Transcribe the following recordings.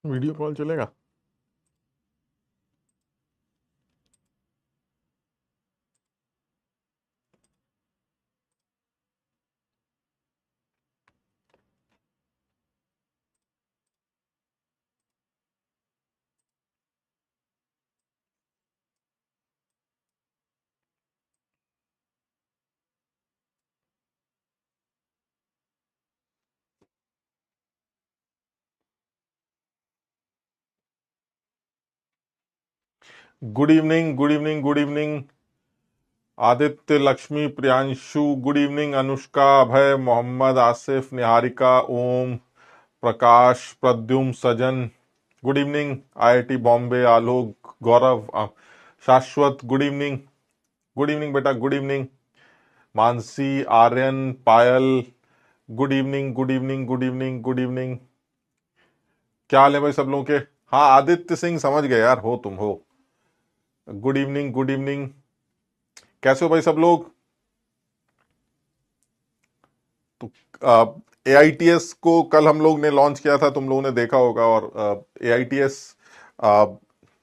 Video call चलेगा। Good evening, good evening, good evening. Aditya, Lakshmi, Priyanshu, good evening. Anushka, Abhay, Mohammad, Asif, Niharika, Om, Prakash, Pradyum, Sajan, good evening. IIT Bombay, Alok, Gaurav, Shashwat, good evening. Good evening बेटा, good evening. Mansi, Aryan, Payal, good evening, good evening, good evening, good evening. क्या हाल है भाई सब लोगों के? हाँ, आदित्य सिंह समझ गए यार, हो तुम हो। Good evening, good evening. कैसे हो भाई सब लोग? तो एआईटीएस को कल हम लोग ने लॉन्च किया था, तुम लोगों ने देखा होगा। और एआईटीएस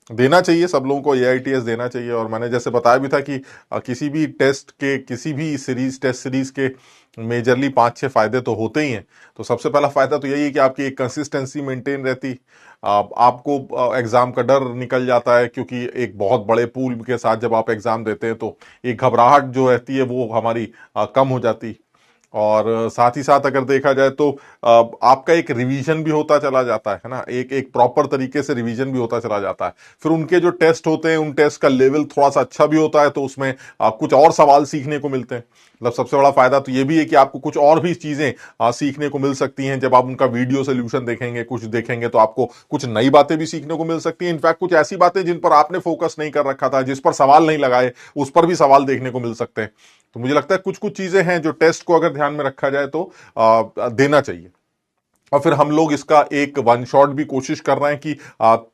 देना चाहिए, सब लोगों को एआईटीएस देना चाहिए। और मैंने जैसे बताया भी था कि किसी भी टेस्ट के, किसी भी सीरीज, टेस्ट सीरीज के मेजरली 5-6 फायदे तो होते ही हैं। तो सबसे पहला फायदा तो यही है कि आपकी एक कंसिस्टेंसी मेंटेन रहती। आपको एग्जाम का डर निकल जाता है, क्योंकि एक बहुत बड़े पूल के साथ जब आप एग्जाम देते हैं तो एक घबराहट जो रहती है वो हमारी कम हो जाती। और साथ ही साथ अगर देखा जाए तो आपका एक रिवीजन भी होता चला जाता है ना, एक एक प्रॉपर तरीके से रिवीजन भी होता चला जाता है। फिर उनके जो टेस्ट होते हैं, उन टेस्ट का लेवल थोड़ा सा अच्छा भी होता है, तो उसमें कुछ और सवाल सीखने को मिलते हैं। मतलब सबसे बड़ा फायदा तो ये भी है कि आपको कुछ और भी चीजें सीखने को मिल सकती हैं। जब आप उनका वीडियो सोल्यूशन देखेंगे, कुछ देखेंगे, तो आपको कुछ नई बातें भी सीखने को मिल सकती हैं। इनफैक्ट कुछ ऐसी बातें जिन पर आपने फोकस नहीं कर रखा था, जिस पर सवाल नहीं लगाए, उस पर भी सवाल देखने को मिल सकते हैं। तो मुझे लगता है कुछ कुछ चीजें हैं जो टेस्ट को अगर ध्यान में रखा जाए तो देना चाहिए। और फिर हम लोग इसका एक वन शॉट भी कोशिश कर रहे हैं कि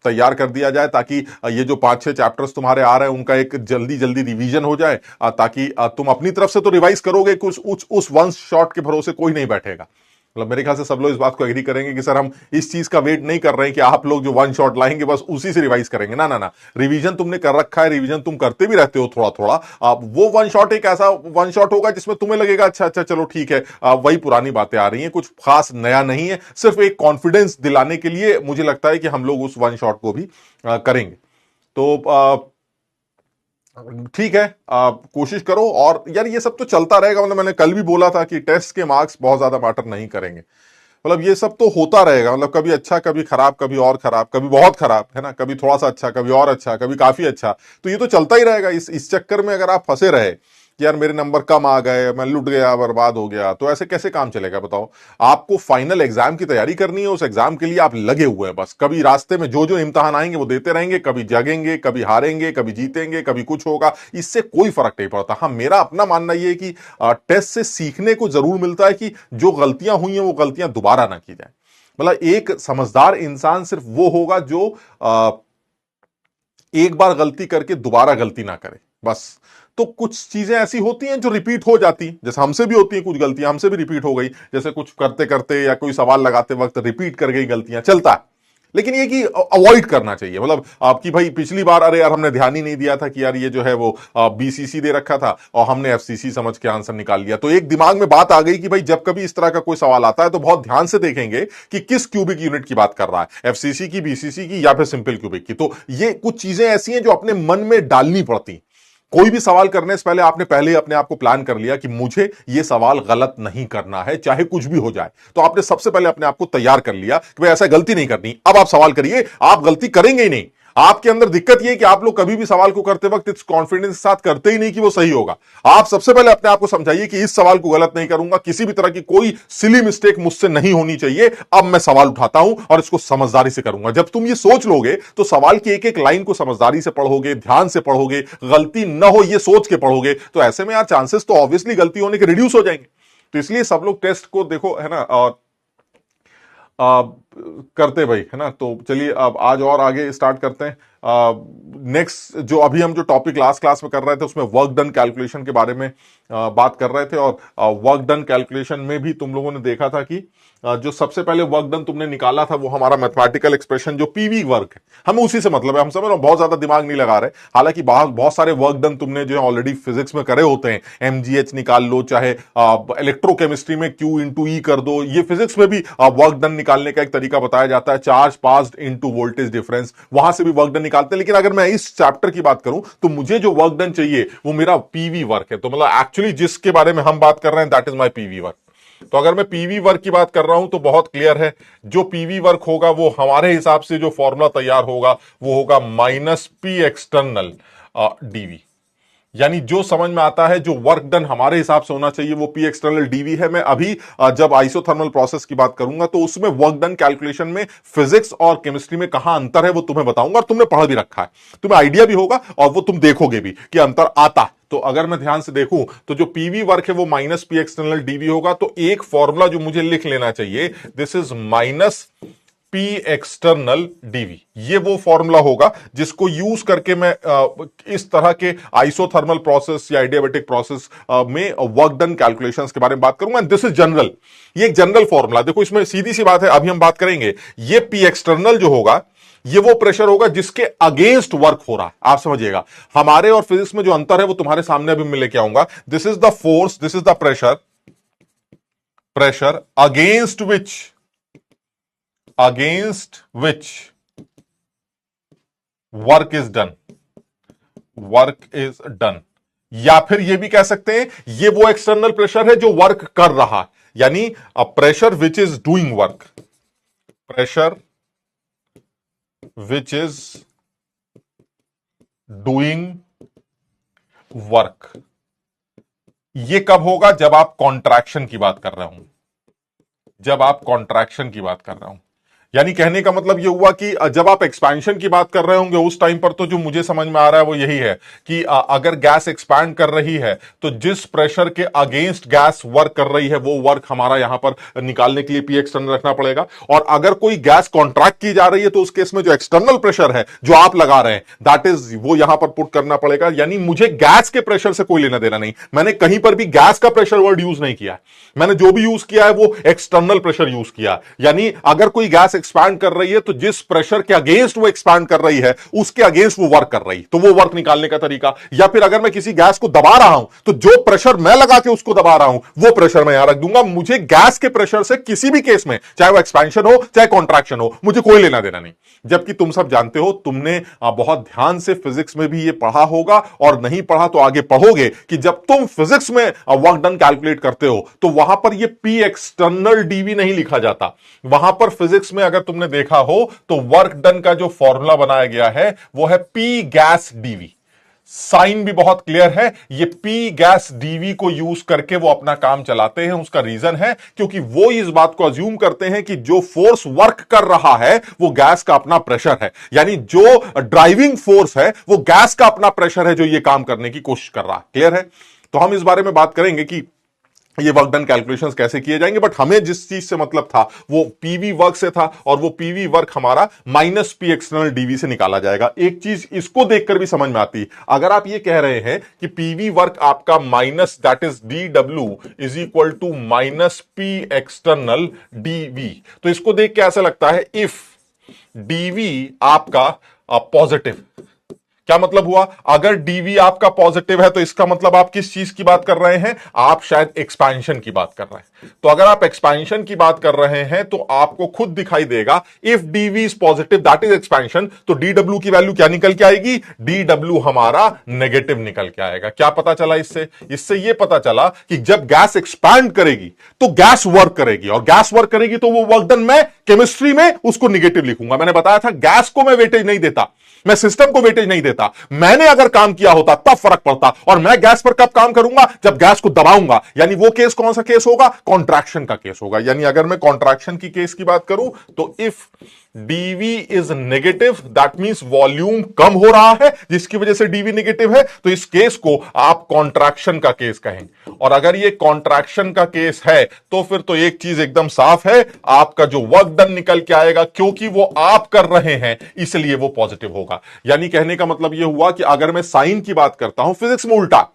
तैयार कर दिया जाए, ताकि ये जो 5-6 चैप्टर्स तुम्हारे आ रहे हैं उनका एक जल्दी जल्दी रिवीजन हो जाए, ताकि तुम अपनी तरफ से तो रिवाइज करोगे, कुछ उस वन शॉट के भरोसे कोई नहीं बैठेगा। मतलब मेरे ख्याल से सब लोग इस बात को एग्री करेंगे कि सर हम इस चीज का वेट नहीं कर रहे हैं कि आप लोग जो वन शॉट लाएंगे बस उसी से रिवाइज करेंगे। ना ना ना, रिवीजन तुमने कर रखा है, रिवीजन तुम करते भी रहते हो थोड़ा थोड़ा। आप वो वन शॉट एक ऐसा वन शॉट होगा जिसमें तुम्हें लगेगा अच्छा अच्छा चलो ठीक है, वही पुरानी बातें आ रही हैं, कुछ खास नया नहीं है। सिर्फ एक कॉन्फिडेंस दिलाने के लिए मुझे लगता है कि हम लोग उस वन शॉट को भी करेंगे। तो ठीक है, आप कोशिश करो। और यार ये सब तो चलता रहेगा। मतलब मैंने कल भी बोला था कि टेस्ट के मार्क्स बहुत ज्यादा मैटर नहीं करेंगे। मतलब ये सब तो होता रहेगा। मतलब कभी अच्छा, कभी खराब, कभी और खराब, कभी बहुत खराब, है ना, कभी थोड़ा सा अच्छा, कभी और अच्छा, कभी काफी अच्छा। तो ये तो चलता ही रहेगा। इस चक्कर में अगर आप फंसे रहे कि यार मेरे नंबर कम आ गए, मैं लुट गया, बर्बाद हो गया, तो ऐसे कैसे काम चलेगा बताओ। आपको फाइनल एग्जाम की तैयारी करनी है, उस एग्जाम के लिए आप लगे हुए हैं। बस कभी रास्ते में जो जो इम्तिहान आएंगे वो देते रहेंगे, कभी जगेंगे, कभी हारेंगे, कभी जीतेंगे, कभी कुछ होगा, इससे कोई फर्क नहीं पड़ता। हाँ, मेरा अपना मानना यह है कि टेस्ट से सीखने को जरूर मिलता है कि जो गलतियां हुई हैं वो गलतियां दोबारा ना की जाए। मतलब एक समझदार इंसान सिर्फ वो होगा जो एक बार गलती करके दोबारा गलती ना करे, बस। तो कुछ चीजें ऐसी होती हैं जो रिपीट हो जाती हैं, जैसे हमसे भी होती हैं, कुछ गलतियां हमसे भी रिपीट हो गई, जैसे कुछ करते करते या कोई सवाल लगाते वक्त रिपीट कर गई गलतियां, चलता है। लेकिन ये कि अवॉइड करना चाहिए। मतलब आपकी भाई पिछली बार अरे यार हमने ध्यान ही नहीं दिया था कि यार ये जो है वो बीसीसी दे रखा था और हमने एफसीसी समझ के आंसर निकाल लिया। तो एक दिमाग में बात आ गई कि भाई जब कभी इस तरह का कोई सवाल आता है तो बहुत ध्यान से देखेंगे कि किस क्यूबिक यूनिट की बात कर रहा है, एफसीसी की, बीसीसी की, या फिर सिंपल क्यूबिक की। तो ये कुछ चीजें ऐसी हैं जो अपने मन में डालनी पड़ती। कोई भी सवाल करने से पहले आपने पहले अपने आप को प्लान कर लिया कि मुझे यह सवाल गलत नहीं करना है, चाहे कुछ भी हो जाए। तो आपने सबसे पहले अपने आप को तैयार कर लिया कि भाई ऐसा गलती नहीं करनी। अब आप सवाल करिए, आप गलती करेंगे ही नहीं। आपके अंदर दिक्कत यह है कि आप लोग कभी भी सवाल को करते वक्त इस कॉन्फिडेंस के साथ करते ही नहीं कि वो सही होगा। आप सबसे पहले अपने आप को समझाइए कि इस सवाल को गलत नहीं करूंगा, किसी भी तरह की कोई सिली मिस्टेक मुझसे नहीं होनी चाहिए। अब मैं सवाल उठाता हूं और इसको समझदारी से करूंगा। जब तुम ये सोच लोगे तो सवाल की एक एक लाइन को समझदारी से पढ़ोगे, ध्यान से पढ़ोगे, गलती न हो ये सोच के पढ़ोगे, तो ऐसे में यार चांसेस तो ऑब्वियसली गलती होने के रिड्यूस हो जाएंगे। तो इसलिए सब लोग टेस्ट को देखो, है ना। और करते भाई, है ना। तो चलिए अब आज और आगे स्टार्ट करते हैं। नेक्स्ट जो अभी हम जो टॉपिक लास्ट क्लास में कर रहे थे उसमें वर्क डन कैलकुलेशन के बारे में बात कर रहे थे, और वर्क डन कैलकुलेशन में भी तुम लोगों ने देखा था कि जो सबसे पहले वर्क डन तुमने निकाला था वो हमारा मैथमेटिकल एक्सप्रेशन जो पीवी वर्क है, हमें उसी से मतलब है। हम समझ रहे हो, बहुत ज्यादा दिमाग नहीं लगा रहे। हालांकि बहुत सारे वर्क डन तुमने जो ऑलरेडी फिजिक्स में करे होते हैं, एमजीएच निकाल लो, चाहे इलेक्ट्रोकेमिस्ट्री में क्यू इंटू ई कर दो, ये फिजिक्स में भी वर्क डन निकालने का एक तरीका बताया जाता है, charge passed into voltage difference, वहां से भी वर्क डन निकालते हैं। लेकिन अगर मैं इस चैप्टर की बात करूं तो मुझे जो वर्क डन चाहिए वो मेरा पीवी वर्क है। तो मतलब एक्चुअली जिसके बारे में हम बात कर रहे हैं that is my PV work. तो अगर मैं पीवी वर्क की बात कर रहा हूं तो बहुत क्लियर है, जो पीवी वर्क होगा वो हमारे हिसाब से जो फॉर्मूला तैयार होगा वो होगा माइनस पी एक्सटर्नल डीवी। यानी जो समझ में आता है जो वर्क डन हमारे हिसाब से होना चाहिए वो पी एक्सटर्नल डीवी है। मैं अभी जब आइसोथर्मल प्रोसेस की बात करूंगा तो उसमें वर्क डन कैलकुलेशन में फिजिक्स और केमिस्ट्री में कहां अंतर है वो तुम्हें बताऊंगा, और तुमने पढ़ भी रखा है, तुम्हें आइडिया भी होगा और वो तुम देखोगे भी कि अंतर आता है। तो अगर मैं ध्यान से देखूं तो जो पीवी वर्क है वो माइनस पी एक्सटर्नल डीवी होगा। तो एक फॉर्मूला जो मुझे लिख लेना चाहिए, this is minus P external dV, ये वो फॉर्मूला होगा जिसको यूज करके मैं इस तरह के आइसोथर्मल प्रोसेस या एडियाबेटिक प्रोसेस में वर्क डन कैलकुलेशंस के बारे में बात करूंगा। दिस इज जनरल, ये एक जनरल फॉर्मूला। देखो इसमें सीधी सी बात है, अभी हम बात करेंगे, ये पी एक्सटर्नल जो होगा ये वो प्रेशर होगा जिसके अगेंस्ट वर्क हो रहा है। आप समझिएगा, हमारे और फिजिक्स में जो अंतर है वो तुम्हारे सामने अभी मैं लेके आऊंगा। This is the force, this is the pressure, pressure against which work is done, work is done। या फिर ये भी कह सकते हैं ये वो एक्सटर्नल प्रेशर है जो वर्क कर रहा, यानी a pressure which is doing work, pressure which is doing work. ये कब होगा? जब आप कॉन्ट्रैक्शन की बात कर रहे हो, जब आप कॉन्ट्रैक्शन की बात कर रहे हो। यानी कहने का मतलब यह हुआ कि जब आप एक्सपेंशन की बात कर रहे होंगे उस टाइम पर तो जो मुझे समझ में आ रहा है वो यही है कि अगर गैस एक्सपैंड कर रही है तो जिस प्रेशर के अगेंस्ट गैस वर्क कर रही है वो वर्क हमारा यहां पर निकालने के लिए पी एक्सटर्नल रखना पड़ेगा। और अगर कोई गैस कॉन्ट्रैक्ट की जा रही है तो उस केस में जो एक्सटर्नल प्रेशर है जो आप लगा रहे हैं दैट इज वो यहां पर पुट करना पड़ेगा। यानी मुझे गैस के प्रेशर से कोई लेना देना नहीं, मैंने कहीं पर भी गैस का प्रेशर वर्ड यूज नहीं किया, मैंने जो भी यूज किया है वो एक्सटर्नल प्रेशर यूज किया। यानी अगर कोई गैस एक्सपैंड कर रही है तो जिस प्रेशर के अगेंस्ट वो एक्सपैंड कर रही है उसके अगेंस्ट वो वर्क कर रही, तो वो वर्क निकालने का तरीका। या फिर अगर मैं किसी गैस को दबा रहा हूं तो जो प्रेशर मैं लगा के उसको दबा रहा हूं वो प्रेशर मैं यहां रख दूंगा। मुझे गैस के प्रेशर से किसी भी केस में, चाहे वो एक्सपेंशन हो चाहे कॉन्ट्रैक्शन हो, मुझे कोई लेना देना नहीं। जबकि तुम सब जानते हो, तुमने बहुत ध्यान से फिजिक्स में भी ये पढ़ा होगा और नहीं पढ़ा तो आगे पढ़ोगे कि जब तुम फिजिक्स में वर्क डन कैलकुलेट करते हो तो वहां पर ये पी एक्सटर्नल डीवी नहीं लिखा जाता। वहां पर फिजिक्स में अगर तुमने देखा हो तो वर्क डन का जो फॉर्मूला बनाया गया है वो है पी गैस डीवी। साइन भी बहुत क्लियर है, ये पी गैस डीवी को यूज करके वो अपना काम चलाते हैं। उसका रीजन है क्योंकि वो इस बात को अज्यूम करते हैं कि जो फोर्स वर्क कर रहा है वो गैस का अपना प्रेशर है, यानी जो ड्राइविंग फोर्स है वो गैस का अपना प्रेशर है जो ये काम करने की कोशिश कर रहा है। क्लियर है? तो हम इस बारे में बात करेंगे कि ये वर्क डन कैलकुलेशंस कैसे किए जाएंगे, बट हमें जिस चीज से मतलब था वो पीवी वर्क से था, और वो पीवी वर्क हमारा माइनस पी एक्सटर्नल डीवी से निकाला जाएगा। एक चीज इसको देखकर भी समझ में आती, अगर आप ये कह रहे हैं कि पीवी वर्क आपका minus that is d W is equal to minus P external dV, तो इसको देख के ऐसा लगता है इफ डीवी आपका पॉजिटिव, क्या मतलब हुआ? अगर डीवी आपका पॉजिटिव है तो इसका मतलब आप किस चीज की बात कर रहे हैं? आप शायद एक्सपेंशन की बात कर रहे हैं। तो अगर आप एक्सपेंशन की बात कर रहे हैं तो आपको खुद दिखाई देगा if DV is positive that is expansion, तो डी डब्ल्यू की वैल्यू क्या निकल के आएगी? डी डब्ल्यू हमारा नेगेटिव निकल के आएगा। क्या पता चला इससे? इससे यह पता चला कि जब गैस एक्सपैंड करेगी तो गैस वर्क करेगी, और गैस वर्क करेगी तो वो वर्क डन मैं केमिस्ट्री में उसको निगेटिव लिखूंगा। मैंने बताया था गैस को मैं वेटेज नहीं देता, मैं सिस्टम को वेटेज नहीं देता। मैंने अगर काम किया होता तब फर्क पड़ता, और मैं गैस पर कब काम करूंगा? जब गैस को दबाऊंगा। यानी वो केस कौन सा केस होगा? कॉन्ट्रैक्शन का केस होगा। यानी अगर मैं कॉन्ट्रैक्शन की केस की बात करूं तो if DV is negative, that means volume कम हो रहा है, जिसकी वजह से डीवी नेगेटिव है, तो इस केस को आप कॉन्ट्रैक्शन का केस कहेंगे। और अगर ये कॉन्ट्रैक्शन का केस है तो फिर तो एक चीज एकदम साफ है, आपका जो वर्क डन निकल के आएगा, क्योंकि वो आप कर रहे हैं इसलिए वो पॉजिटिव होगा। यानी कहने का मतलब ये हुआ कि अगर मैं साइन की बात करता हूं फिजिक्स में उल्टा,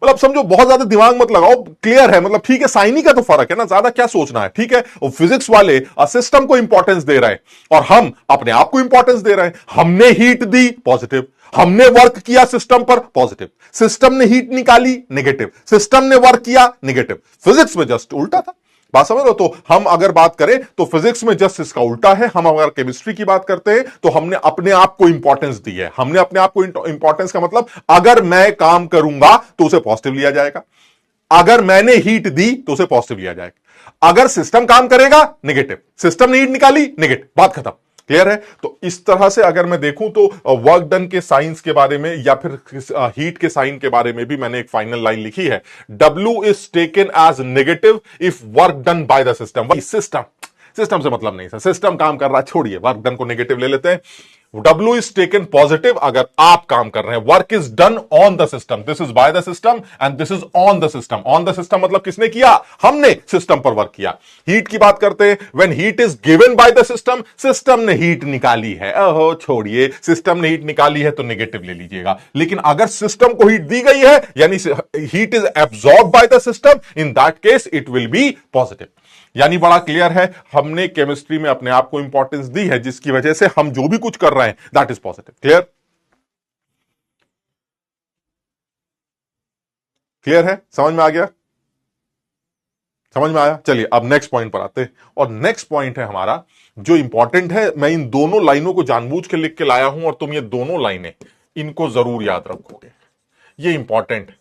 मतलब समझो, बहुत ज्यादा दिमाग मत लगाओ, क्लियर है, मतलब ठीक है, साइन ही का तो फर्क है ना, ज्यादा क्या सोचना है, ठीक है। और फिजिक्स वाले सिस्टम को इंपॉर्टेंस दे रहे हैं और हम अपने आप को इंपॉर्टेंस दे रहे हैं। हमने हीट दी, पॉजिटिव, हमने वर्क किया सिस्टम पर, पॉजिटिव, सिस्टम ने हीट निकाली, नेगेटिव, सिस्टम ने वर्क किया, नेगेटिव। फिजिक्स में जस्ट उल्टा था, बात समझ लो। तो हम अगर बात करें तो फिजिक्स में जस्ट इसका उल्टा है। हम अगर केमिस्ट्री की बात करते हैं तो हमने अपने आप को इंपॉर्टेंस दी है। हमने अपने आप को इंपॉर्टेंस का मतलब, अगर मैं काम करूंगा तो उसे पॉजिटिव लिया जाएगा, अगर मैंने हीट दी तो उसे पॉजिटिव लिया जाएगा, अगर सिस्टम काम करेगा नेगेटिव, सिस्टम ने हीट निकाली नेगेटिव, बात खत्म, क्लियर है। तो इस तरह से अगर मैं देखूं तो वर्क डन के साइंस के बारे में या फिर हीट के साइन के बारे में भी मैंने एक फाइनल लाइन लिखी है, W is taken as negative if work done by the system. System से मतलब नहीं सर, सिस्टम काम कर रहा है, छोड़िए, वर्क डन को नेगेटिव ले लेते हैं। W इज टेकन पॉजिटिव अगर आप काम कर रहे हैं, work is done on the system, this is by the system and this is on the system. On the system मतलब किसने किया, हमने सिस्टम पर वर्क किया। हीट की बात करते हैं, when heat is given by the system, system ने हीट निकाली है, ओहो छोड़िए, सिस्टम ने हीट निकाली है तो नेगेटिव ले लीजिएगा। लेकिन अगर सिस्टम को हीट दी गई है, यानी heat is absorb by the system, in that case it will B positive. यानी बड़ा क्लियर है, हमने केमिस्ट्री में अपने आप को इंपॉर्टेंस दी है, जिसकी वजह से हम जो भी कुछ कर रहे हैं that is positive. Clear, clear है, समझ में आ गया, समझ में आया। चलिए अब नेक्स्ट पॉइंट पर आते हैं, और नेक्स्ट पॉइंट है हमारा जो इंपॉर्टेंट है। मैं इन दोनों लाइनों को जानबूझ के लिख के लाया हूं और तुम ये दोनों लाइनें इनको जरूर याद रखोगे, ये इंपॉर्टेंट है।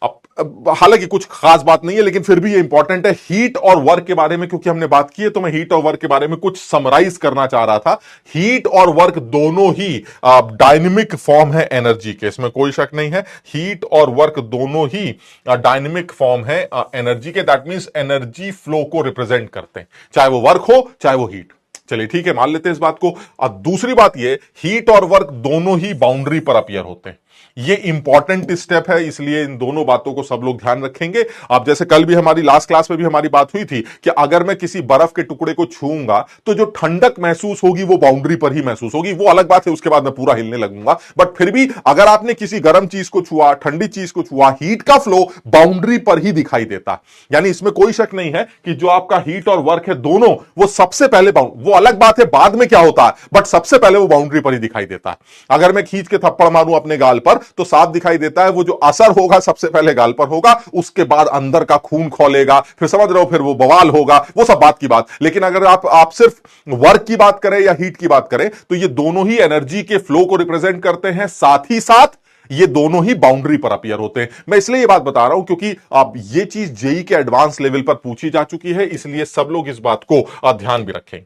अब हालांकि कुछ खास बात नहीं है, लेकिन फिर भी ये इंपॉर्टेंट है। हीट और वर्क के बारे में क्योंकि हमने बात की है, तो मैं हीट और वर्क के बारे में कुछ समराइज करना चाह रहा था। हीट और वर्क दोनों ही डायनेमिक फॉर्म है एनर्जी के, इसमें कोई शक नहीं है। हीट और वर्क दोनों ही डायनेमिक फॉर्म है एनर्जी के, दैट मींस एनर्जी फ्लो को रिप्रेजेंट करते हैं, चाहे वो वर्क हो चाहे वो हीट। चलिए ठीक है, मान लेते हैं इस बात को। अब दूसरी बात ये, हीट और वर्क दोनों ही बाउंड्री पर अपीयर होते हैं। ये इंपॉर्टेंट स्टेप है, इसलिए इन दोनों बातों को सब लोग ध्यान रखेंगे। अब जैसे कल भी हमारी लास्ट क्लास में भी हमारी बात हुई थी कि अगर मैं किसी बर्फ के टुकड़े को छूऊंगा तो जो ठंडक महसूस होगी वो बाउंड्री पर ही महसूस होगी, वो अलग बात है, उसके बाद मैं पूरा हिलने लगूंगा। बट फिर भी अगर आपने किसी गर्म चीज को छुआ, ठंडी चीज को छुआ, हीट का फ्लो बाउंड्री पर ही दिखाई देता। यानी इसमें कोई शक नहीं है कि जो आपका हीट और वर्क है दोनों, वो सबसे पहले वो अलग बात है बाद में क्या होता है, बट सबसे पहले वो बाउंड्री पर ही दिखाई देता है। अगर मैं खींच के थप्पड़ मारूं अपने गाल पर तो साफ दिखाई देता है, वो जो असर होगा सबसे पहले गाल पर होगा, उसके बाद अंदर का खून खोलेगा, फिर समझ रहे हो, फिर वो बवाल होगा, वो सब बात की बात। लेकिन अगर आप सिर्फ वर्क की बात करें या हीट की बात करें तो ये दोनों ही एनर्जी के फ्लो को रिप्रेजेंट करते हैं, साथ ही साथ ये दोनों ही बाउंड्री पर अपीयर होते हैं। मैं इसलिए ये बात बता रहा हूं क्योंकि अब ये चीज जेई के एडवांस लेवल पर पूछी जा चुकी है, इसलिए सब लोग इस बात को ध्यान भी रखें।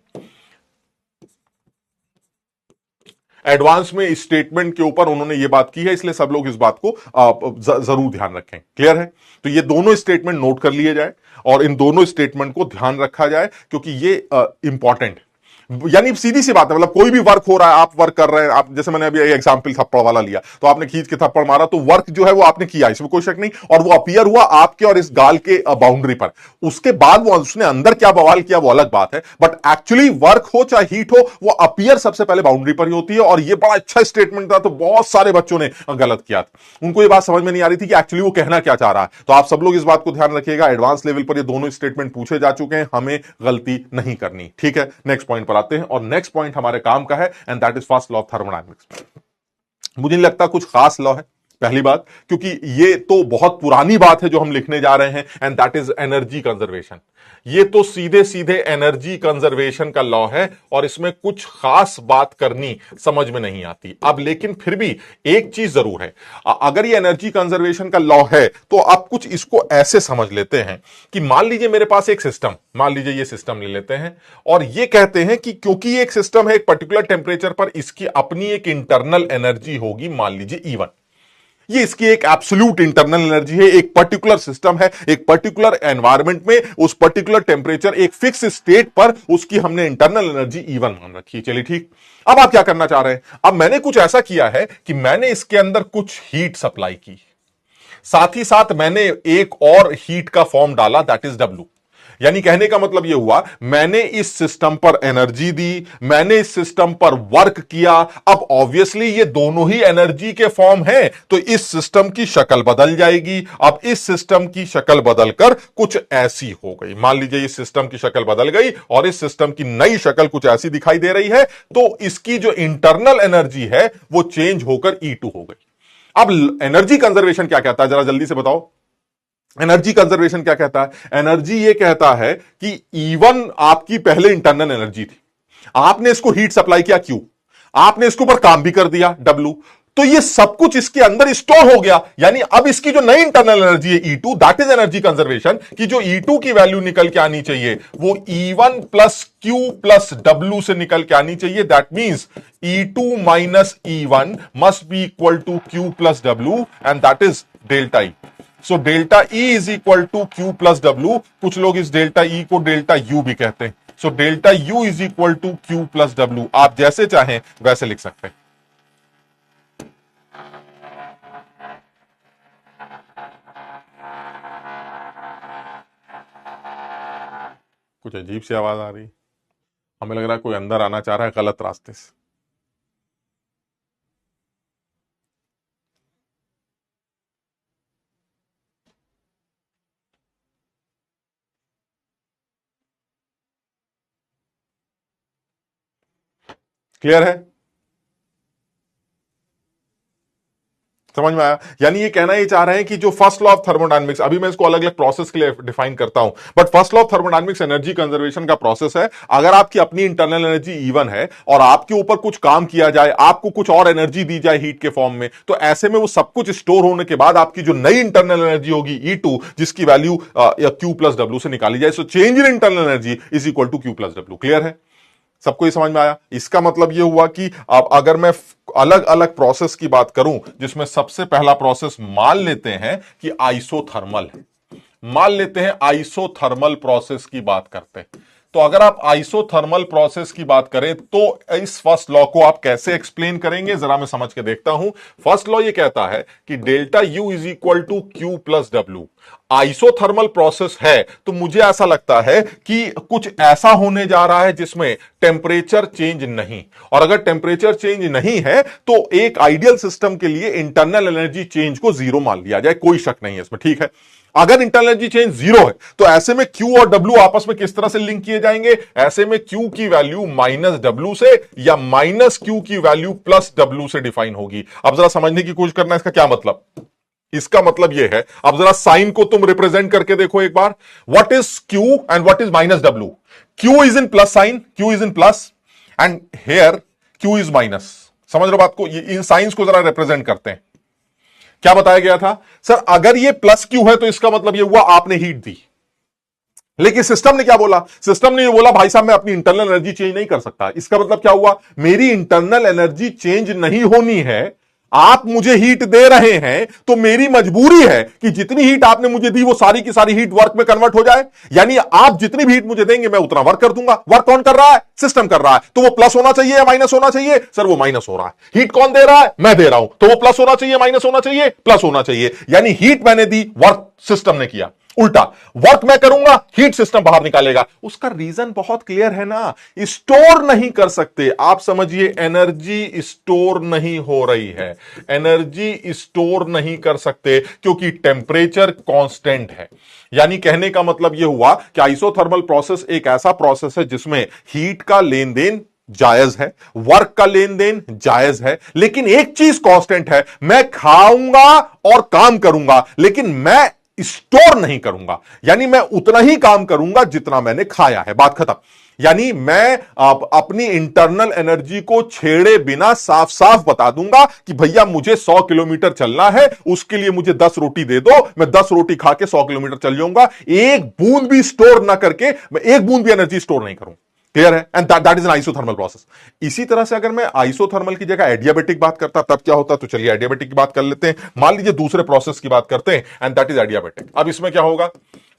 एडवांस में स्टेटमेंट के ऊपर उन्होंने ये बात की है, इसलिए सब लोग इस बात को जरूर ध्यान रखें। क्लियर है, तो ये दोनों स्टेटमेंट नोट कर लिए जाए और इन दोनों स्टेटमेंट को ध्यान रखा जाए, क्योंकि ये इंपॉर्टेंट, यानी सीधी सी बात है, मतलब कोई भी वर्क हो रहा है, आप वर्क कर रहे हैं, आप जैसे मैंने अभी एग्जांपल थप्पड़ वाला लिया, तो आपने खींच के थप्पड़ मारा तो वर्क जो है वो आपने किया, इसमें कोई शक नहीं, और वो अपीयर हुआ आपके और इस गाल के बाउंड्री पर। उसके बाद वो उसने अंदर क्या बवाल किया वो अलग बात है, बट एक्चुअली वर्क हो चाहे हीट हो, वो अपीयर सबसे पहले बाउंड्री पर ही होती है। और ये बड़ा अच्छा स्टेटमेंट था, तो बहुत सारे बच्चों ने गलत किया था, उनको ये बात समझ में नहीं आ रही थी कि एक्चुअली वो कहना क्या चाह रहा है। तो आप सब लोग इस बात को ध्यान रखिएगा, एडवांस लेवल पर ये दोनों स्टेटमेंट पूछे जा चुके हैं, हमें गलती नहीं करनी। ठीक है, नेक्स्ट पॉइंट पर आते हैं, और नेक्स्ट पॉइंट हमारे काम का है, and that is first law of thermodynamics. मुझे नहीं लगता कुछ खास लॉ है, पहली बात, क्योंकि ये तो बहुत पुरानी बात है जो हम लिखने जा रहे हैं, and that is energy conservation. ये तो सीधे सीधे एनर्जी कंजर्वेशन का लॉ है, और इसमें कुछ खास बात करनी समझ में नहीं आती। अब लेकिन फिर भी एक चीज जरूर है, अगर ये एनर्जी कंजर्वेशन का लॉ है तो आप कुछ इसको ऐसे समझ लेते हैं कि मान लीजिए मेरे पास एक सिस्टम, मान लीजिए ये सिस्टम ले लेते हैं, और ये कहते हैं कि क्योंकि ये एक सिस्टम है, एक पर्टिकुलर टेंपरेचर पर इसकी अपनी एक इंटरनल एनर्जी होगी, मान लीजिए E1। ये इसकी एक एब्सोल्यूट इंटरनल एनर्जी है, एक पर्टिकुलर सिस्टम है, एक पर्टिकुलर एनवायरमेंट में उस पर्टिकुलर टेम्परेचर एक फिक्स स्टेट पर उसकी हमने इंटरनल एनर्जी E1 मान रखी है। चलिए ठीक, अब आप क्या करना चाह रहे हैं? अब मैंने कुछ ऐसा किया है कि मैंने इसके अंदर कुछ हीट सप्लाई की, साथ ही साथ मैंने एक और हीट का फॉर्म डाला, दैट इज W। यानी कहने का मतलब यह हुआ, मैंने इस सिस्टम पर एनर्जी दी, मैंने इस सिस्टम पर वर्क किया। अब ऑब्वियसली ये दोनों ही एनर्जी के फॉर्म हैं, तो इस सिस्टम की शक्ल बदल जाएगी। अब इस सिस्टम की शक्ल बदलकर कुछ ऐसी हो गई, मान लीजिए इस सिस्टम की शक्ल बदल गई और इस सिस्टम की नई शक्ल कुछ ऐसी दिखाई दे रही है, तो इसकी जो इंटरनल एनर्जी है वो चेंज होकर E2 हो गई। अब एनर्जी कंजर्वेशन क्या कहता है, जरा जल्दी से बताओ। एनर्जी कंजर्वेशन क्या कहता है? एनर्जी ये कहता है कि E1 आपकी पहले इंटरनल एनर्जी थी, आपने इसको हीट सप्लाई किया Q, आपने इसके ऊपर काम भी कर दिया W, तो ये सब कुछ इसके अंदर स्टोर हो गया। यानी अब इसकी जो नई इंटरनल एनर्जी है E2, that is energy conservation, कि जो E2 की वैल्यू निकल के आनी चाहिए वो E1 plus Q plus W से निकल के आनी चाहिए। That means E2 minus E1 must be equal to Q plus W and that is delta E। So delta E is equal to Q plus W। कुछ लोग इस delta E को delta U भी कहते हैं। So delta U is equal to Q plus W। आप जैसे चाहें वैसे लिख सकते हैं। कुछ अजीब सी आवाज आ रही, हमें लग रहा है कोई अंदर आना चाह रहा है गलत रास्ते से। क्लियर है? समझ में आया? यानी ये कहना ये चाह रहे हैं कि जो फर्स्ट लॉ ऑफ थर्मोडायनेमिक्स, अभी मैं इसको अलग अलग प्रोसेस के लिए डिफाइन करता हूं, but first law of thermodynamics energy conservation का प्रोसेस है। अगर आपकी अपनी इंटरनल एनर्जी E1 है और आपके ऊपर कुछ काम किया जाए, आपको कुछ और एनर्जी दी जाए हीट के फॉर्म में, तो ऐसे में वो सब कुछ स्टोर होने के बाद आपकी जो नई इंटरनल एनर्जी होगी E2, जिसकी वैल्यू Q प्लस W से निकाली जाए। So change in internal energy is equal to Q plus W। Clear है? सबको ही समझ में आया? इसका मतलब यह हुआ कि अब अगर मैं अलग अलग प्रोसेस की बात करूं, जिसमें सबसे पहला प्रोसेस मान लेते हैं कि आइसोथर्मल है, मान लेते हैं आइसोथर्मल प्रोसेस की बात करते हैं, तो अगर आप आइसोथर्मल प्रोसेस की बात करें तो इस फर्स्ट लॉ को आप कैसे एक्सप्लेन करेंगे, जरा मैं समझ के देखता हूं। फर्स्ट लॉ ये कहता है कि delta U is equal to Q plus W। Isothermal process है तो मुझे ऐसा लगता है कि कुछ ऐसा होने जा रहा है जिसमें टेम्परेचर चेंज नहीं, और अगर टेम्परेचर चेंज नहीं है तो एक आइडियल सिस्टम के लिए इंटरनल एनर्जी चेंज को जीरो मान लिया जाए, कोई शक नहीं है इसमें। ठीक है, अगर इंटरनल एनर्जी चेंज जीरो है तो ऐसे में Q और W आपस में किस तरह से लिंक किए जाएंगे? ऐसे में Q की वैल्यू माइनस W से या माइनस Q की वैल्यू प्लस W से डिफाइन होगी। अब जरा समझने की कोशिश करना, इसका क्या मतलब? इसका मतलब यह है, अब जरा साइन को तुम रिप्रेजेंट करके देखो एक बार। What is Q and what is minus W? Q is in plus sign, Q is in plus and here Q is minus. समझ रहे हो बात को? इन साइंस को जरा रिप्रेजेंट करते हैं। क्या बताया गया था सर? अगर ये प्लस क्यू है तो इसका मतलब ये हुआ आपने हीट दी, लेकिन सिस्टम ने क्या बोला? सिस्टम ने ये बोला भाई साहब मैं अपनी इंटरनल एनर्जी चेंज नहीं कर सकता। इसका मतलब क्या हुआ? मेरी इंटरनल एनर्जी चेंज नहीं होनी है, आप मुझे हीट दे रहे हैं तो मेरी मजबूरी है कि जितनी हीट आपने मुझे दी वो सारी की सारी हीट वर्क में कन्वर्ट हो जाए। यानी आप जितनी भी हीट मुझे देंगे मैं उतना वर्क कर दूंगा। वर्क कौन कर रहा है? सिस्टम कर रहा है। तो वो प्लस होना चाहिए या माइनस होना चाहिए? सर वो माइनस हो रहा है। हीट कौन दे रहा है? मैं दे रहा हूं। तो वो प्लस होना चाहिए माइनस होना चाहिए? प्लस होना चाहिए। यानी हीट मैंने दी, वर्क सिस्टम ने किया। उल्टा, वर्क मैं करूंगा, हीट सिस्टम बाहर निकालेगा। उसका रीजन बहुत क्लियर है ना, स्टोर नहीं कर सकते। आप समझिए, एनर्जी स्टोर नहीं हो रही है, एनर्जी स्टोर नहीं कर सकते क्योंकि टेम्परेचर कांस्टेंट है। यानी कहने का मतलब यह हुआ कि आइसोथर्मल प्रोसेस एक ऐसा प्रोसेस है जिसमें हीट का लेन देन जायज है, वर्क का लेन देन जायज है, लेकिन एक चीज कांस्टेंट है, मैं खाऊंगा और काम करूंगा लेकिन मैं स्टोर नहीं करूंगा। यानी मैं उतना ही काम करूंगा जितना मैंने खाया है, बात खत्म। यानी मैं अपनी इंटरनल एनर्जी को छेड़े बिना साफ साफ बता दूंगा कि भैया मुझे 100 किलोमीटर चलना है, उसके लिए मुझे 10 रोटी दे दो, मैं 10 रोटी खा के 100 किलोमीटर चल जाऊंगा। एक बूंद भी स्टोर ना करके, मैं एक बूंद भी एनर्जी स्टोर नहीं करूं। क्लियर है? And that is N isothermal process. इसी तरह से अगर मैं आइसोथर्मल की जगह एडियाबेटिक बात करता तब क्या होता? तो चलिए एडियाबेटिक की बात कर लेते हैं। मान लीजिए दूसरे प्रोसेस की बात करते हैं एंड दैट इज एडियाबेटिक। अब इसमें क्या होगा?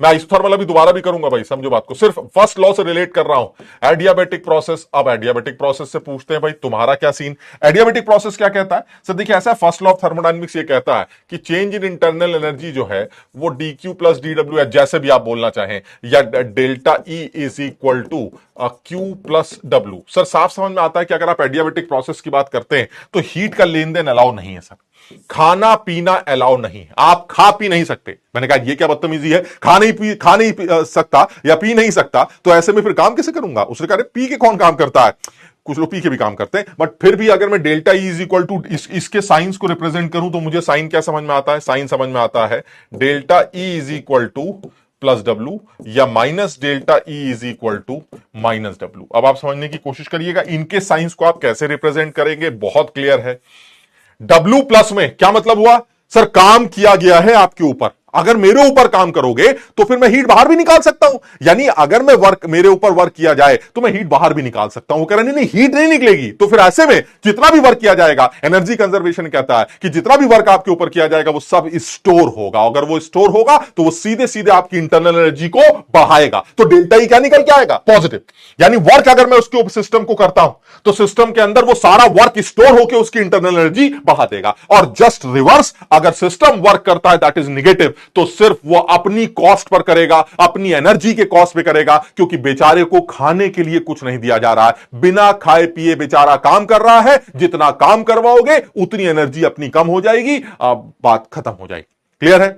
मैं आइसोथर्मल अभी दोबारा भी करूंगा भाई, समझो बात को, सिर्फ फर्स्ट लॉ से रिलेट कर रहा हूं। एडियाबेटिक प्रोसेस, अब एडियाबेटिक प्रोसेस से पूछते हैं भाई तुम्हारा क्या सीन? एडियाबेटिक प्रोसेस क्या कहता है? सर देखिए ऐसा, फर्स्ट लॉ ऑफ थर्मोडायनेमिक्स ये कहता है कि चेंज इन इंटरनल एनर्जी जो है वो d Q plus d W, जैसे भी आप बोलना चाहें, या delta E is equal to Q plus W. Sir साफ समझ में आता है कि अगर आप एडियाबेटिक प्रोसेस की बात करते हैं तो हीट का लेन देन अलाउ नहीं है सर, खाना पीना अलाउ नहीं है, आप खा पी नहीं सकते। मैंने कहा ये क्या बदतमीजी है, खा नहीं पी सकता या पी नहीं सकता, तो ऐसे में फिर काम कैसे करूंगा? उसने कहा पी के कौन काम करता है? कुछ लोग पी के भी काम करते हैं, बट फिर भी अगर मैं delta E is equal to इसके साइंस को रिप्रेजेंट करूं तो मुझे साइन क्या समझ में आता है? साइन समझ में आता है delta E is equal to plus W या minus delta E is equal to minus W. अब आप समझने की कोशिश करिएगा इनके साइंस को आप कैसे रिप्रेजेंट करेंगे, बहुत क्लियर है। डब्ल्यू प्लस में क्या मतलब हुआ? सर काम किया गया है आपके ऊपर, अगर मेरे ऊपर काम करोगे तो फिर मैं हीट बाहर भी निकाल सकता हूं, यानी अगर मैं वर्क, मेरे ऊपर वर्क किया जाए तो मैं हीट बाहर भी निकाल सकता हूं। कह रहे नहीं हीट नहीं निकलेगी, तो फिर ऐसे में जितना भी वर्क किया जाएगा, एनर्जी कंजर्वेशन कहता है कि जितना भी वर्क आपके ऊपर किया जाएगा वो सब स्टोर होगा। अगर वो स्टोर होगा तो वो सीधे सीधे आपकी इंटरनल एनर्जी को बढ़ाएगा। तो डेल्टा ई क्या निकल के आएगा? पॉजिटिव। यानी वर्क अगर मैं उसके सिस्टम को करता हूं तो सिस्टम के अंदर वो सारा वर्क स्टोर होकर उसकी इंटरनल एनर्जी बढ़ा देगा। और जस्ट रिवर्स, अगर सिस्टम वर्क करता है दैट इज निगेटिव, तो सिर्फ वो अपनी कॉस्ट पर करेगा, अपनी एनर्जी के कॉस्ट पे करेगा, क्योंकि बेचारे को खाने के लिए कुछ नहीं दिया जा रहा है। बिना खाए पिए बेचारा काम कर रहा है, जितना काम करवाओगे उतनी एनर्जी अपनी कम हो जाएगी, बात खत्म हो जाएगी। क्लियर है?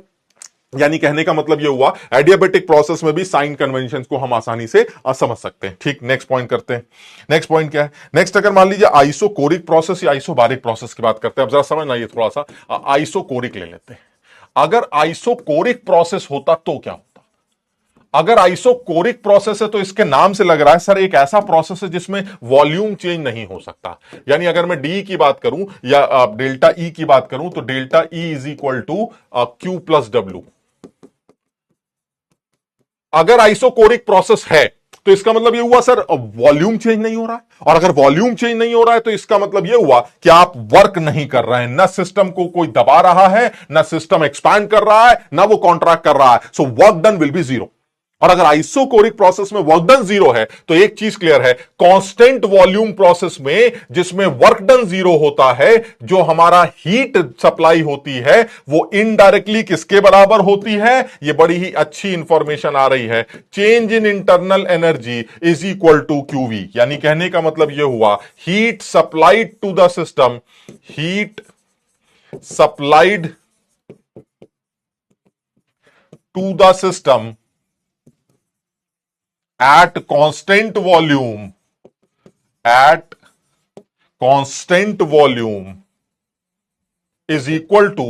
यानी कहने का मतलब यह हुआ एडियाबेटिक प्रोसेस में भी साइन कन्वेंशन को हम आसानी से समझ सकते हैं। ठीक, नेक्स्ट पॉइंट करते हैं। नेक्स्ट पॉइंट क्या है? नेक्स्ट अगर मान लीजिए आइसोकोरिक प्रोसेस या आइसोबारिक प्रोसेस की बात करते हैं। अब जरा समझना ये थोड़ा सा, आइसोकोरिक ले लेते हैं। अगर आइसोकोरिक प्रोसेस होता तो क्या होता? अगर आइसोकोरिक प्रोसेस है तो इसके नाम से लग रहा है सर एक ऐसा प्रोसेस है जिसमें वॉल्यूम चेंज नहीं हो सकता। यानी अगर मैं डी की बात करूं या डेल्टा ई की बात करूं तो delta E is equal to Q plus W. अगर आइसोकोरिक प्रोसेस है तो इसका मतलब यह हुआ सर वॉल्यूम चेंज नहीं हो रहा है, और अगर वॉल्यूम चेंज नहीं हो रहा है तो इसका मतलब यह हुआ कि आप वर्क नहीं कर रहे हैं, ना सिस्टम को कोई दबा रहा है, ना सिस्टम एक्सपैंड कर रहा है, ना वो कॉन्ट्रैक्ट कर रहा है। So work done will be zero. और अगर आइसोकोरिक प्रोसेस में वर्क डन जीरो है तो एक चीज क्लियर है, कांस्टेंट वॉल्यूम प्रोसेस में जिसमें वर्क डन जीरो होता है, जो हमारा हीट सप्लाई होती है वो इनडायरेक्टली किसके बराबर होती है? ये बड़ी ही अच्छी इंफॉर्मेशन आ रही है, change in internal energy is equal to QV. यानी कहने का मतलब यह हुआ heat supplied to the system, heat supplied to the system at constant volume, at constant volume is equal to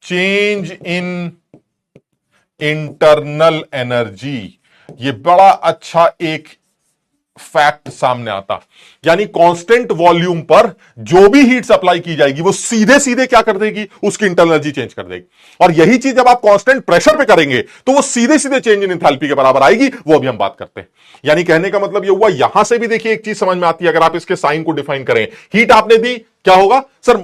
change in internal energy। ये बड़ा अच्छा एक फैक्ट सामने आता, यानी कांस्टेंट वॉल्यूम पर जो भी हीट सप्लाई की जाएगी वो सीधे सीधे क्या कर देगी? उसकी इंटरनल एनर्जी चेंज कर देगी। और यही चीज जब आप कांस्टेंट प्रेशर पे करेंगे तो वो सीधे सीधे चेंज इन एंथैल्पी के बराबर आएगी, वो अभी हम बात करते हैं। यानी कहने का मतलब ये हुआ, यहां से भी देखिए एक चीज समझ में आती है, अगर आप इसके साइन को डिफाइन करें, हीट आपने दी, क्या होगा? सर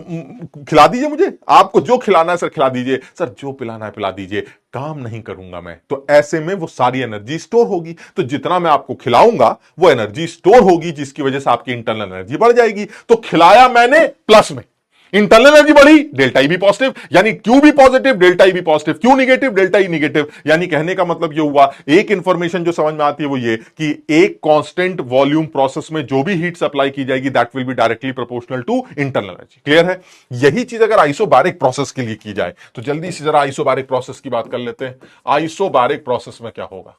खिला दीजिए मुझे, आपको जो खिलाना है सर खिला दीजिए, सर जो पिलाना है पिला दीजिए, काम नहीं करूंगा मैं, तो ऐसे में वो सारी एनर्जी स्टोर होगी। तो जितना मैं आपको खिलाऊंगा वो एनर्जी स्टोर होगी, जिसकी वजह से आपकी इंटरनल एनर्जी बढ़ जाएगी। तो खिलाया मैंने प्लस में, इंटरनल एनर्जी बढ़ी, डेल्टा ई भी पॉजिटिव, यानी क्यू भी पॉजिटिव, डेल्टा ई भी positive, Q negative, delta E negative. यानी कहने का मतलब ये हुआ, एक इंफॉर्मेशन जो समझ में आती है वो ये कि एक कांस्टेंट वॉल्यूम प्रोसेस में जो भी हीट सप्लाई की जाएगी that will be directly proportional to internal energy. Clear है? यही चीज अगर आइसोबारिक प्रोसेस के लिए की जाए तो जल्दी से जरा आइसोबारिक प्रोसेस की बात कर लेते हैं। आइसोबारिक प्रोसेस में क्या होगा?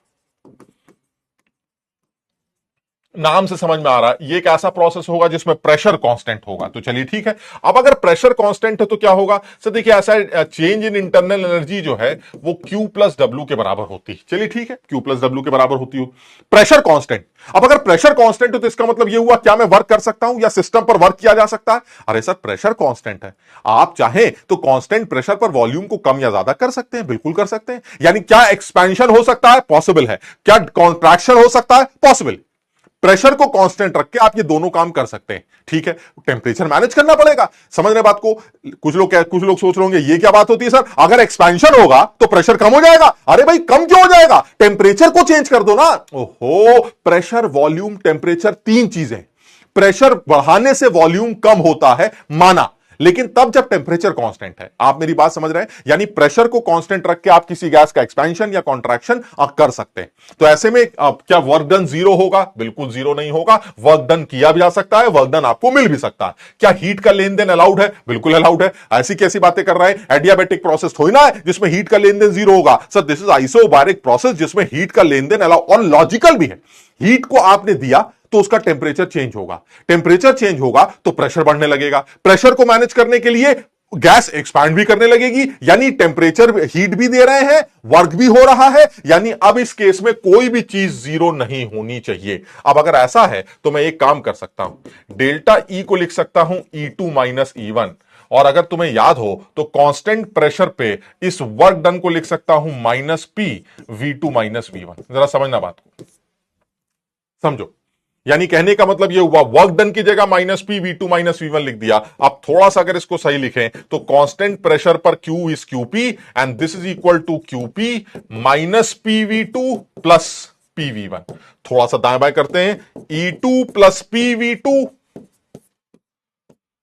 नाम से समझ में आ रहा है ये एक ऐसा प्रोसेस होगा जिसमें प्रेशर कांस्टेंट होगा। तो चलिए ठीक है, अब अगर प्रेशर कांस्टेंट है तो क्या होगा सर, देखिए ऐसा चेंज इन इंटरनल एनर्जी जो है वो Q प्लस डब्ल्यू के बराबर होती है। चलिए ठीक है, Q प्लस डब्ल्यू के बराबर होती हो, प्रेशर कांस्टेंट। अब अगर प्रेशर कांस्टेंट है तो इसका मतलब ये हुआ क्या मैं वर्क कर सकता हूं या सिस्टम पर वर्क किया जा सकता है? अरे सर प्रेशर कांस्टेंट है, आप चाहें तो कांस्टेंट प्रेशर पर वॉल्यूम को कम या ज्यादा कर सकते हैं, बिल्कुल कर सकते हैं। यानी क्या एक्सपेंशन हो सकता है? पॉसिबल है। क्या कॉन्ट्रैक्शन हो सकता है? पॉसिबल। प्रेशर को कांस्टेंट रख के आप ये दोनों काम कर सकते हैं, ठीक है। टेंपरेचर मैनेज करना पड़ेगा, समझ रहे बात को? कुछ लोग सोच रहे होंगे ये क्या बात होती है सर, अगर एक्सपेंशन होगा तो प्रेशर कम हो जाएगा। अरे भाई कम क्यों हो जाएगा, टेंपरेचर को चेंज कर दो ना। ओहो, प्रेशर, वॉल्यूम, टेंपरेचर, तीन चीजें। प्रेशर बढ़ाने से वॉल्यूम कम होता है माना, लेकिन तब जब टेंपरेचर कांस्टेंट है। आप मेरी बात समझ रहे हैं? यानी प्रेशर को कांस्टेंट रख के आप किसी गैस का एक्सपेंशन या कॉन्ट्रैक्शन कर सकते हैं। तो ऐसे में क्या वर्क डन जीरो होगा? बिल्कुल जीरो नहीं होगा। वर्क डन किया भी जा सकता है, वर्क डन आपको मिल भी सकता है। क्या हीट का लेन देन अलाउड है? बिल्कुल अलाउड है। ऐसी कैसी बातें कर रहे हैं, एडियाबेटिक प्रोसेस थोड़ी ना है जिसमें हीट का लेन देन जीरो होगा। Sir this is isobaric process जिसमें हीट का लेन देन अलाउ, और लॉजिकल भी है। हीट को आपने दिया तो उसका टेंपरेचर चेंज होगा, टेंपरेचर चेंज होगा तो प्रेशर बढ़ने लगेगा। प्रेशर को मैनेज करने के लिए गैस एक्सपैंड भी करने लगेगी, यानी टेंपरेचर, हीट भी दे रहे हैं, वर्क भी हो रहा है। यानी अब इस केस में कोई भी चीज जीरो नहीं होनी चाहिए। अब अगर ऐसा है तो मैं एक काम कर सकता हूं, डेल्टा ई को लिख सकता हूं E2 माइनस E1, और अगर तुम्हें याद हो तो कांस्टेंट प्रेशर पे इस वर्क डन को लिख सकता हूं minus P V2 minus V1। जरा समझना बात को, समझो। यानी कहने का मतलब यह हुआ वर्क डन की जगह minus P V2 minus V1 लिख दिया। अब थोड़ा सा अगर इसको सही लिखें तो कांस्टेंट प्रेशर पर Q इज QP and this is equal to QP minus PV2 plus PV1। थोड़ा सा दाएं बाएं करते हैं, E2 plus PV2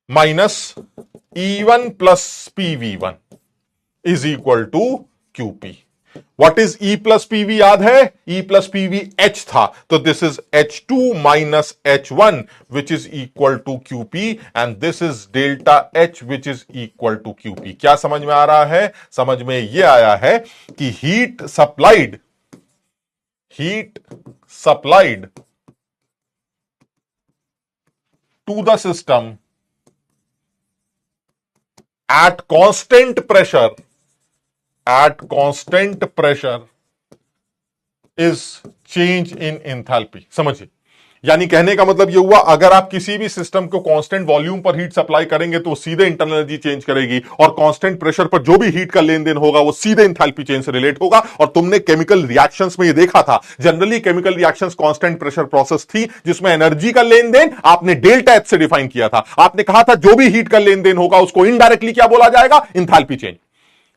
minus E1 plus PV1 is equal to QP। What is E plus PV याद है? E प्लस पीवी H था, तो this is H2 minus H1 which is equal to QP and this is delta H which is equal to QP। क्या समझ में आ रहा है? समझ में यह आया है कि heat supplied to the system at constant pressure is change in enthalpy। समझिए, यानी कहने का मतलब यह हुआ अगर आप किसी भी सिस्टम को कांस्टेंट वॉल्यूम पर हीट सप्लाई करेंगे तो सीधे इंटरनल एनर्जी चेंज करेगी, और कांस्टेंट प्रेशर पर जो भी हीट का लेन देन होगा वो सीधे इंथैल्पी चेंज से रिलेट होगा। और तुमने केमिकल रिएक्शंस में ये देखा था, generally chemical reactions constant pressure process थी जिसमें एनर्जी का लेन देन आपने डेल्टा एच से डिफाइन किया था। आपने कहा था जो भी हीट का लेन देन होगा उसको इनडायरेक्टली क्या बोला जाएगा? Enthalpy change.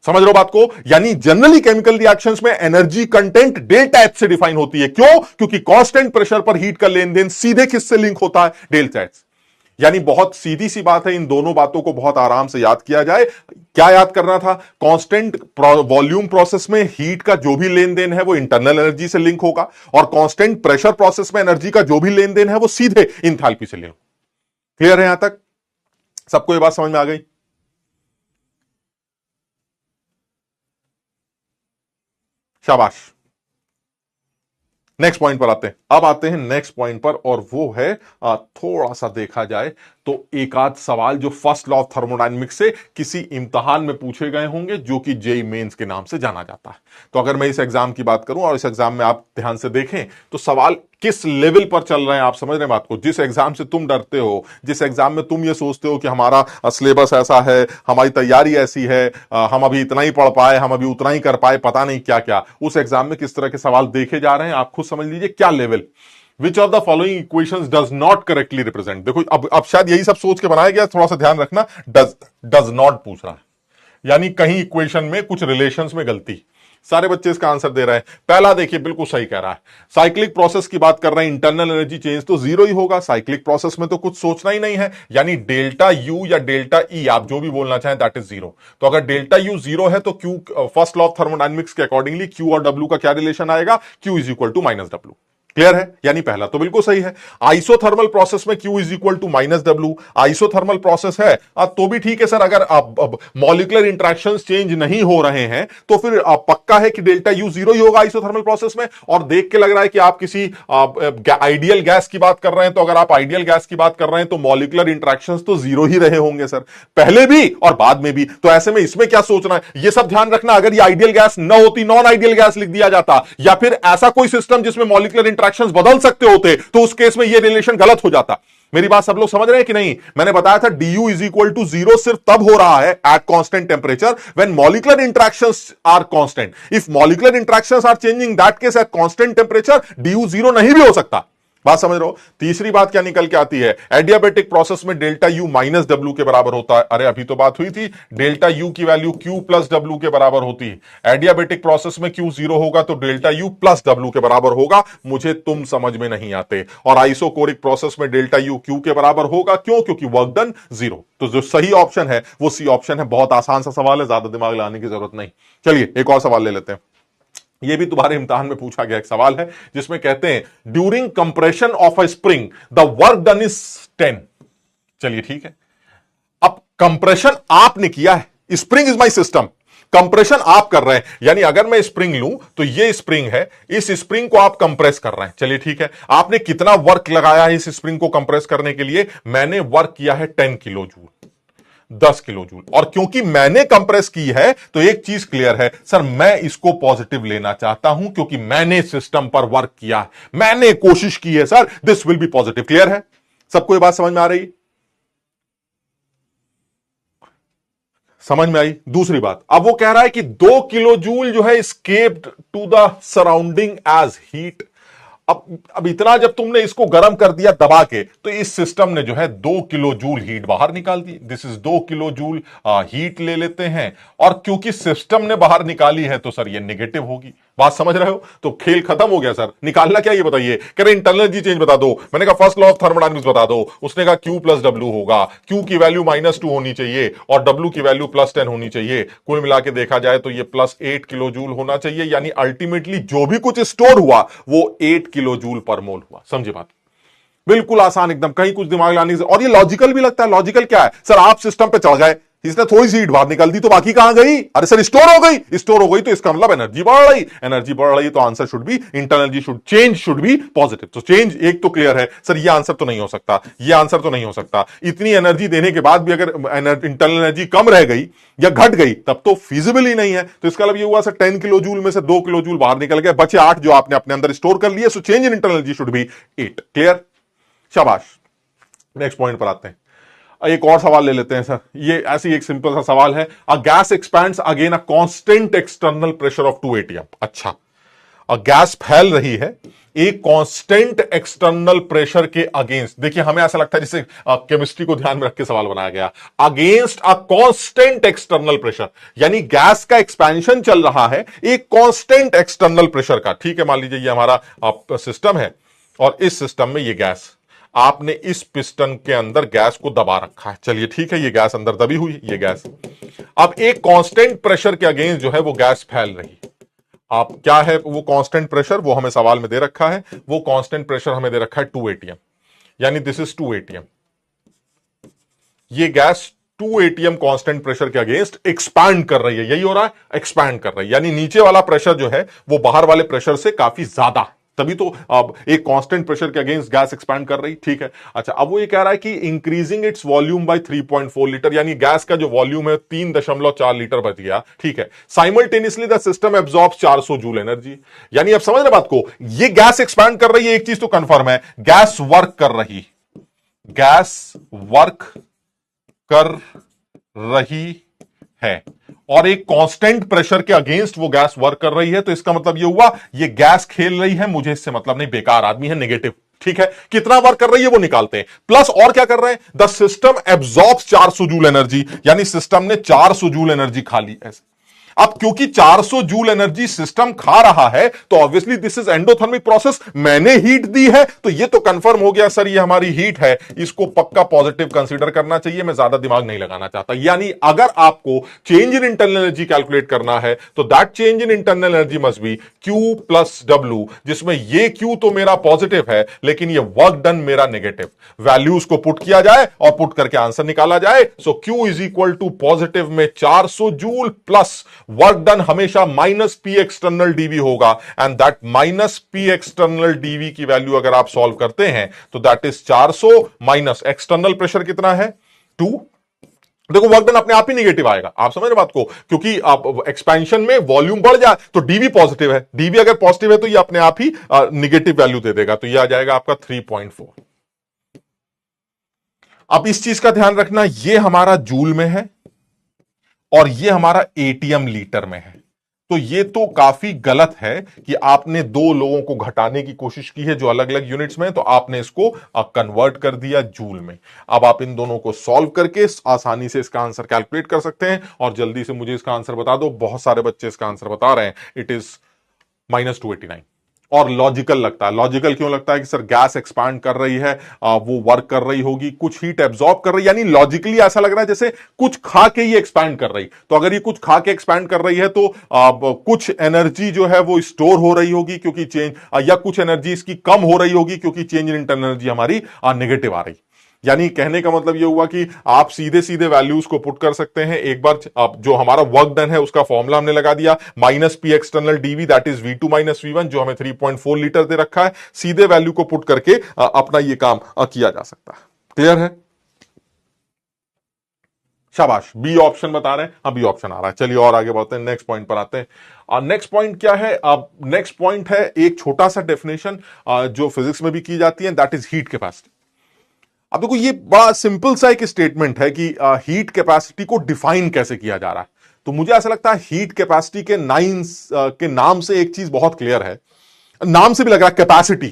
समझ लो बात को? यानी जनरली केमिकल रिएक्शंस में एनर्जी कंटेंट डेल्टा एच से डिफाइन होती है। क्यों? क्योंकि कांस्टेंट प्रेशर पर हीट का लेन देन सीधे किससे लिंक होता है? Delta H. यानी बहुत सीधी सी बात है, इन दोनों बातों को बहुत आराम से याद किया जाए। क्या याद करना था? कांस्टेंट वॉल्यूम प्रोसेस में हीट का जो भी लेन देन है वो इंटरनल एनर्जी से लिंक होगा, और कांस्टेंट प्रेशर प्रोसेस में एनर्जी का जो भी लेन देन है वो सीधे इंथैल्पी से लिंक। क्लियर है? यहां तक सबको ये बात समझ में आ गई? शाबाश। नेक्स्ट पॉइंट पर आते हैं। अब आते हैं नेक्स्ट पॉइंट पर, और वो है थोड़ा सा देखा जाए तो एक आध सवाल जो फर्स्ट लॉ ऑफ थर्मोडायनेमिक्स से किसी इम्तहान में पूछे गए होंगे, जो कि जेई मेंस के नाम से जाना जाता है। तो अगर मैं इस एग्जाम की बात करूं और इस एग्जाम में आप ध्यान से देखें तो सवाल किस लेवल पर चल रहे हैं आप समझ रहे हैं बात को? जिस एग्जाम से तुम डरते हो, जिस एग्जाम में तुम ये सोचते हो कि हमारा सिलेबस ऐसा है, हमारी तैयारी ऐसी है, हम अभी इतना ही पढ़ पाए, हम अभी उतना ही कर पाए, पता नहीं क्या क्या, उस एग्जाम में किस तरह के सवाल देखे जा रहे हैं आप खुद समझ लीजिए क्या level. Which of the following equations does not correctly represent. देखो अब शायद यही सब सोच के बनाया गया, थोड़ा सा ध्यान रखना। डज नॉट पूछ रहा है, यानी कहीं इक्वेशन में कुछ रिलेशंस में गलती। सारे बच्चे इसका आंसर दे रहे हैं। पहला देखिए बिल्कुल सही कह रहा है, साइक्लिक प्रोसेस की बात कर रहे हैं, इंटरनल एनर्जी चेंज तो जीरो ही होगा। साइक्लिक प्रोसेस में तो कुछ सोचना ही नहीं है, यानी डेल्टा यू या डेल्टा ई आप जो भी बोलना चाहें दैट इज जीरो। तो अगर डेल्टा यू जीरो है तो Q, first law of thermodynamics के अकॉर्डिंगली क्यू और डब्ल्यू का क्या रिलेशन आएगा? Q is equal to minus W. Clear है? यानी पहला तो बिल्कुल सही है। आइसोथर्मल प्रोसेस में Q is equal to minus W, isothermal process है तो भी ठीक है सर। अगर मॉलिकुलर इंटरेक्शंस चेंज नहीं हो रहे हैं तो फिर पक्का है कि डेल्टा यू जीरो ही होगा आइसोथर्मल प्रोसेस में। और देख के लग रहा है कि आप किसी आइडियल गैस की बात कर रहे हैं, तो अगर आप आइडियल गैस की बात कर रहे हैं तो मॉलिकुलर इंटरेक्शंस तो जीरो ही रहे होंगे सर, पहले भी और बाद में भी। तो ऐसे में इसमें क्या सोचना है, ये सब ध्यान रखना। अगर ये आइडियल गैस न होती, नॉन आइडियल गैस लिख दिया जाता, या फिर ऐसा कोई सिस्टम जिसमें मॉलिकुलर इंटरेक्शंस बदल सकते होते, तो उस केस में ये रिलेशन गलत हो जाता। मेरी बात सब लोग समझ रहे हैं कि नहीं? मैंने बताया था du is equal to zero सिर्फ तब हो रहा है at constant temperature when molecular interactions are constant. If molecular interactions are changing, that case at constant temperature du zero नहीं भी हो सकता। बात समझ रहे हो? तीसरी बात क्या निकल के आती है, एडियाबेटिक प्रोसेस में डेल्टा यू माइनस डब्ल्यू के बराबर होता है। अरे अभी तो बात हुई थी डेल्टा यू की वैल्यू क्यू प्लस डब्ल्यू के बराबर होती है। एडियाबेटिक प्रोसेस में क्यू जीरो होगा तो डेल्टा यू प्लस डब्ल्यू के बराबर होगा। मुझे तुम समझ में नहीं आते। और आइसोकोरिक प्रोसेस में डेल्टा यू क्यू के बराबर होगा, क्यों? क्योंकि वर्क डन जीरो। तो जो सही ऑप्शन है वो सी ऑप्शन है। बहुत आसान सा सवाल है, ज्यादा दिमाग लगाने की जरूरत नहीं। चलिए एक और सवाल ले लेते हैं। यह भी तुम्हारे इम्तिहान में पूछा गया एक सवाल है, जिसमें कहते हैं during compression of a spring the work done is 10। चलिए ठीक है, अब कंप्रेशन आपने किया है, spring is my system, compression आप कर रहे हैं। यानी अगर मैं स्प्रिंग लूं तो ये स्प्रिंग है, इस स्प्रिंग को आप कंप्रेस कर रहे हैं। चलिए ठीक है, आपने कितना वर्क लगाया है इस स्प्रिंग को कंप्रेस करने के लिए? मैंने वर्क किया है 10 किलो जूल, 10 किलो जूल। और क्योंकि मैंने कंप्रेस की है तो एक चीज क्लियर है सर, मैं इसको पॉजिटिव लेना चाहता हूं क्योंकि मैंने सिस्टम पर वर्क किया है, मैंने कोशिश की है sir, this will be positive. Clear है? सबको ये बात समझ में आ रही? समझ में आई? दूसरी बात, अब वो कह रहा है कि 2 किलो जूल जो है escaped to the surrounding as heat. अब इतना जब तुमने इसको गर्म कर दिया दबा के, तो इस सिस्टम ने जो है 2 किलो जूल हीट बाहर निकाल दी। This is 2 kilo joule heat ले लेते हैं, और क्योंकि सिस्टम ने बाहर निकाली है तो सर ये नेगेटिव होगी। बात समझ रहे हो? तो खेल खत्म हो गया सर। निकालना क्या ये बताइए? कह रहे इंटरनल एनर्जी चेंज बता दो। मैंने कहा फर्स्ट लॉ ऑफ थर्मोडायनेमिक्स बता दो। उसने कहा Q प्लस डब्ल्यू होगा, Q की वैल्यू -2 होनी चाहिए और W की वैल्यू +10 होनी चाहिए। कुल मिला के देखा जाए तो ये +8 किलो जूल होना चाहिए। यानी अल्टीमेटली जो भी कुछ स्टोर हुआ वो 8 किलो जूल पर मोल हुआ। समझे बात? बिल्कुल आसान एकदम, कहीं कुछ दिमाग लाने से। और ये लॉजिकल भी लगता है। लॉजिकल क्या है सर? आप सिस्टम पे चढ़ गए, इसने थोड़ी सी हीट बाहर निकाल दी तो बाकी कहां गई? अरे सर स्टोर हो गई। स्टोर हो गई तो इसका मतलब एनर्जी बढ़ रही, एनर्जी बढ़ रही तो answer should be internal energy should change should be positive. तो चेंज एक तो क्लियर है सर, ये आंसर तो नहीं हो सकता, ये आंसर तो नहीं हो सकता। इतनी एनर्जी देने के बाद भी अगर इंटरनल एनर्जी कम रह गई या घट गई तब तो फिजिबल ही नहीं है। तो इसका मतलब ये हुआ सर 10 किलो जूल में से 2 किलो जूल बाहर निकल गए, बचे 8 जो आपने अपने अंदर स्टोर कर लिए। सो change in internal energy should be 8। Clear? शाबाश। नेक्स्ट पॉइंट पर आते हैं। एक और सवाल ले लेते हैं सर। ये ऐसी एक सिंपल सा सवाल है, a gas expands again a constant external pressure of 2 atm। अच्छा, गैस फैल रही है एक कांस्टेंट एक्सटर्नल प्रेशर के अगेंस्ट। देखिए हमें ऐसा लगता है जैसे केमिस्ट्री को ध्यान में रख के सवाल बनाया गया, against a constant external pressure, यानी गैस का एक्सपेंशन चल रहा है एक कांस्टेंट एक्सटर्नल प्रेशर का। ठीक है, मान लीजिए ये हमारा सिस्टम है और इस सिस्टम में ये गैस, आपने इस पिस्टन के अंदर गैस को दबा रखा है। चलिए ठीक है, ये गैस अंदर दबी हुई, ये गैस अब एक कांस्टेंट प्रेशर के अगेंस्ट जो है वो गैस फैल रही। आप क्या है वो कांस्टेंट प्रेशर? वो हमें सवाल में दे रखा है। वो कांस्टेंट प्रेशर हमें दे रखा है 2 atm, यानी दिस इज 2 atm। ये गैस 2 atm कांस्टेंट प्रेशर के अगेंस्ट एक्सपैंड कर रही है। यही हो रहा है, एक्सपैंड कर रही है। यानी नीचे वाला प्रेशर जो है वो बाहर वाले प्रेशर से काफी ज्यादा, तभी तो अब एक कांस्टेंट प्रेशर के अगेंस्ट गैस एक्सपैंड कर रही। ठीक है, अच्छा अब वो ये कह रहा है कि increasing its volume by 3.4 litre, यानी गैस का जो वॉल्यूम है 3.4 लीटर बच गया। ठीक है, simultaneously the system absorbs 400 joule energy. यानी अब समझ रहे बात को, ये गैस एक्सपैंड कर रही है, एक चीज तो कंफर्म है, गैस वर्क कर रही, गैस वर्क कर रही है और एक कांस्टेंट प्रेशर के अगेंस्ट वो गैस वर्क कर रही है। तो इसका मतलब ये हुआ ये गैस खेल रही है, मुझे इससे मतलब नहीं, बेकार आदमी है, नेगेटिव। ठीक है, कितना वर्क कर रही है वो निकालते हैं। प्लस और क्या कर रहे हैं, the system absorbs 400 joule energy, यानी सिस्टम ने 400 जूल एनर्जी खा ली। ऐसे अब क्योंकि 400 जूल एनर्जी सिस्टम खा रहा है तो obviously this is endothermic process, मैंने हीट दी है तो ये तो कंफर्म हो गया सर ये हमारी हीट है, इसको पक्का पॉजिटिव कंसीडर करना चाहिए, मैं ज्यादा दिमाग नहीं लगाना चाहता। यानी अगर आपको change in internal energy calculate करना है तो that change in internal energy must be Q plus W, जिसमें ये Q तो मेरा पॉजिटिव है लेकिन ये वर्क डन मेरा नेगेटिव। वैल्यूज को पुट किया जाए और पुट करके आंसर निकाला जाए। So Q is equal to positive में 400 जूल प्लस वर्क डन हमेशा माइनस पी एक्सटर्नल डीवी होगा, and that minus P external dV की वैल्यू अगर आप सॉल्व करते हैं तो that is 400 minus external pressure कितना है 2। देखो वर्क डन अपने आप ही नेगेटिव आएगा, आप समझ रहे बात को, क्योंकि आप एक्सपेंशन में वॉल्यूम बढ़ जाए तो डीवी पॉजिटिव है, डीवी अगर पॉजिटिव है तो ये अपने आप ही नेगेटिव वैल्यू दे देगा, तो ये आ जाएगा आपका 3.4। अब इस चीज का ध्यान रखना, ये हमारा जूल में है और ये हमारा एटीएम लीटर में है, तो ये तो काफी गलत है कि आपने दो लोगों को घटाने की कोशिश की है जो अलग अलग यूनिट्स में, तो आपने इसको कन्वर्ट कर दिया जूल में। अब आप इन दोनों को सॉल्व करके आसानी से इसका आंसर कैलकुलेट कर सकते हैं, और जल्दी से मुझे इसका आंसर बता दो, बहुत सारे बच्चे इसका आंसर बता रहे हैं, इट इज -289। और लॉजिकल लगता है, लॉजिकल क्यों लगता है कि सर गैस एक्सपांड कर रही है, वो वर्क कर रही होगी, कुछ हीट एब्जॉर्ब कर रही है, यानी लॉजिकली ऐसा लग रहा है जैसे कुछ खा के ये एक्सपैंड कर रही। तो अगर ये कुछ खा के एक्सपैंड कर रही है तो कुछ एनर्जी जो है वो स्टोर हो रही होगी क्योंकि चेंज, या कुछ एनर्जी इसकी कम हो रही होगी क्योंकि चेंज इन इंटरनल एनर्जी हमारी नेगेटिव आ रही। यानी कहने का मतलब ये हुआ कि आप सीधे सीधे वैल्यूज को पुट कर सकते हैं। एक बार आप जो हमारा वर्क डन है उसका फॉर्मूला हमने लगा दिया, minus P external dV that is V2 minus V1, जो हमें 3.4 लीटर दे रखा है, सीधे वैल्यू को पुट करके अपना ये काम किया जा सकता है। क्लियर है? शाबाश, बी ऑप्शन बता रहे हैं, हाँ बी ऑप्शन आ रहा है। चलिए और आगे बढ़ते हैं, नेक्स्ट पॉइंट पर आते हैं। नेक्स्ट पॉइंट क्या है? अब नेक्स्ट पॉइंट है एक छोटा सा डेफिनेशन जो फिजिक्स में भी की जाती है, दैट इज हीट कैपेसिटी। अब देखो ये बड़ा सिंपल सा एक स्टेटमेंट है कि हीट कैपेसिटी को डिफाइन कैसे किया जा रहा है। तो मुझे ऐसा लगता है हीट कैपेसिटी के नाम से एक चीज बहुत क्लियर है, नाम से भी लग रहा है कैपेसिटी।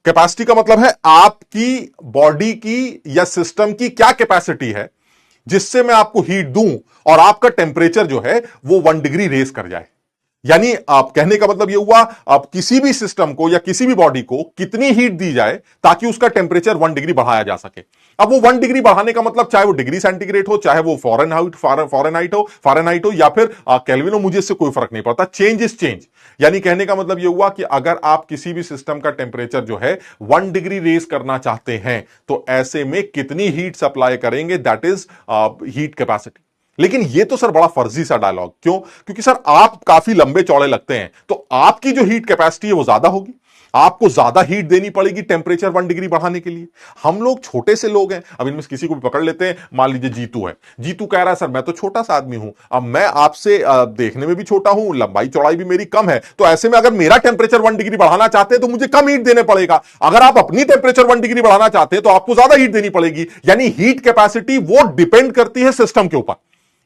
कैपेसिटी का मतलब है आपकी बॉडी की या सिस्टम की क्या कैपेसिटी है जिससे मैं आपको हीट दूं और आपका टेम्परेचर जो है वो 1 डिग्री रेस कर जाए। यानी आप कहने का मतलब यह हुआ, आप किसी भी सिस्टम को या किसी भी बॉडी को कितनी हीट दी जाए ताकि उसका टेम्परेचर 1 डिग्री बढ़ाया जा सके। अब वो 1 डिग्री बढ़ाने का मतलब चाहे वो डिग्री सेंटीग्रेड हो, चाहे वो फॉरेनहाइट हो या फिर केल्विन हो, मुझे इससे कोई फर्क नहीं पड़ता, चेंज इज चेंज। यानी कहने का मतलब यह हुआ कि अगर आप किसी भी सिस्टम का टेम्परेचर जो है 1 डिग्री रेस करना चाहते हैं तो ऐसे में कितनी हीट सप्लाई करेंगे, दैट इज हीट कैपेसिटी। लेकिन ये तो सर बड़ा फर्जी सा डायलॉग, क्यों? क्योंकि सर आप काफी लंबे चौड़े लगते हैं, तो आपकी जो हीट कैपेसिटी है वो ज्यादा होगी, आपको ज्यादा हीट देनी पड़ेगी टेम्परेचर 1 डिग्री बढ़ाने के लिए। हम लोग छोटे से लोग हैं, अब इनमें किसी को भी पकड़ लेते हैं, मान लीजिए जीतू है, जीतू कह रहा है सर मैं तो छोटा सा आदमी हूं, अब मैं आपसे देखने में भी छोटा हूं, लंबाई चौड़ाई भी मेरी कम है, तो ऐसे में अगर मेरा टेम्परेचर 1 डिग्री बढ़ाना चाहते हैं तो मुझे कम हीट देने पड़ेगा, अगर आप अपनी टेम्परेचर 1 डिग्री बढ़ाना चाहते हैं तो आपको ज्यादा हीट देनी पड़ेगी। यानी हीट कैपेसिटी वो डिपेंड करती है सिस्टम के ऊपर,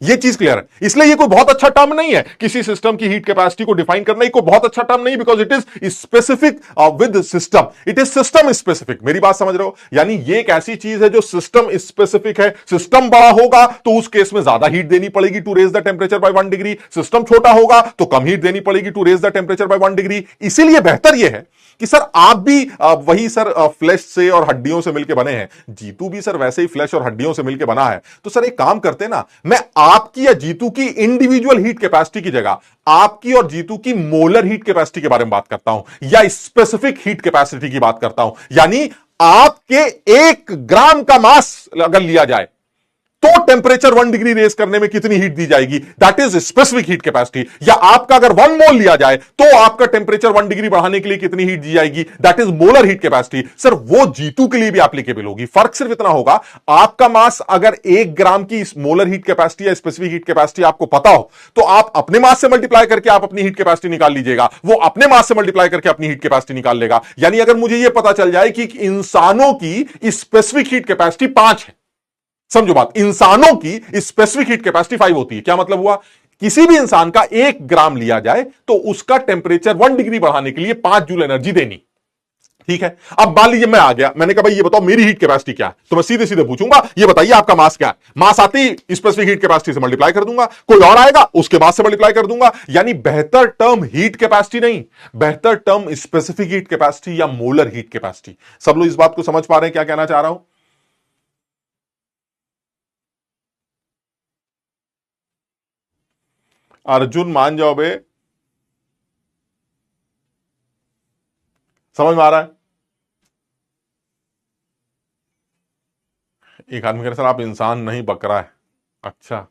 ये चीज क्लियर है। इसलिए ये कोई बहुत अच्छा टर्म नहीं है किसी सिस्टम की हीट कैपेसिटी को डिफाइन करना, कोई बहुत अच्छा टर्म नहीं, because it is specific with system, it is system specific. मेरी बात समझ रहे हो? यानी ये एक ऐसी चीज है जो सिस्टम स्पेसिफिक है। सिस्टम बड़ा होगा तो उस केस में ज्यादा हीट देनी पड़ेगी to raise the temperature by 1 degree, system छोटा होगा तो कम हीट देनी पड़ेगी to raise the temperature by 1 degree. इसीलिए बेहतर यह है कि सर आप भी वही सर फ्लैश से और हड्डियों से मिलकर बने हैं, जीतू भी सर वैसे ही फ्लैश और हड्डियों से मिलकर बना है, तो सर एक काम करते ना, मैं आपकी या जीतू की इंडिविजुअल हीट कैपेसिटी की जगह आपकी और जीतू की मोलर हीट कैपेसिटी के बारे में बात करता हूं या स्पेसिफिक हीट कैपेसिटी की बात करता हूं। यानी आपके 1 ग्राम का मास अगर लिया जाए तो टेम्परेचर 1 डिग्री रेस करने में कितनी हीट दी जाएगी, that is specific heat capacity. या आपका अगर 1 मोल लिया जाए तो आपका टेम्परेचर 1 डिग्री बढ़ाने के लिए कितनी हीट दी जाएगी, that is molar heat capacity. Sir वो जीतू के लिए भी एप्लीकेबल होगी, फर्क सिर्फ इतना होगा, आपका मास अगर 1 ग्राम की मोलर हीट कैपेसिटी या स्पेसिफिक हीट कैपेसिटी आपको पता हो तो आप अपने मास से मल्टीप्लाई करके आप अपनी हीट कैपेसिटी निकाल लीजिएगा, वो अपने मास से मल्टीप्लाई करके अपनी हीट कैपेसिटी निकाल लेगा। यानी अगर मुझे यह पता चल जाए कि इंसानों की स्पेसिफिक हीट कैपेसिटी 5 है, समझो बात, इंसानों की स्पेसिफिक हीट कैपेसिटी 5 होती है, क्या मतलब हुआ? किसी भी इंसान का 1 ग्राम लिया जाए तो उसका टेम्परेचर 1 डिग्री बढ़ाने के लिए 5 जूल एनर्जी देनी। ठीक है। अब मान लीजिए मैं आ गया, मैंने कहा भाई ये बताओ मेरी हीट कैपेसिटी क्या है, तो मैं सीधे सीधे पूछूंगा ये बताइए आपका मास क्या है। मास आती ही स्पेसिफिक हीट कैपेसिटी से मल्टीप्लाई कर दूंगा, कोई और आएगा उसके मास से मल्टीप्लाई कर दूंगा। यानी बेहतर टर्म हीट कैपेसिटी नहीं, बेहतर टर्म स्पेसिफिक हीट कैपेसिटी या मोलर हीट कैपेसिटी। सब लोग इस बात को समझ पा रहे हैं क्या कहना चाह रहा हूं? अर्जुन मान जाओ बे, समझ में आ रहा है? एक आदमी कह रहा सर आप इंसान नहीं बकरा है। अच्छा,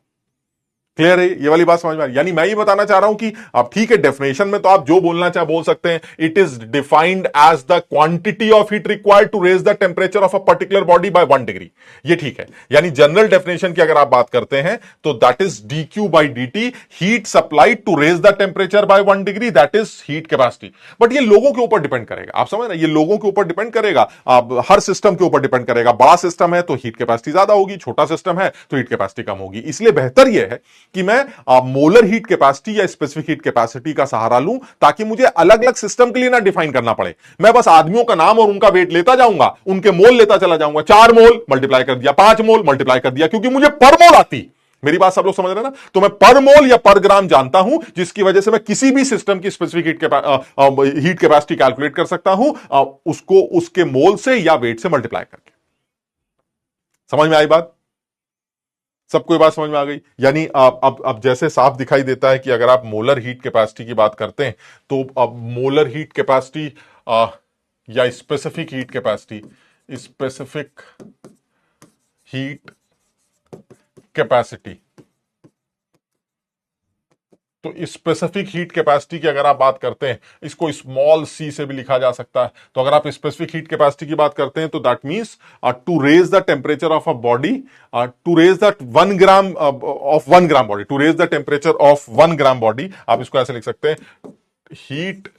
क्लियर है, ये वाली बात समझ में आ रही। यानी मैं ये बताना चाह रहा हूं कि अब ठीक है, डेफिनेशन में तो आप जो बोलना चाहे बोल सकते हैं। It is defined as the quantity of heat required to raise the temperature of a particular body by 1 degree. ये ठीक है। यानी जनरल डेफिनेशन की अगर आप बात करते हैं तो that is d Q by D T, heat supplied to raise the temperature by 1 degree, that is heat capacity. But ये लोगों के ऊपर डिपेंड करेगा, आप समझ रहे हैं, ये लोगों के ऊपर डिपेंड करेगा, हर सिस्टम के ऊपर डिपेंड करेगा। बड़ा सिस्टम है तो हीट कैपेसिटी ज्यादा होगी, छोटा सिस्टम है तो हीट कैपेसिटी कम होगी। इसलिए बेहतर यह है कि मैं मोलर हीट कैपेसिटी या स्पेसिफिक हीट कैपेसिटी का सहारा लूं, ताकि मुझे अलग अलग सिस्टम के लिए ना डिफाइन करना पड़े। मैं बस आदमियों का नाम और उनका वेट लेता जाऊंगा, उनके मोल लेता चला जाऊंगा। 4 मोल मल्टीप्लाई कर दिया, 5 मोल मल्टीप्लाई कर दिया, क्योंकि मुझे पर मोल आती। मेरी बात सब लोग समझ रहे हैं ना? तो मैं पर मोल या पर ग्राम जानता हूं, जिसकी वजह से मैं किसी भी सिस्टम की स्पेसिफिक हीट कैपेसिटी कैलकुलेट कर सकता हूं, उसको उसके मोल से या वेट से मल्टीप्लाई करके। समझ में आई बात? सबको ये बात समझ में आ गई? यानी अब जैसे साफ दिखाई देता है कि अगर आप मोलर हीट कैपेसिटी की बात करते हैं तो अब मोलर हीट कैपेसिटी या specific heat capacity, specific heat capacity, तो स्पेसिफिक हीट कैपेसिटी की अगर आप बात करते हैं, इसको स्मॉल सी से भी लिखा जा सकता है। तो अगर आप स्पेसिफिक हीट कैपेसिटी की बात करते हैं तो that means to raise the temperature of a body, to raise the 1 gram of 1 gram body, to raise the temperature of 1 gram body, आप इसको ऐसे लिख सकते हैं, heat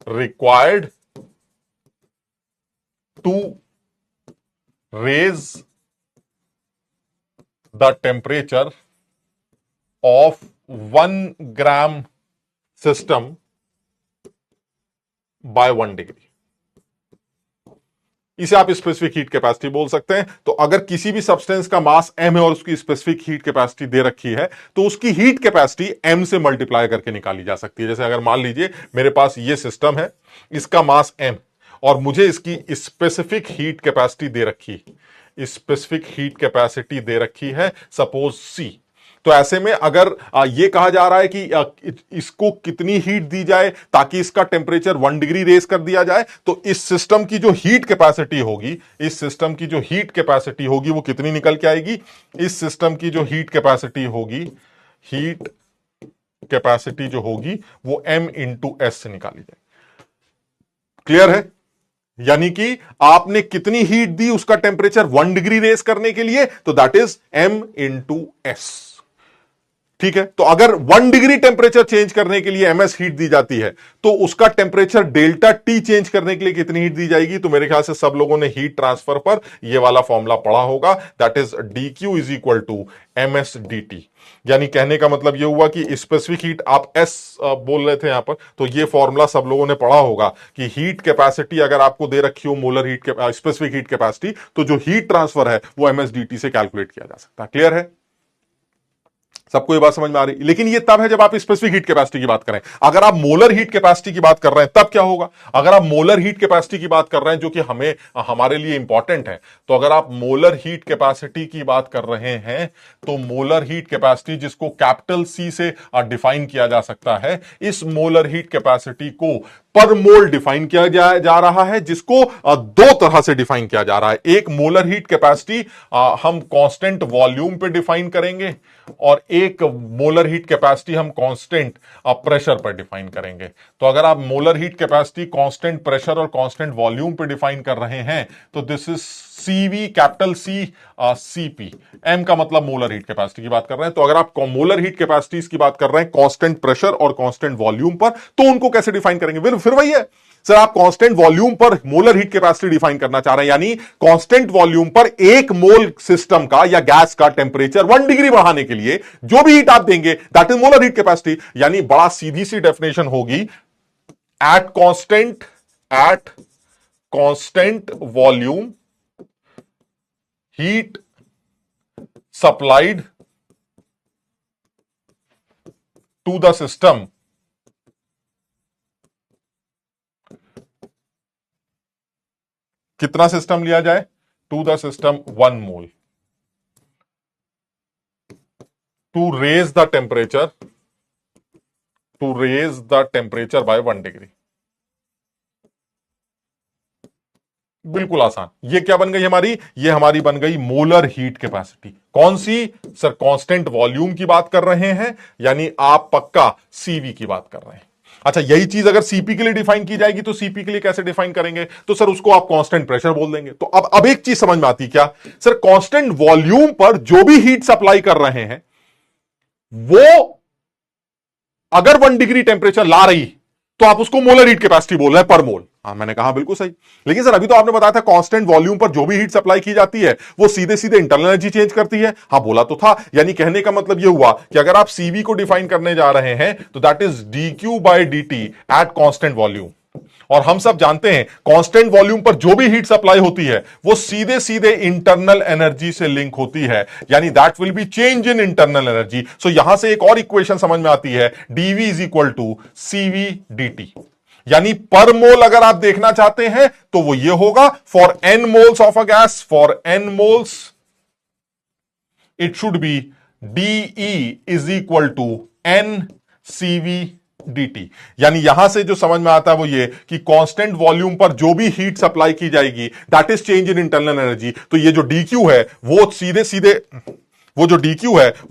required to raise the temperature of 1 gram system by 1 degree. इसे आप specific heat capacity बोल सकते हैं। तो अगर किसी भी सब्सटेंस का मास m है और उसकी स्पेसिफिक हीट कैपेसिटी दे रखी है, तो उसकी हीट कैपेसिटी m से मल्टीप्लाई करके निकाली जा सकती है। जैसे अगर मान लीजिए मेरे पास ये सिस्टम है, इसका मास m और मुझे इसकी स्पेसिफिक हीट कैपेसिटी दे रखी, स्पेसिफिक हीट कैपेसिटी दे रखी है सपोज c। तो ऐसे में अगर ये कहा जा रहा है कि इसको कितनी हीट दी जाए ताकि इसका टेम्परेचर 1 डिग्री रेज कर दिया जाए, तो इस सिस्टम की जो हीट कैपेसिटी होगी, इस सिस्टम की जो हीट कैपेसिटी होगी वो कितनी निकल के आएगी? इस सिस्टम की जो हीट कैपेसिटी होगी, हीट कैपेसिटी जो होगी वो m इंटू एस से निकाली जाएगी। क्लियर है? यानी कि आपने कितनी हीट दी उसका टेम्परेचर 1 डिग्री रेज करने के लिए, तो that is m into S. ठीक है, तो अगर 1 डिग्री टेम्परेचर चेंज करने के लिए एमएस हीट दी जाती है, तो उसका टेम्परेचर डेल्टा टी चेंज करने के लिए कितनी हीट दी जाएगी? तो मेरे ख्याल से सब लोगों ने हीट ट्रांसफर पर यह वाला फॉर्मूला पढ़ा होगा, that is d Q is equal to M S d T. यानी कहने का मतलब यह हुआ कि स्पेसिफिक हीट आप एस बोल रहे थे यहां पर, तो यह फॉर्मूला सब लोगों ने पढ़ा होगा कि हीट कैपेसिटी अगर आपको दे रखी हो molar heat specific heat capacity, तो जो हीट ट्रांसफर है वो एमएसडीटी से कैलकुलेट किया जा सकता है। क्लियर है? सबको ये बात समझ में आ रही? लेकिन ये तब है जब आप स्पेसिफिक हीट कैपेसिटी की बात करें। अगर आप मोलर हीट कैपेसिटी की बात कर रहे हैं तब क्या होगा? अगर आप मोलर हीट कैपेसिटी की बात कर रहे हैं, जो कि हमारे लिए इंपॉर्टेंट है, तो अगर आप मोलर हीट कैपेसिटी की बात कर रहे हैं तो मोलर हीट कैपेसिटी, जिसको कैपिटल सी से डिफाइन किया जा सकता है, इस मोलर हीट कैपेसिटी को पर मोल डिफाइन किया जा रहा है, जिसको दो तरह से डिफाइन किया जा रहा है। एक मोलर हीट कैपेसिटी हम कांस्टेंट वॉल्यूम पे डिफाइन करेंगे और एक मोलर हीट कैपेसिटी हम कांस्टेंट प्रेशर पर डिफाइन करेंगे। तो अगर आप molar heat capacity constant pressure और कांस्टेंट वॉल्यूम पे डिफाइन कर रहे हैं, तो this is CV, capital C, CP. M का मतलब मोलर हीट कैपेसिटी की बात कर रहे हैं। तो अगर आप मोलर हीट कैपेसिटीज की बात कर रहे हैं कांस्टेंट प्रेशर और कांस्टेंट वॉल्यूम पर, तो उनको कैसे डिफाइन करेंगे? फिर वही है सर, आप कांस्टेंट वॉल्यूम पर मोलर हीट कैपेसिटी डिफाइन करना चाह रहे हैं, यानी कांस्टेंट वॉल्यूम पर एक मोल सिस्टम का या गैस का टेम्परेचर 1 डिग्री बढ़ाने के लिए जो भी हीट आप देंगे, that is molar heat capacity. यानी बड़ा सीधी सी डेफिनेशन होगी, at constant volume heat supplied to the system कितना सिस्टम लिया जाए to the system 1 mole to raise the temperature by 1 degree. बिल्कुल आसान। ये क्या बन गई हमारी, ये हमारी बन गई मोलर हीट कैपेसिटी। कौन सी सर, कांस्टेंट वॉल्यूम की बात कर रहे हैं, यानी आप पक्का सीवी की बात कर रहे हैं। अच्छा, यही चीज अगर सीपी के लिए डिफाइन की जाएगी तो सीपी के लिए कैसे डिफाइन करेंगे, तो सर उसको आप कांस्टेंट प्रेशर बोल देंगे। तो अब एक चीज समझ में आती क्या सर, कांस्टेंट वॉल्यूम पर जो भी हीट सप्लाई कर रहे हैं वो अगर 1 डिग्री टेम्परेचर ला रही तो आप उसको मोलर हीट कैपेसिटी बोल रहे हैं पर मोल। हाँ, मैंने कहा बिल्कुल सही। लेकिन सर अभी तो आपने बताया था कांस्टेंट वॉल्यूम पर जो भी हीट सप्लाई की जाती है वो सीधे सीधे इंटरनल एनर्जी चेंज करती है। हाँ, बोला तो था। यानी कहने का मतलब ये हुआ कि अगर आप सीवी को डिफाइन करने जा रहे हैं तो that is dQ by dt at constant volume. और हम सब जानते हैं कांस्टेंट वॉल्यूम पर जो भी हीट सप्लाई होती है वो सीधे सीधे इंटरनल एनर्जी से लिंक होती है, यानी that will be change in internal energy. So यहां से एक और इक्वेशन समझ में आती है, dV is equal to CV dt। यानी पर मोल अगर आप देखना चाहते हैं तो वो ये होगा, for n moles of a gas, for n moles it should be DE is equal to NCV dt। यानी यहां से जो समझ में आता है वो ये कि कांस्टेंट वॉल्यूम पर जो भी हीट सप्लाई की जाएगी that is change in internal energy. तो ये जो DQ है वो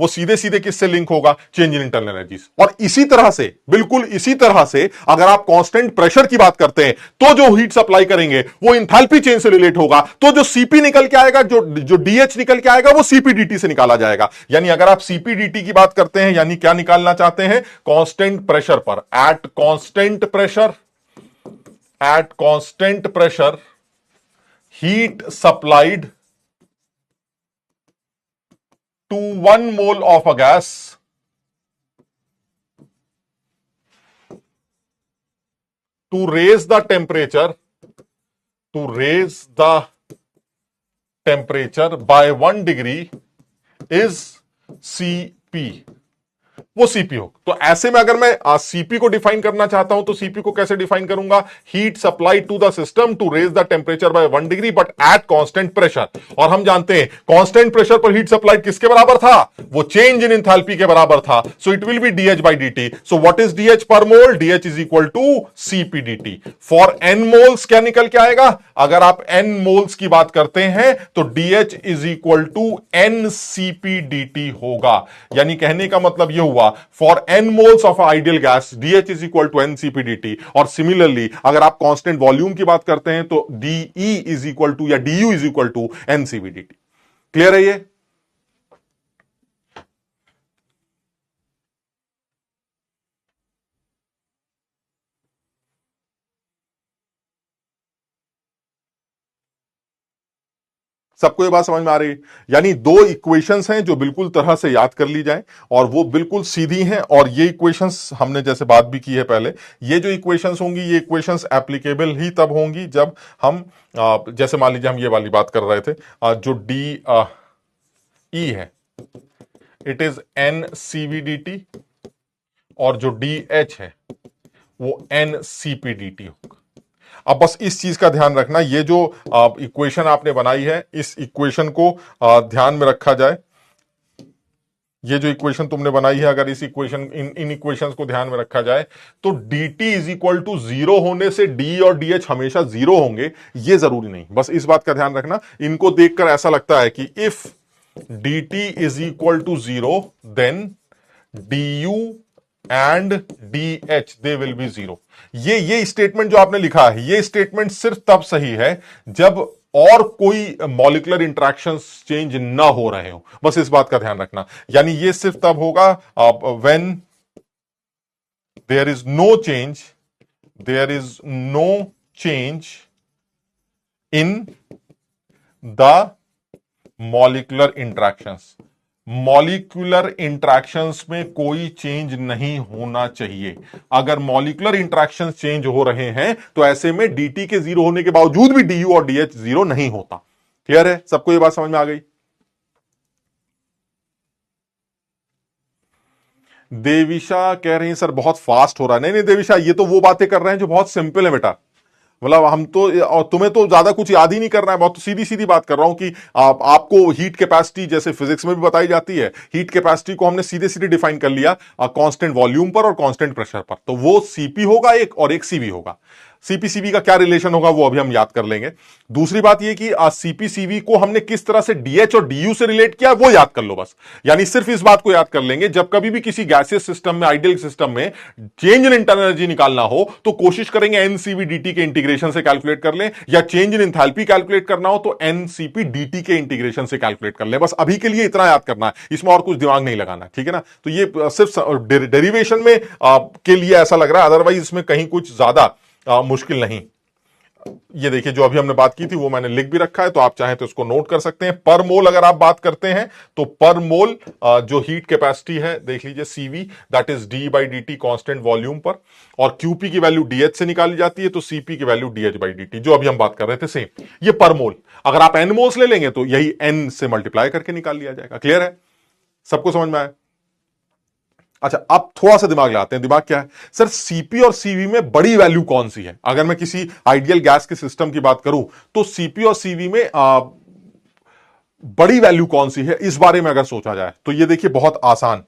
सीधे सीधे किससे लिंक होगा, चेंज इन इंटरनल एनर्जी। और इसी तरह से, बिल्कुल इसी तरह से अगर आप कांस्टेंट प्रेशर की बात करते हैं तो जो हीट सप्लाई करेंगे वो इंथैल्पी चेंज से रिलेट होगा। तो जो सीपी निकल के आएगा, जो डीएच निकल के आएगा वो सीपीडीटी से निकाला जाएगा। यानी अगर आप सीपीडीटी की बात करते हैं, यानी क्या निकालना चाहते हैं, कांस्टेंट प्रेशर पर, eight constant pressure heat supplied to 1 mole of a gas to raise the temperature by 1 degree is CP। वो सीपी हो। तो ऐसे में अगर मैं सीपी को डिफाइन करना चाहता हूं तो सीपी को कैसे डिफाइन करूंगा, heat supply to the system to raise the temperature by 1 degree but at constant pressure. और हम जानते हैं कांस्टेंट प्रेशर पर हीट सप्लाई किसके बराबर था, वो चेंज इन एंथैल्पी के बराबर था। So it will be DH by dt। So what is DH पर mole, DH is equal to CP dt। For n moles क्या निकल के आएगा, अगर आप एन मोल्स की बात करते हैं तो DH is equal to NCP dt होगा। यानी कहने का मतलब यह हुआ, for n moles of ideal gas DH is equal to NCP dt। और सिमिलरली अगर आप कांस्टेंट वॉल्यूम की बात करते हैं तो DE इज इक्वल टू या DU is equal to NCP dt। Clear है ये? सबको ये बात समझ में आ रही है? यानी दो इक्वेशंस हैं जो बिल्कुल तरह से याद कर ली जाए और वो बिल्कुल सीधी हैं। और ये इक्वेशंस हमने जैसे बात भी की है पहले, ये जो इक्वेशंस होंगी ये इक्वेशंस एप्लीकेबल ही तब होंगी जब हम जैसे मान लीजिए हम ये वाली बात कर रहे थे, जो डी ई है it is an CV D T और जो डी एच है वो एन सीपी डी टी होगा। अब बस इस चीज का ध्यान रखना, ये जो इक्वेशन आपने बनाई है इस इक्वेशन को ध्यान में रखा जाए। ये जो इक्वेशन तुमने बनाई है अगर इस इक्वेशन इन इक्वेशंस को ध्यान में रखा जाए तो dt इज इक्वल टू 0 होने से d और dh हमेशा 0 होंगे, ये जरूरी नहीं। बस इस बात का ध्यान रखना। इनको देखकर ऐसा लगता है कि if dt is equal to 0 then du and dh they will be 0। ये स्टेटमेंट जो आपने लिखा है ये स्टेटमेंट सिर्फ तब सही है जब और कोई मॉलिक्यूलर इंटरेक्शंस चेंज ना हो रहे हो। बस इस बात का ध्यान रखना। यानी ये सिर्फ तब होगा when there is no change in the molecular interactions. Molecular interactions में कोई चेंज नहीं होना चाहिए। अगर मॉलिक्यूलर इंटरेक्शंस चेंज हो रहे हैं तो ऐसे में dt के जीरो होने के बावजूद भी du और dh जीरो नहीं होता। क्लियर है सबको, ये बात समझ में आ गई? देविशा कह रही है सर बहुत फास्ट हो रहा है। नहीं नहीं देविशा, ये तो वो बातें कर रहे हैं जो बहुत सिंपल है बेटा। मतलब हम तो, और तुम्हें तो ज्यादा कुछ याद ही नहीं करना है, बहुत तो सीधी सीधी बात कर रहा हूं कि आपको हीट कैपेसिटी जैसे फिजिक्स में भी बताई जाती है, हीट कैपेसिटी को हमने सीधे सीधे डिफाइन कर लिया कांस्टेंट वॉल्यूम पर और कांस्टेंट प्रेशर पर। तो वो सीपी होगा एक और एक सीवी होगा। सीपीसीबी का क्या रिलेशन होगा वो अभी हम याद कर लेंगे। दूसरी बात ये कि सीपीसीबी को हमने किस तरह से डीएच और डीयू से रिलेट किया वो याद कर लो बस। यानी सिर्फ इस बात को याद कर लेंगे, जब कभी भी किसी गैसियस सिस्टम में, आइडियल सिस्टम में चेंज इन इंटरनल एनर्जी निकालना हो तो कोशिश करेंगे एनसीवी डीटी के इंटीग्रेशन से कैलकुलेट कर लें, या चेंज इन इंथैल्पी कैलकुलेट करना हो तो एनसीपी डीटी के इंटीग्रेशन से कैलकुलेट कर लें। बस अभी के लिए इतना याद करना है, इसमें और कुछ दिमाग नहीं लगाना, ठीक है ना? तो ये सिर्फ डेरिवेशन में के लिए ऐसा लग रहा है, अदरवाइज इसमें कहीं कुछ ज्यादा मुश्किल नहीं। ये देखिए जो अभी हमने बात की थी वो मैंने लिख भी रखा है, तो आप चाहें तो इसको नोट कर सकते हैं। पर मोल अगर आप बात करते हैं तो पर मोल जो हीट कैपेसिटी है देख लीजिए CV, that is D by D T constant volume पर, और क्यूपी की वैल्यू डीएच से निकाली जाती है, तो सीपी की value DH by D T, जो अभी हम बात कर रहे थे सेम। ये पर मोल, अगर आप एन मोल्स ले लेंगे तो यही एन से मल्टीप्लाई करके निकाल लिया जाएगा। क्लियर है सबको, समझ में आया? अच्छा अब थोड़ा सा दिमाग लगाते हैं। दिमाग क्या है सर? सीपी और सीवी में बड़ी वैल्यू कौन सी है? अगर मैं किसी आइडियल गैस के सिस्टम की बात करूं तो सीपी और सीवी में बड़ी वैल्यू कौन सी है, इस बारे में अगर सोचा जाए तो ये देखिए बहुत आसान।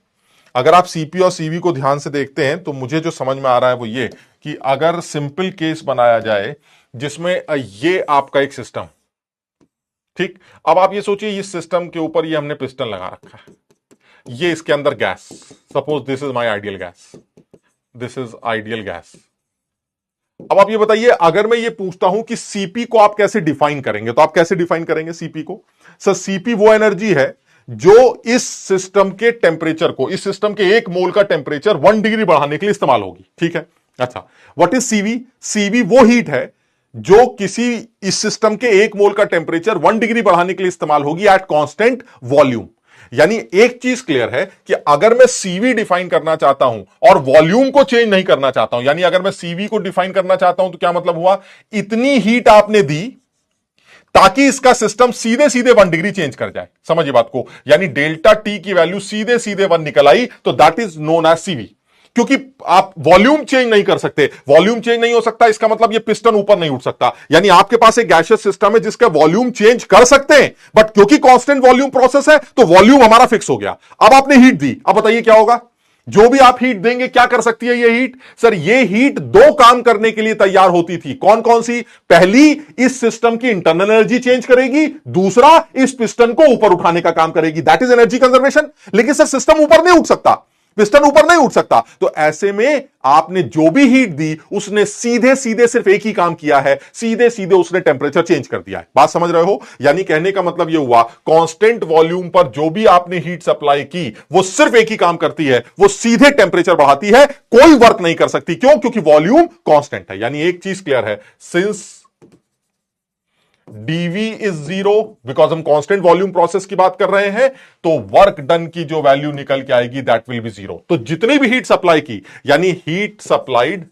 अगर आप सीपी और सीवी को ध्यान से देखते हैं तो मुझे जो समझ में आ रहा है वो ये कि अगर सिंपल केस बनाया जाए जिसमें ये आपका एक सिस्टम, ठीक, अब आप ये सोचिए इस सिस्टम के ऊपर ये हमने पिस्टन लगा रखा है, ये इसके अंदर gas, suppose this is my ideal gas, this is ideal gas. अब आप ये बताइए अगर मैं ये पूछता हूं कि सीपी को आप कैसे डिफाइन करेंगे, तो आप कैसे डिफाइन करेंगे सीपी को? सर सीपी वो एनर्जी है जो इस सिस्टम के टेम्परेचर को, इस सिस्टम के एक मोल का टेम्परेचर 1 डिग्री बढ़ाने के लिए इस्तेमाल होगी, ठीक है? अच्छा व्हाट इज सीवी? सीवी वो हीट है जो किसी इस सिस्टम के एक मोल का टेम्परेचर 1 डिग्री बढ़ाने के लिए इस्तेमाल होगी एट कांस्टेंट वॉल्यूम। यानी एक चीज क्लियर है कि अगर मैं सीवी डिफाइन करना चाहता हूं और वॉल्यूम को चेंज नहीं करना चाहता हूं, यानी अगर मैं सीवी को डिफाइन करना चाहता हूं तो क्या मतलब हुआ, इतनी हीट आपने दी ताकि इसका सिस्टम सीधे सीधे 1 डिग्री चेंज कर जाए। समझिए बात को, यानी डेल्टा टी की वैल्यू सीधे सीधे 1 निकल आई, तो that is known as CV. क्योंकि आप वॉल्यूम चेंज नहीं कर सकते, वॉल्यूम चेंज नहीं हो सकता इसका मतलब ये पिस्टन ऊपर नहीं उठ सकता। यानी आपके पास एक गैसियस सिस्टम है जिसका वॉल्यूम चेंज कर सकते हैं, बट क्योंकि कांस्टेंट वॉल्यूम प्रोसेस है तो वॉल्यूम हमारा फिक्स हो गया। अब आपने हीट दी, अब बताइए क्या होगा? जो भी आप हीट देंगे क्या कर सकती है ये हीट? सर ये हीट दो काम करने के लिए तैयार होती थी। कौन कौन सी? पहली, इस सिस्टम की इंटरनल एनर्जी चेंज करेगी, दूसरा इस पिस्टन को ऊपर उठाने का काम करेगी, दैट इज एनर्जी कंजर्वेशन। लेकिन सर सिस्टम ऊपर नहीं उठ सकता, पिस्टन ऊपर नहीं उठ सकता, तो ऐसे में आपने जो भी हीट दी उसने सीधे सीधे सिर्फ एक ही काम किया है, सीधे सीधे उसने टेंपरेचर चेंज कर दिया है। बात समझ रहे हो? यानी कहने का मतलब यह हुआ कांस्टेंट वॉल्यूम पर जो भी आपने हीट सप्लाई की वो सिर्फ एक ही काम करती है, वो सीधे टेंपरेचर बढ़ाती है, कोई वर्क नहीं कर सकती। क्यों? क्योंकि वॉल्यूम कांस्टेंट है। यानी एक चीज क्लियर है, since dV is zero, because हम कांस्टेंट वॉल्यूम प्रोसेस की बात कर रहे हैं, तो वर्क डन की जो वैल्यू निकल के आएगी दैट विल बी जीरो। तो जितनी भी हीट सप्लाई की, यानी heat supplied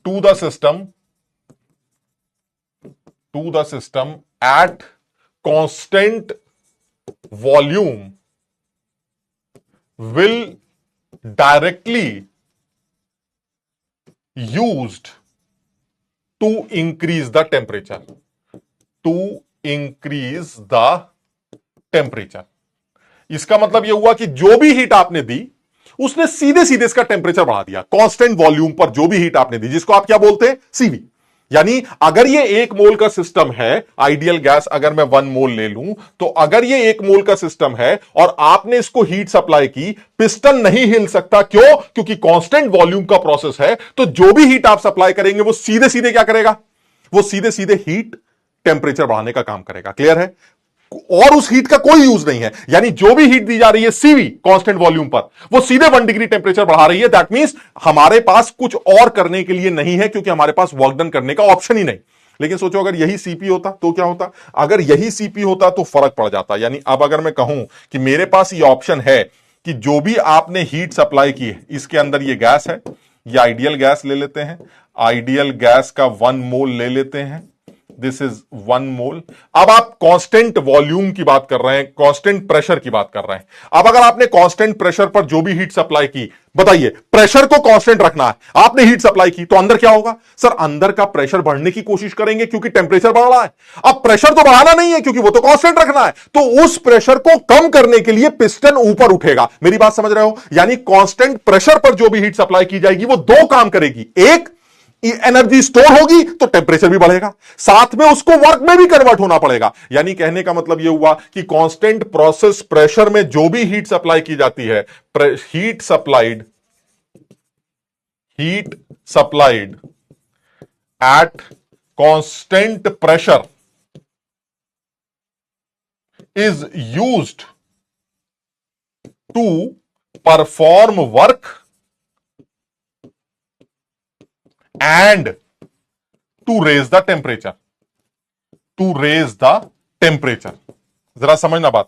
to the system at constant volume will directly used to increase the temperature, इसका मतलब यह हुआ कि जो भी हीट आपने दी उसने सीधे सीधे इसका टेंपरेचर बढ़ा दिया। कांस्टेंट वॉल्यूम पर जो भी हीट आपने दी, जिसको आप क्या बोलते हैं? सीवी। यानी अगर ये 1 मोल का सिस्टम है, आइडियल गैस अगर मैं 1 मोल ले लूं, तो अगर ये 1 मोल का सिस्टम है और आपने इसको हीट सप्लाई की, पिस्टन नहीं हिल सकता। क्यों? क्योंकि कांस्टेंट वॉल्यूम का प्रोसेस है, तो जो भी हीट आप सप्लाई करेंगे वो सीधे सीधे क्या करेगा? वो सीधे सीधे हीट टेंपरेचर बढ़ाने का काम करेगा। क्लियर है? और उस हीट का कोई यूज नहीं है, यानी जो भी हीट दी जा रही है सीवी कांस्टेंट वॉल्यूम पर, वो सीधे 1 डिग्री टेंपरेचर बढ़ा रही है। दैट मींस हमारे पास कुछ और करने के लिए नहीं है, क्योंकि हमारे पास वर्क डन करने का ऑप्शन ही नहीं। लेकिन सोचो अगर यही सीपी होता तो क्या होता, अगर यही सीपी होता तो फर्क पड़ जाता। यानी अब अगर मैं कहूं कि मेरे पास ये ऑप्शन है कि जो भी आपने हीट सप्लाई की है, इसके अंदर ये गैस है, ये आइडियल गैस ले लेते हैं, आइडियल गैस का 1 मोल ले लेते हैं, दिस इज 1 मोल। अब आप कांस्टेंट वॉल्यूम की बात कर रहे हैं, कांस्टेंट प्रेशर की बात कर रहे हैं। अब अगर आपने कांस्टेंट प्रेशर पर जो भी हीट सप्लाई की, बताइए प्रेशर को कांस्टेंट रखना है, आपने हीट सप्लाई की तो अंदर क्या होगा सर, अंदर का प्रेशर बढ़ने की कोशिश करेंगे क्योंकि टेंपरेचर बढ़ रहा है। अब प्रेशर तो बढ़ाना नहीं है क्योंकि वो तो कांस्टेंट रखना है, तो उस प्रेशर को कम करने के लिए पिस्टन ऊपर उठेगा। मेरी बात समझ रहे हो, यानी कांस्टेंट प्रेशर पर जो भी हीट सप्लाई की जाएगी वो दो काम करेगी, एक एनर्जी स्टोर होगी तो टेंपरेचर भी बढ़ेगा, साथ में उसको वर्क में भी कन्वर्ट होना पड़ेगा। यानी कहने का मतलब यह हुआ कि कांस्टेंट प्रोसेस प्रेशर में जो भी हीट सप्लाई की जाती है, heat supplied at constant pressure is used to perform work and to raise the temperature। जरा समझना बात,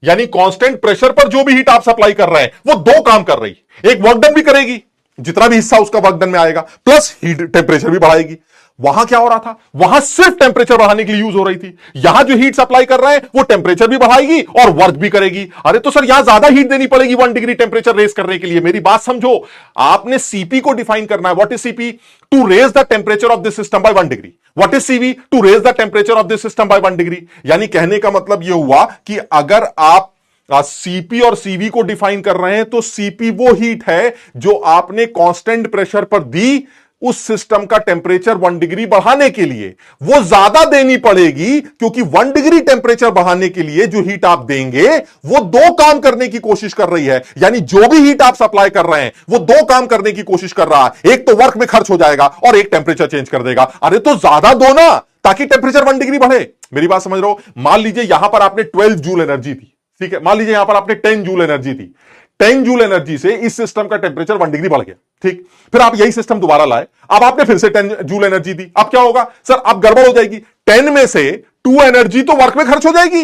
यानी कांस्टेंट प्रेशर पर जो भी हीट आप सप्लाई कर रहे हैं वो दो काम कर रही है, एक वर्क डन भी करेगी, जितना भी हिस्सा उसका वर्क डन में आएगा, प्लस हीट टेंपरेचर भी बढ़ाएगी। वहां क्या हो रहा था, वहां सिर्फ टेंपरेचर बढ़ाने के लिए यूज हो रही थी, यहां जो हीट सप्लाई कर रहे हैं वो टेंपरेचर भी बढ़ाएगी और वर्क भी करेगी। अरे तो सर यहां ज्यादा हीट देनी पड़ेगी 1 डिग्री टेंपरेचर रेज करने के लिए। मेरी बात समझो, आपने सीपी को डिफाइन करना है। What is CP? To raise the temperature of this system by 1 degree. What is CV? To raise the temperature of this system by 1 degree. यानी कहने का मतलब यह हुआ कि अगर आप सीपी और सीवी को डिफाइन कर रहे हैं तो सीपी वो हीट है जो आपने कांस्टेंट प्रेशर पर दी, उस सिस्टम का टेंपरेचर 1 डिग्री बढ़ाने के लिए वो ज्यादा देनी पड़ेगी, क्योंकि 1 डिग्री टेंपरेचर बढ़ाने के लिए जो हीट आप देंगे वो दो काम करने की कोशिश कर रही है। यानी जो भी हीट आप सप्लाई कर रहे हैं वो दो काम करने की कोशिश कर रहा है, एक तो वर्क में खर्च हो जाएगा और एक टेंपरेचर चेंज कर देगा। अरे तो ज्यादा दो ना, ताकि टेंपरेचर 1 डिग्री बढ़े। मेरी बात समझ रहे हो? मान लीजिए यहां पर आपने 12 जूल एनर्जी थी, ठीक है, मान लीजिए यहां पर आपने 10 जूल एनर्जी थी, 10 जूल एनर्जी से इस सिस्टम का टेंपरेचर 1 डिग्री बढ़ गया, ठीक। फिर आप यही सिस्टम दोबारा लाए, अब आपने फिर से 10 जूल एनर्जी दी, अब क्या होगा सर, अब गड़बड़ हो जाएगी। 10 में से 2 एनर्जी तो वर्क में खर्च हो जाएगी,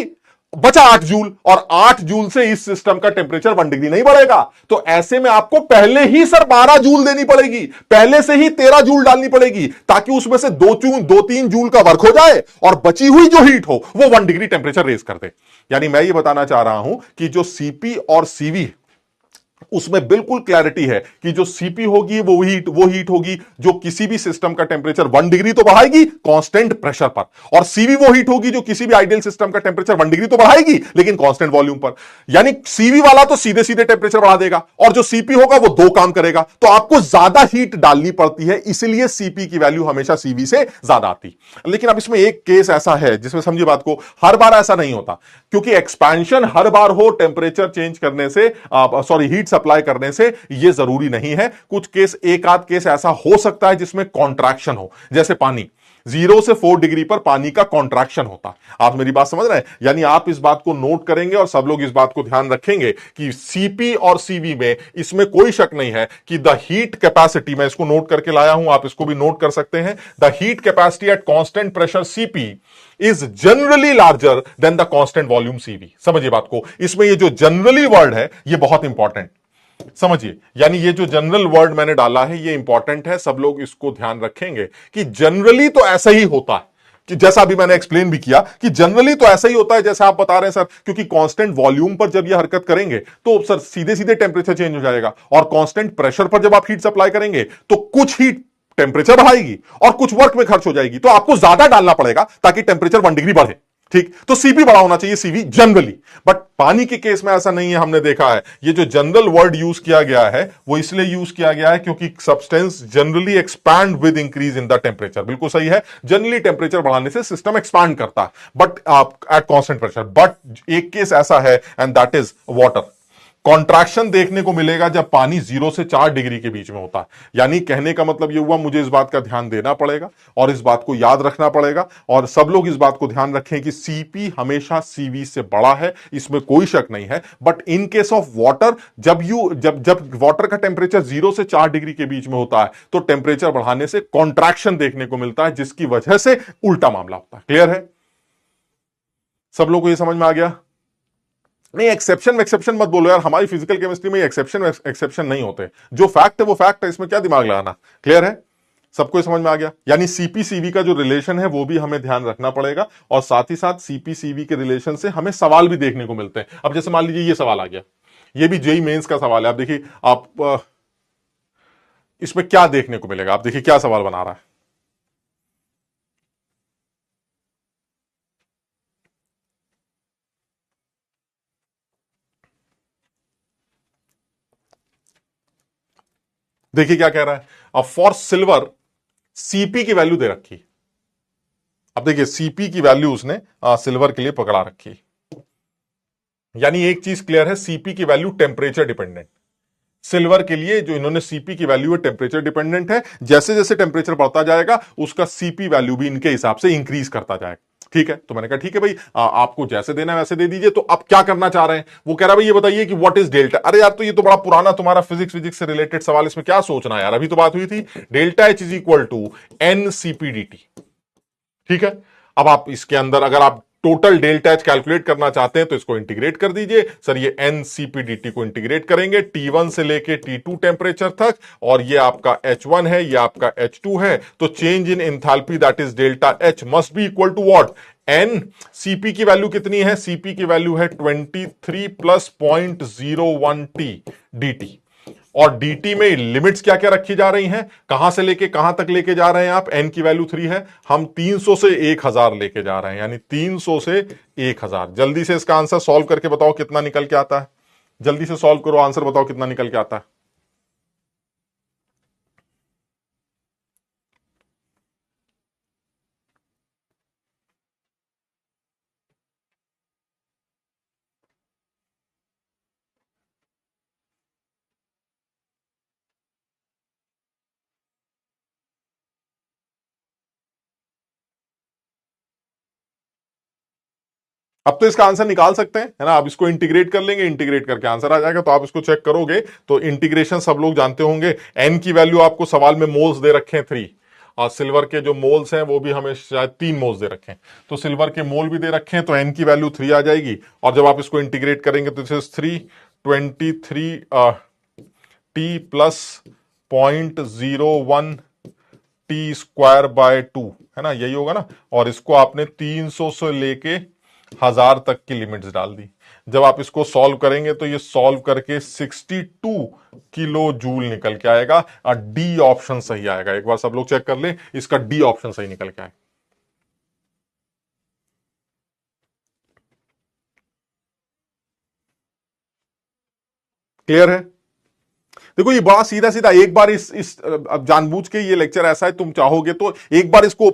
बचा 8 जूल, और 8 जूल से इस सिस्टम का टेंपरेचर 1 डिग्री नहीं बढ़ेगा। तो ऐसे में आपको पहले ही सर 12 जूल देनी पड़ेगी, पहले से ही 13 जूल डालनी पड़ेगी, ताकि उसमें से 2-3 जूल का वर्क हो जाए और बची हुई जो हीट हो वो 1 डिग्री टेंपरेचर रेज कर दे। यानी मैं ये बताना चाह रहा हूं कि जो सीपी और सीवी, उसमें बिल्कुल क्लैरिटी है कि जो सीपी होगी वो हीट होगी जो किसी भी सिस्टम का टेंपरेचर 1 डिग्री तो बढ़ाएगी कांस्टेंट प्रेशर पर, और सीवी वो हीट होगी जो किसी भी आइडियल सिस्टम का टेंपरेचर 1 डिग्री तो बढ़ाएगी लेकिन कांस्टेंट वॉल्यूम पर। यानी सीवी वाला तो सीधे सीधे टेंपरेचर बढ़ा देगा और जो सीपी होगा वो दो काम करेगा, तो आपको ज्यादा हीट डालनी पड़ती है, इसलिए सीपी की वैल्यू हमेशा सीवी से ज्यादा आती। लेकिन अब इसमें एक केस ऐसा है जिसमें समझिए बात को, हर बार ऐसा नहीं होता, क्योंकि एक्सपेंशन हर बार हो टेंपरेचर चेंज करने से, हीट सप्लाई करने से, यह जरूरी नहीं है। कुछ केस, एक आध केस ऐसा हो सकता है जिसमें कॉन्ट्रैक्शन हो, जैसे पानी 0 से 4 डिग्री पर पानी का कॉन्ट्रैक्शन होता है। आप मेरी बात समझ रहे हैं? यानी आप इस बात को नोट करेंगे और सब लोग इस बात को ध्यान रखेंगे कि सीपी और सीवी में इसमें कोई शक नहीं है कि द हीट कैपेसिटी, मैं इसको नोट करके लाया हूं, आप इसको भी नोट कर सकते हैं, the heat capacity eight constant pressure CP is generally larger than the constant volume CV. समझिए बात को, इसमें ये जो जनरली वर्ड है ये बहुत इंपॉर्टेंट समझिए, यानी ये जो जनरल वर्ड मैंने डाला है ये इंपॉर्टेंट है, सब लोग इसको ध्यान रखेंगे कि जनरली तो ऐसा ही होता है, कि जैसा अभी मैंने एक्सप्लेन भी किया कि जनरली तो ऐसा ही होता है जैसे आप बता रहे हैं सर, क्योंकि कांस्टेंट वॉल्यूम पर जब ये हरकत करेंगे तो सर सीधे सीधे टेंपरेचर चेंज हो जाएगा, और कांस्टेंट प्रेशर पर जब आप हीट सप्लाई करेंगे तो कुछ हीट टेंपरेचर बढ़ाएगी और कुछ वर्क में खर्च हो जाएगी, तो आपको ज्यादा डालना पड़ेगा ताकि टेंपरेचर 1 डिग्री बढ़े, ठीक। तो सीपी बड़ा होना चाहिए, सीवी जनरली, बट पानी के केस में ऐसा नहीं है। हमने देखा है ये जो जनरल वर्ड यूज किया गया है वो इसलिए यूज किया गया है क्योंकि substance generally expand with increase in the temperature. बिल्कुल सही है, जनरली टेंपरेचर बढ़ाने से सिस्टम एक्सपैंड करता है, but at constant pressure. But एक केस ऐसा है and that is water. Contraction देखने को मिलेगा जब पानी 0 से 4 डिग्री के बीच में होता है। यानी कहने का मतलब यह हुआ, मुझे इस बात का ध्यान देना पड़ेगा और इस बात को याद रखना पड़ेगा, और सब लोग इस बात को ध्यान रखें कि सीपी हमेशा सीवी से बड़ा है, इसमें कोई शक नहीं है। But in case of water, जब वाटर का टेंपरेचर 0 से 4 डिग्री के बीच में होता है तो टेंपरेचर बढ़ाने से कॉन्ट्रैक्शन देखने को मिलता है, जिसकी वजह से उल्टा मामला होता है। क्लियर है? सब लोग को यह समझ में आ गया? नहीं, एक्सेप्शन मत बोलो यार, हमारी फिजिकल केमिस्ट्री में एक्सेप्शन नहीं होते। जो फैक्ट है वो फैक्ट है, इसमें क्या दिमाग लगाना। क्लियर है? सबको समझ में आ गया? यानी सीपीसीवी का जो रिलेशन है वो भी हमें ध्यान रखना पड़ेगा, और साथ ही साथ सीपीसीवी के रिलेशन से हमें सवाल भी देखने को मिलते हैं। अब जैसे मान लीजिए ये सवाल आ गया, ये भी जेईई मेंस का सवाल है। आप देखिए, आप इसमें क्या देखने को मिलेगा, आप देखिए क्या सवाल बना रहा है। देखिए क्या कह रहा है। अब फॉर सिल्वर सीपी की वैल्यू दे रखी। अब देखिए सीपी की वैल्यू उसने सिल्वर के लिए पकड़ा रखी। यानी एक चीज क्लियर है, सीपी की वैल्यू टेम्परेचर डिपेंडेंट। सिल्वर के लिए जो इन्होंने सीपी की वैल्यू है टेम्परेचर डिपेंडेंट है। जैसे जैसे टेम्परेचर बढ़ता जाएगा उसका सीपी वैल्यू भी इनके हिसाब से इंक्रीज करता जाएगा। ठीक है, तो मैंने कहा ठीक है भाई, आपको जैसे देना है वैसे दे दीजिए। तो आप क्या करना चाह रहे हैं? वो कह रहा है भाई ये बताइए कि व्हाट इज डेल्टा। अरे यार, तो ये तो बड़ा पुराना तुम्हारा फिजिक्स से रिलेटेड सवाल, इसमें क्या सोचना है यार, अभी तो बात हुई थी। Delta H is equal to n CPDT. ठीक है, अब आप इसके अंदर अगर आप टोटल डेल्टा एच कैलकुलेट करना चाहते हैं तो इसको इंटीग्रेट कर दीजिए। सर ये एनसीपीडीटी को इंटीग्रेट करेंगे T1 से लेके T2 टेंपरेचर तक, और ये आपका H1 है, ये आपका H2 है। तो change in enthalpy that is delta H must be equal to what? N. CP की वैल्यू कितनी है? सीपी की वैल्यू है 23 प्लस 0.01 टी dt। और dt में लिमिट्स क्या क्या रखी जा रही हैं, कहां से लेके कहां तक लेके जा रहे हैं आप? n की वैल्यू 3 है, हम 300 से 1000 लेके जा रहे हैं, यानी 300 से 1000। जल्दी से इसका आंसर सॉल्व करके बताओ कितना निकल के आता है। जल्दी से सॉल्व करो, आंसर बताओ कितना निकल के आता है। अब तो इसका आंसर निकाल सकते हैं, है ना। अब इसको इंटीग्रेट कर लेंगे, इंटीग्रेट करके आंसर आ जाएगा। तो आप इसको चेक करोगे तो इंटीग्रेशन सब लोग जानते होंगे। एन की वैल्यू आपको सवाल में मोल्स दे रखे हैं 3, और सिल्वर के जो मोल्स हैं वो भी हमें शायद 3 मोल्स दे रखे हैं। तो सिल्वर के मोल भी दे रखे हैं, तो एन की वैल्यू 3 आ जाएगी। और जब आप इसको इंटीग्रेट करेंगे तो this is 323 T plus 0.01 T square by 2, है ना, यही होगा ना। और इसको आपने 300 से लेके 1000 तक की लिमिट्स डाल दी। जब आप इसको सॉल्व करेंगे तो ये सॉल्व करके 62 किलो जूल निकल के आएगा, और डी ऑप्शन सही आएगा। एक बार सब लोग चेक कर ले, इसका डी ऑप्शन सही निकल के आएगा। क्लियर है? देखो ये बड़ा सीधा सीधा, एक बार इस अब जानबूझ के ये लेक्चर ऐसा है, तुम चाहोगे तो एक बार इसको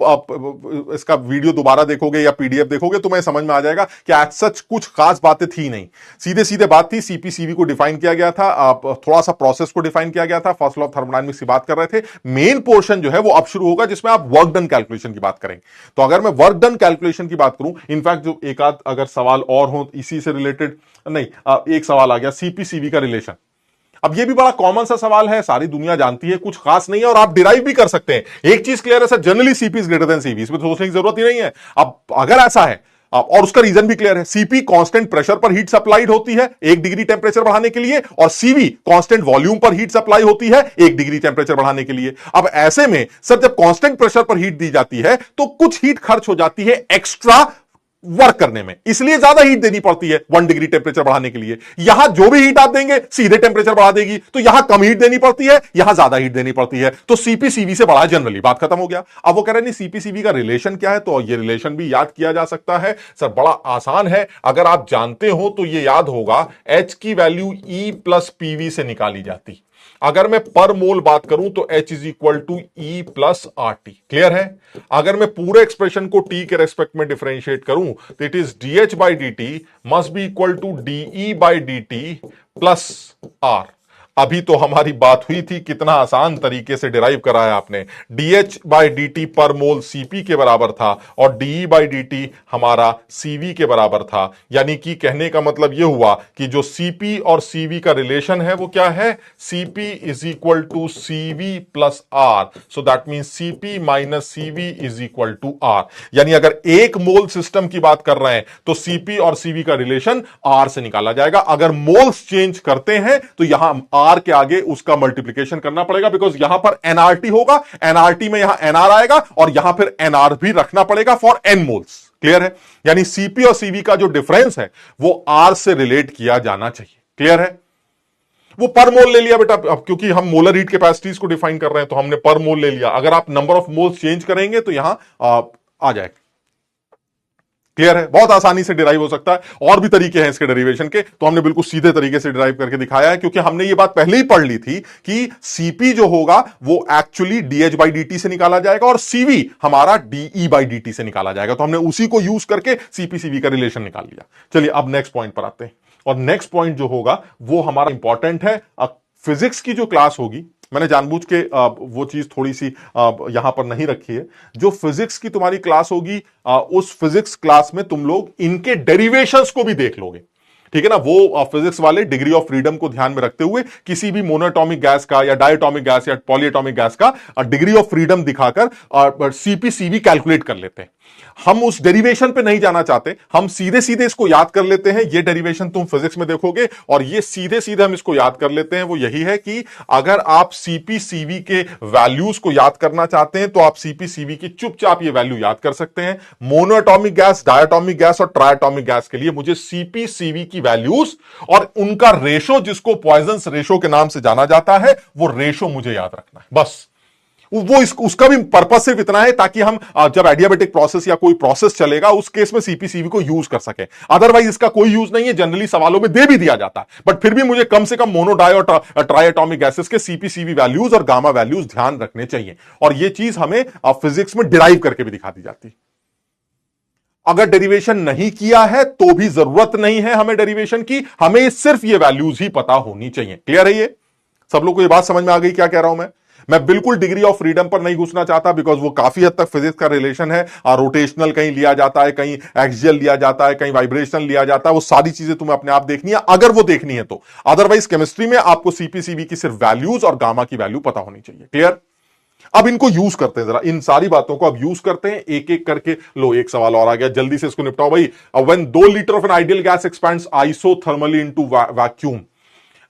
इसका वीडियो दोबारा देखोगे या पीडीएफ देखोगे तो मैं समझ में आ जाएगा कि एज सच कुछ खास बातें थी नहीं, सीधे सीधे बात थी। सीपीसीवी को डिफाइन किया गया था, थोड़ा सा प्रोसेस को डिफाइन किया गया था, फर्स्ट लॉ ऑफ थर्मोडायनामिक्स की बात कर रहे थे। मेन पोर्शन जो है वो अब शुरू होगा जिसमें आप वर्क डन कैलकुलेशन की बात करेंगे। तो अगर मैं वर्क डन कैलकुलेशन की बात करूं, इनफैक्ट जो एक आध अगर सवाल और हो इसी से रिलेटेड, नहीं एक सवाल आ गया सीपीसीवी का रिलेशन। अब ये भी बड़ा कॉमन सा सवाल है, सारी दुनिया जानती है, कुछ खास नहीं है, और आप डिराइव भी कर सकते हैं। एक चीज क्लियर है sir, generally CP is greater than CV, इसमें सोचने की जरूरत ही नहीं है। अब अगर ऐसा है, और उसका रीजन भी क्लियर है, सीपी कांस्टेंट प्रेशर पर हीट सप्लाइड होती है 1 डिग्री टेंपरेचर बढ़ाने के लिए, और सीवी कांस्टेंट वॉल्यूम पर हीट सप्लाई होती है 1 डिग्री टेंपरेचर बढ़ाने के लिए। अब ऐसे में सर जब कांस्टेंट प्रेशर पर हीट दी जाती है तो कुछ हीट खर्च हो जाती है एक्स्ट्रा वर्क करने में, इसलिए ज्यादा हीट देनी पड़ती है 1 डिग्री टेंपरेचर बढ़ाने के लिए। यहां जो भी हीट आप देंगे सीधे टेंपरेचर बढ़ा देगी, तो यहां कम हीट देनी पड़ती है, यहां ज्यादा हीट देनी पड़ती है। तो सीपीसीवी से बड़ा जनरली, बात खत्म हो गया। अब वो कह रहे हैं सीपीसीवी का रिलेशन क्या है, तो ये रिलेशन भी याद किया जा सकता है। सर बड़ा आसान है, अगर आप जानते हो तो ये याद होगा, एच की वैल्यू ई प्लस पीवी से निकाली जाती। अगर मैं पर मोल बात करूं तो H is equal to E plus R T. Clear है? अगर मैं पूरे एक्सप्रेशन को T के रेस्पेक्ट में डिफरेंशिएट करूं तो it is DH by D T must be equal to DE by D T plus R. अभी तो हमारी बात हुई थी, कितना आसान तरीके से डिराइव कराया आपने। DH बाई डी टी पर मोल CP के बराबर था और DE बाई डी टी हमारा CV के बराबर था। यानी कि कहने का मतलब यह हुआ कि जो CP और CV का रिलेशन है वो क्या है? CP is equal to CV plus R. So that mean CP minus CV is equal to R. यानी अगर एक मोल सिस्टम की बात कर रहे हैं तो CP और CV का रिलेशन R से निकाला जाएगा। अगर मोल्स चेंज करते हैं तो यहां R के आगे उसका मल्टीप्लिकेशन करना पड़ेगा, बिकॉज यहां पर NRT होगा, NRT में यहां NR आएगा और यहां फिर NR भी रखना पड़ेगा फॉर N मोल्स। क्लियर है? यानी CP और CV का जो डिफरेंस है वो R से रिलेट किया जाना चाहिए। क्लियर है? वो पर मोल ले लिया बेटा, अब क्योंकि हम मोलर हीट कैपेसिटीज को डिफाइन कर रहे हैं तो हमने पर मोल ले लिया। अगर आप नंबर ऑफ मोल्स चेंज करेंगे तो यहां आ जाएगा। क्लियर है? बहुत आसानी से डिराइव हो सकता है। और भी तरीके हैं इसके डेरिवेशन के, तो हमने बिल्कुल सीधे तरीके से डिराइव करके दिखाया है, क्योंकि हमने ये बात पहले ही पढ़ ली थी कि CP जो होगा वो actually DH by D T से निकाला जाएगा और CV हमारा DE बाई डी टी से निकाला जाएगा। तो हमने उसी को यूज करके CP CV का रिलेशन निकाल लिया। चलिए अब नेक्स्ट पॉइंट पर आते हैं, और नेक्स्ट पॉइंट जो होगा वो हमारा इंपॉर्टेंट है। फिजिक्स की जो क्लास होगी, मैंने जानबूझ के वो चीज थोड़ी सी यहां पर नहीं रखी है। जो फिजिक्स की तुम्हारी क्लास होगी, उस फिजिक्स क्लास में तुम लोग इनके डेरिवेशंस को भी देख लोगे। ठीक है ना? वो फिजिक्स वाले डिग्री ऑफ फ्रीडम को ध्यान में रखते हुए किसी भी मोनोएटॉमिक गैस का या डायटॉमिक गैस या पॉलीएटॉमिक गैस का डिग्री ऑफ फ्रीडम दिखाकर CP/CV कैलकुलेट कर लेते हैं। हम उस डेरिवेशन पे नहीं जाना चाहते, हम सीधे सीधे इसको याद कर लेते हैं। ये डेरिवेशन तुम फिजिक्स में देखोगे और ये सीधे सीधे हम इसको याद कर लेते हैं। वो यही है कि अगर आप CP/CV के वैल्यूज को याद करना चाहते हैं तो आप CP/CV की चुपचाप ये वैल्यू याद कर सकते हैं। मोनोएटॉमिक गैस, डायटॉमिक गैस और ट्रायटॉमिक गैस के लिए मुझे CP/CV की वैल्यूज और उनका रेशो, जिसको पॉइजन्स रेशो के नाम से जाना जाता है, वो रेशो मुझे याद रखना है। बस उसका भी पर्पस सिर्फ इतना है ताकि हम जब एडियाबेटिक प्रोसेस या कोई प्रोसेस चलेगा उस केस में CP/CV को यूज कर सके। अदरवाइज इसका कोई यूज नहीं है। जनरली सवालों में दे भी दिया जाता है, बट फिर भी मुझे कम से कम मोनो, डाई और ट्राइएटॉमिक गैसेस के CP/CV वैल्यूज और गामा वैल्यूज ध्यान रखने चाहिए। और यह चीज हमें फिजिक्स में डिराइव करके भी दिखा दी जाती है। अगर डेरिवेशन नहीं किया है तो भी जरूरत नहीं है हमें डेरिवेशन की, हमें सिर्फ ये वैल्यूज ही पता होनी चाहिए। क्लियर है? ये सब लोग को ये बात समझ में आ गई क्या कह रहा हूं मैं बिल्कुल डिग्री ऑफ फ्रीडम पर नहीं घुसना चाहता, बिकॉज वो काफी हद तक फिजिक्स का रिलेशन है। रोटेशनल कहीं लिया जाता है, कहीं एक्सियल लिया जाता है, कहीं वाइब्रेशनल लिया जाता है। वो सारी चीजें तुम्हें अपने आप देखनी है अगर वो देखनी है तो। अदरवाइज केमिस्ट्री में आपको CP/CV की सिर्फ वैल्यूज और गामा की वैल्यू पता होनी चाहिए। क्लियर? अब इनको यूज करते हैं, जरा इन सारी बातों को अब यूज करते हैं एक एक करके। लो, एक सवाल और आ गया, जल्दी से इसको निपटाओ भाई। When 2 litre of an ideal gas expands isothermally into vacuum.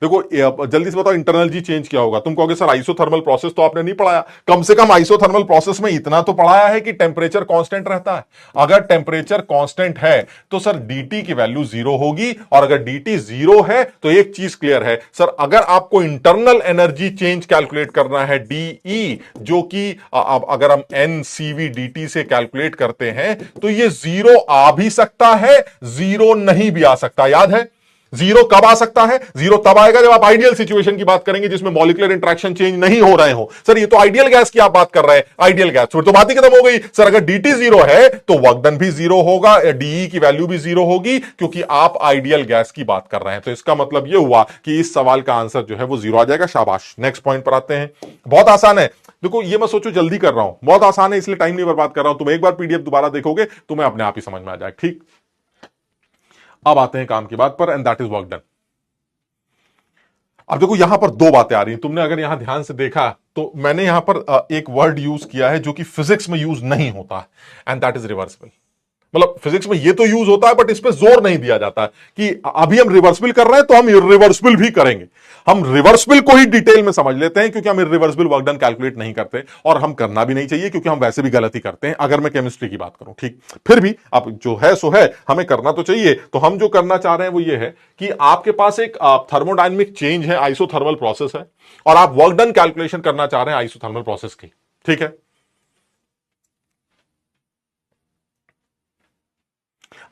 देखो जल्दी से बताओ, इंटरनल जी चेंज क्या होगा? तुम कहोगे सर आइसोथर्मल प्रोसेस तो आपने नहीं पढ़ाया। कम से कम आइसोथर्मल प्रोसेस में इतना तो पढ़ाया है कि टेम्परेचर कांस्टेंट रहता है। अगर टेम्परेचर कांस्टेंट है तो सर dt की वैल्यू 0 होगी, और अगर dt 0 है तो एक चीज क्लियर है सर, अगर आपको इंटरनल एनर्जी चेंज कैलकुलेट करना है dE, जो कि अगर हम NCV dt से कैलकुलेट करते हैं तो ये 0 आ भी सकता है, 0 नहीं भी आ सकता। याद है? 0 कब आ सकता है? 0 तब आएगा जब आप आइडियल सिचुएशन की बात करेंगे जिसमें मॉलिक्यूलर इंटरेक्शन चेंज नहीं हो रहे हो। सर ये तो आइडियल गैस की आप बात कर रहे हैं, आइडियल गैस, फिर तो बात ही खत्म हो गई। सर अगर dt 0 है तो वर्क डन भी 0 होगा, DE की वैल्यू भी 0 होगी, क्योंकि आप आइडियल गैस की बात कर रहे हैं। तो इसका मतलब यह हुआ कि इस सवाल का आंसर जो है वो 0 आ जाएगा। शाबाश। नेक्स्ट पॉइंट पर आते हैं। बहुत आसान है। देखो ये मत सोचो जल्दी कर रहा हूं, बहुत आसान है, इसलिए टाइम नहीं बर्बाद कर रहा हूं। तुम एक बार PDF दोबारा देखोगे तुम्हें अपने आप ही समझ में आ जाएगा। ठीक, अब आते हैं काम की बात पर, and that is work done. अब देखो यहां पर दो बातें आ रही हैं। तुमने अगर यहां ध्यान से देखा तो मैंने यहां पर एक वर्ड यूज किया है जो कि फिजिक्स में यूज नहीं होता, एंड दैट इज रिवर्सिबल। मतलब फिजिक्स में ये तो यूज होता है बट इस पे जोर नहीं दिया जाता कि अभी हम रिवर्सिबल कर रहे हैं तो हम इरिवर्सिबल भी करेंगे। हम रिवर्सिबल को ही डिटेल में समझ लेते हैं क्योंकि हम इरिवर्सिबल वर्क डन कैलकुलेट नहीं करते, और हम करना भी नहीं चाहिए क्योंकि हम वैसे भी गलती करते हैं अगर मैं केमिस्ट्री की बात करूं। ठीक, फिर भी अब जो है सो है, हमें करना तो चाहिए। तो हम जो करना चाह रहे हैं वो ये है कि आपके पास एक थर्मोडायनेमिक चेंज है, आइसोथर्मल प्रोसेस है, और आप वर्क डन कैलकुलेशन करना चाह रहे हैं आइसोथर्मल प्रोसेस की। ठीक है?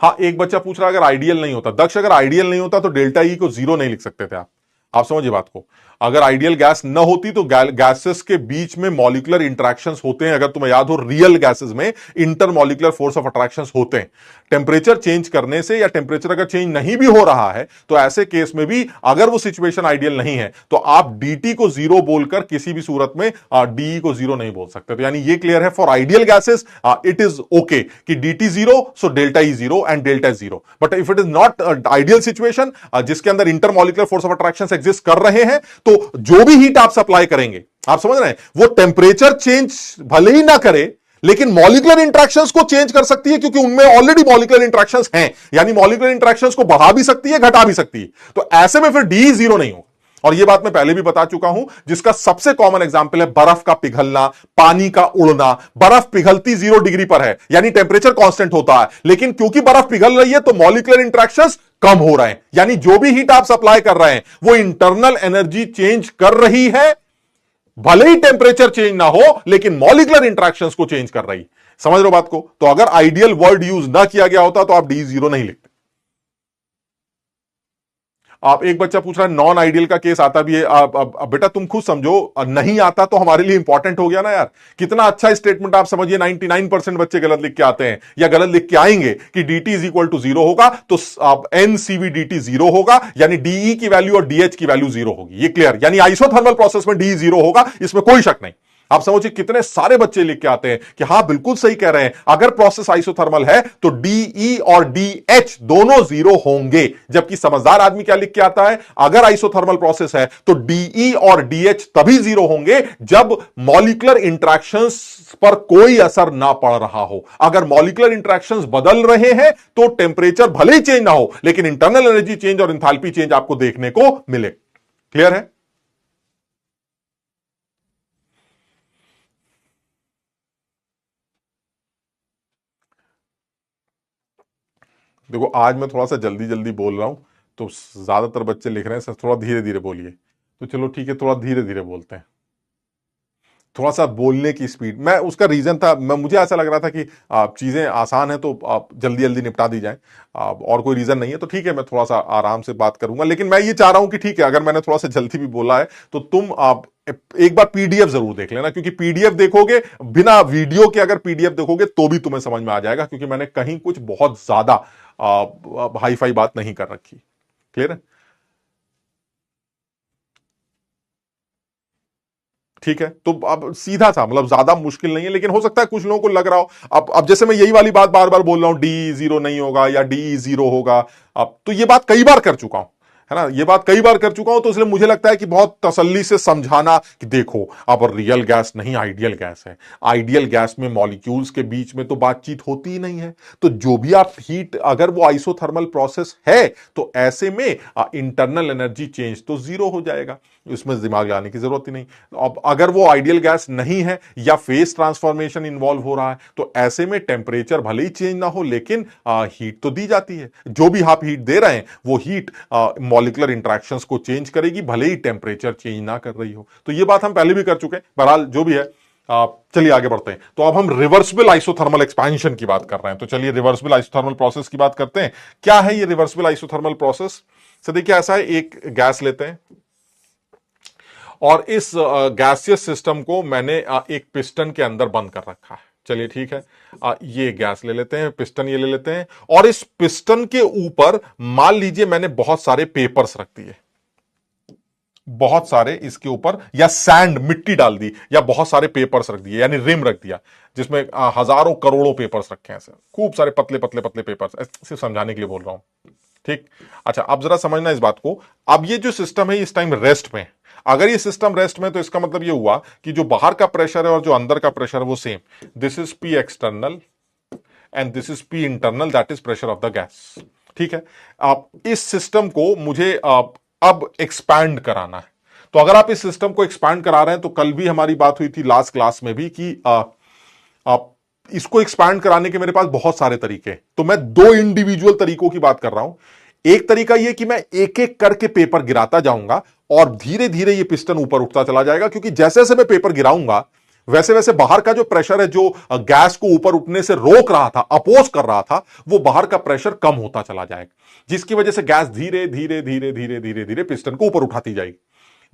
हाँ, एक बच्चा पूछ रहा है अगर आइडियल नहीं होता, दक्ष अगर आइडियल नहीं होता तो डेल्टा ई को 0 नहीं लिख सकते थे आप। आप समझिए बात को। अगर आइडियल गैस न होती तो गैसेस के बीच में मॉलिक्यूलर इंटरेक्शंस होते हैं, अगर तुम्हें याद हो रियल गैसेस में इंटरमॉलिक्यूलर फोर्स ऑफ अट्रैक्शंस होते हैं। टेंपरेचर चेंज करने से या टेंपरेचर अगर चेंज नहीं भी हो रहा है तो ऐसे केस में भी अगर वो सिचुएशन आइडियल नहीं है तो आप dt को जीरो बोलकर किसी भी सूरत में de को जीरो नहीं बोल सकते। तो यानी ये क्लियर है, for ideal gases it is okay कि dt zero so delta E zero and delta zero. But if it is not ideal situation जिसके अंदर intermolecular force of attraction exist कर रहे हैं तो जो भी हीट आप सप्लाई करेंगे, आप समझ रहे हैं, वो टेंपरेचर चेंज भले ही ना करे लेकिन मॉलिक्यूलर इंटरेक्शंस को चेंज कर सकती है, क्योंकि उनमें ऑलरेडी मॉलिक्यूलर इंटरेक्शंस हैं, यानी मॉलिक्यूलर इंटरेक्शंस को बढ़ा भी सकती है घटा भी सकती है। तो ऐसे में फिर डी जीरो नहीं होगा। और यह बात मैं पहले भी बता चुका हूं, जिसका सबसे कॉमन एग्जांपल है बर्फ का पिघलना, पानी का उड़ना। बर्फ पिघलती 0 डिग्री पर है, यानी टेंपरेचर कांस्टेंट होता है, लेकिन क्योंकि बर्फ पिघल रही है तो मॉलिक्यूलर इंटरेक्शंस कम हो रहे हैं, यानी जो भी हीट आप सप्लाई कर रहे हैं वो इंटरनल एनर्जी चेंज कर रही है, भले ही टेंपरेचर चेंज ना हो लेकिन मॉलिक्यूलर इंटरेक्शंस को चेंज कर रही। समझ रहे हो बात को? तो अगर आइडियल वर्ड यूज ना किया गया होता तो आप डी जीरो नहीं लिखते। आप एक बच्चा पूछ रहा है नॉन आइडियल का केस आता भी है। अब बेटा तुम खुद समझो, नहीं आता तो हमारे लिए इंपॉर्टेंट हो गया ना यार। कितना अच्छा स्टेटमेंट आप समझिए, 99% बच्चे गलत लिख के आते हैं या गलत लिख के आएंगे कि dt is equal to zero होगा तो एनसीवी dt जीरो होगा, यानी डीई की वैल्यू और डीएच की वैल्यू जीरो होगी। ये क्लियर, यानी आइसोथर्मल प्रोसेस में डी जीरो होगा, इसमें कोई शक नहीं। आप समझिए कितने सारे बच्चे लिख के आते हैं कि हां बिल्कुल सही कह रहे हैं, अगर प्रोसेस आइसोथर्मल है तो डीई और डीएच दोनों जीरो होंगे। जबकि समझदार आदमी क्या लिख के आता है, अगर आइसोथर्मल प्रोसेस है तो डीई और डीएच तभी जीरो होंगे जब मॉलिक्यूलर इंटरेक्शंस पर कोई असर ना पड़ रहा हो। अगर मॉलिक्यूलर इंटरेक्शंस बदल रहे हैं तो टेंपरेचर भले ही चेंज ना हो लेकिन इंटरनल एनर्जी चेंज और इंथैल्पी चेंज आपको देखने को मिले। क्लियर है? देखो आज मैं थोड़ा सा जल्दी जल्दी बोल रहा हूं तो ज्यादातर बच्चे लिख रहे हैं सर थोड़ा धीरे धीरे बोलिए, तो चलो ठीक है थोड़ा धीरे धीरे बोलते हैं। थोड़ा सा बोलने की स्पीड, मैं उसका रीजन था, मुझे ऐसा लग रहा था कि चीजें आसान है तो आप जल्दी जल्दी निपटा दी जाए, और कोई रीजन नहीं है तो ठीक है मैं थोड़ा सा आराम से बात करूंगा। लेकिन मैं ये चाह रहा हूं कि ठीक है अगर मैंने थोड़ा सा जल्दी भी बोला है तो तुम आप एक बार पीडीएफ जरूर देख लेना, क्योंकि पीडीएफ देखोगे, बिना वीडियो के अगर पीडीएफ देखोगे तो भी तुम्हें समझ में आ जाएगा, क्योंकि मैंने कहीं कुछ बहुत ज्यादा हाई फाई बात नहीं कर रखी। क्लियर है? ठीक है, तो अब सीधा सा मतलब ज्यादा मुश्किल नहीं है, लेकिन हो सकता है कुछ लोगों को लग रहा हो अब जैसे मैं यही वाली बात बार बार बोल रहा हूं डी जीरो नहीं होगा या डी जीरो होगा, अब तो ये बात कई बार कर चुका हूं, है ना, ये बात कई बार कर चुका हूं, तो इसलिए मुझे लगता है कि बहुत तसल्ली से समझाना कि देखो अब रियल गैस नहीं आइडियल गैस है। आइडियल गैस में मॉलिक्यूल्स के बीच में तो बातचीत होती ही नहीं है, तो जो भी आप हीट, अगर वो आइसोथर्मल प्रोसेस है तो ऐसे में इंटरनल एनर्जी चेंज तो जीरो हो जाएगा, इसमें दिमाग लगाने की जरूरत ही नहीं। अब अगर वो आइडियल गैस नहीं है या फेस ट्रांसफॉर्मेशन इन्वॉल्व हो रहा है तो ऐसे में टेंपरेचर भले ही चेंज ना हो लेकिन हीट तो दी जाती है। जो भी आप हीट दे रहे हैं वो हीट मॉलिक्यूलर इंटरेक्शंस को चेंज करेगी, भले ही टेंपरेचर चेंज ना कर रही हो। तो ये बात हम पहले भी कर चुके हैं, बहरहाल जो भी है चलिए आगे बढ़ते हैं। तो अब हम रिवर्सिबल आइसोथर्मल एक्सपेंशन की बात कर रहे हैं, तो चलिए रिवर्सिबल आइसोथर्मल प्रोसेस की बात करते हैं। क्या है ये रिवर्सिबल आइसोथर्मल प्रोसेस? तो देखिए ऐसा है, एक गैस लेते हैं और इस गैसियस सिस्टम को मैंने एक पिस्टन के अंदर बंद कर रखा है। चलिए ठीक है, ये गैस ले लेते हैं, पिस्टन ये ले लेते हैं, और इस पिस्टन के ऊपर मान लीजिए मैंने बहुत सारे पेपर्स रख दिए, बहुत सारे इसके ऊपर, या सैंड मिट्टी डाल दी, या बहुत सारे पेपर्स रख दिए, यानी रिम रख दिया जिसमें हजारों करोड़ों पेपर्स रखे हैं, खूब सारे पतले पतले पतले पेपर्स, सिर्फ समझाने के लिए बोल रहा हूं। ठीक, अच्छा अब जरा समझना इस बात को। अब ये जो सिस्टम है इस टाइम रेस्ट में, अगर ये सिस्टम रेस्ट में तो इसका मतलब ये हुआ कि जो बाहर का प्रेशर है और जो अंदर का प्रेशर है वो same. This is P external and this is P internal, that is pressure of the gas. ठीक है, अब इस सिस्टम को मुझे अब एक्सपैंड कराना है। तो अगर आप इस सिस्टम को एक्सपैंड करा रहे हैं, तो कल भी हमारी बात हुई थी लास्ट क्लास में भी कि आप इसको एक्सपैंड कराने के मेरे पास बहुत सारे तरीके हैं, तो मैं दो इंडिविजुअल तरीकों की बात कर रहा हूं। एक तरीका यह कि मैं एक एक करके पेपर गिराता जाऊंगा और धीरे धीरे ये पिस्टन ऊपर उठता चला जाएगा, क्योंकि जैसे जैसे मैं पेपर गिराऊंगा वैसे वैसे बाहर का जो प्रेशर है, जो गैस को ऊपर उठने से रोक रहा था, अपोज कर रहा था, वो बाहर का प्रेशर कम होता चला जाएगा, जिसकी वजह से गैस धीरे धीरे धीरे धीरे धीरे धीरे पिस्टन को ऊपर उठाती जाएगी।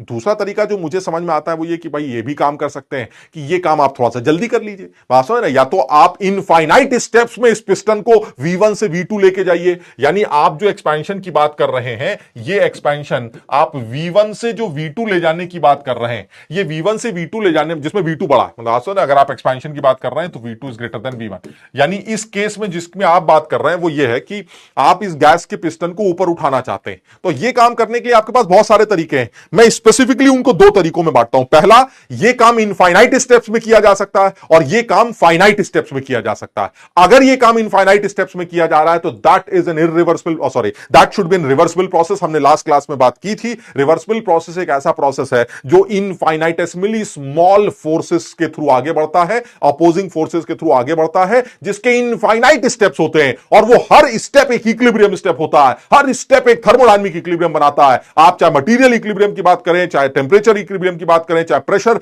दूसरा तरीका जो मुझे समझ में आता है वो ये कि भाई ये भी काम कर सकते हैं कि ये काम आप थोड़ा सा जल्दी कर लीजिए। बात समझ रहे हैं? या तो आप इनफाइनाइट स्टेप्स में इस पिस्टन को V1 से V2 लेके जाइए, यानी आप जो एक्सपेंशन की बात कर रहे हैं, ये एक्सपेंशन आप V1 से जो V2 ले जाने की बात कर रहे हैं, ये V1 से V2 ले जाने, जिसमें V2 बड़ा, मतलब अगर आप एक्सपेंशन की बात कर रहे हैं तो V2 is greater than V1। यानी इस केस में जिसमें आप बात कर रहे हैं वो ये है कि आप इस गैस के पिस्टन को ऊपर उठाना चाहते हैं। तो ये काम करने के लिए आपके पास बहुत सारे तरीके हैं। मैं स्पेसिफिकली उनको दो तरीकों में बांटता हूं। पहला, ये काम इनफाइनाइट स्टेप्स में किया जा सकता है और ये काम फाइनाइट स्टेप्स में किया जा सकता है। अगर ये काम इनफाइनाइट स्टेप्स में किया जा रहा है तो that is an irreversible, sorry, that should be an reversible process. हमने लास्ट क्लास में बात की थी। रिवर्सिबल प्रोसेस एक ऐसा प्रोसेस है जो इनफाइनाइटेसिमली स्मॉल फोर्सेस के थ्रू आगे बढ़ता है, अपोजिंग फोर्सेस के थ्रू आगे बढ़ता है, जिसके इनफाइनाइट स्टेप्स होते हैं और वो हर स्टेप एक इक्विलिब्रियम स्टेप होता है, हर स्टेप एक थर्मोडायनामिक इक्विलिब्रियम बनाता है। आप चाहे मटेरियल इक्विलिब्रियम की बात करें, चाहे टेंपरेचर इक्विलिब्रियम की बात करें, चाहे प्रेशर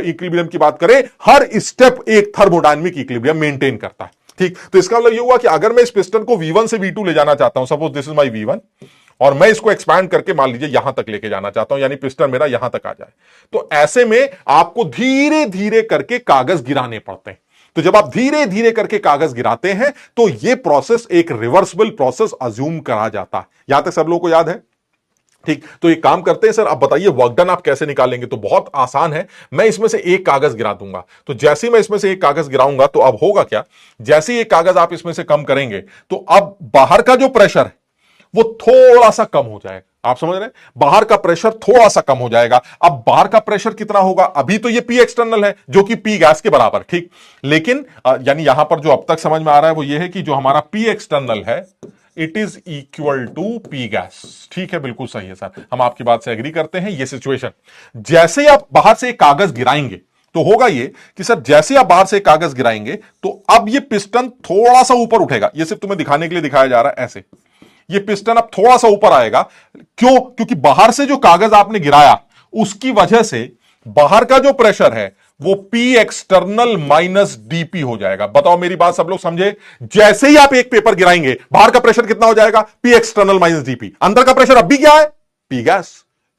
इक्विलिब्रियम की बात करें, हर स्टेप एक थर्मोडायनामिक इक्विलिब्रियम मेंटेन करता है। ठीक, तो इसका मतलब यह हुआ कि अगर मैं इस पिस्टन को V1 से V2 ले जाना चाहता हूं, suppose this is my V1, और मैं इसको एक्सपैंड करके मान लीजिए यहां तक लेके जाना चाहता हूं, यानी पिस्टन मेरा यहां तक आ जाए, तो ऐसे में आपको धीरे धीरे करके कागज गिराने पड़ते हैं। तो जब आप धीरे धीरे करके कागज गिराते हैं तो यह प्रोसेस एक रिवर्सिबल प्रोसेस अज्यूम करा जाता है। यहां तक सब लोगों को याद है? ठीक, तो एक काम करते हैं सर, आप बताइए वर्क डन आप कैसे निकालेंगे। तो बहुत आसान है, मैं इसमें से एक कागज गिरा दूंगा। तो जैसे ही मैं इसमें से एक कागज गिराऊंगा तो अब होगा क्या, जैसे ही एक कागज आप इसमें से कम करेंगे तो अब बाहर का जो प्रेशर है वो थोड़ा सा कम हो जाएगा। आप समझ रहे हैं? बाहर का प्रेशर थोड़ा सा कम हो जाएगा। अब बाहर का प्रेशर कितना होगा? अभी तो ये P एक्सटर्नल है जो कि P गैस के बराबर, ठीक, लेकिन यानी यहां पर जो अब तक समझ में आ रहा है वो ये है कि जो हमारा P एक्सटर्नल है it is equal to P gas. ठीक है, बिल्कुल सही है सर, हम आपकी बात से एग्री करते हैं। ये सिचुएशन, जैसे ही आप बाहर से एक कागज गिराएंगे तो होगा ये कि सर जैसे आप बाहर से एक कागज गिराएंगे तो अब ये पिस्टन थोड़ा सा ऊपर उठेगा। ये सिर्फ तुम्हें दिखाने के लिए दिखाया जा रहा है, ऐसे ये पिस्टन अब थोड़ा सा ऊपर आएगा। क्यों? क्योंकि बाहर से जो कागज आपने गिराया उसकी वजह से बाहर का जो प्रेशर है वो P एक्सटर्नल माइनस DP हो जाएगा। बताओ मेरी बात सब लोग समझे? जैसे ही आप एक पेपर गिराएंगे बाहर का प्रेशर कितना हो जाएगा? P external minus DP। अंदर का प्रेशर अब भी क्या है? P gas.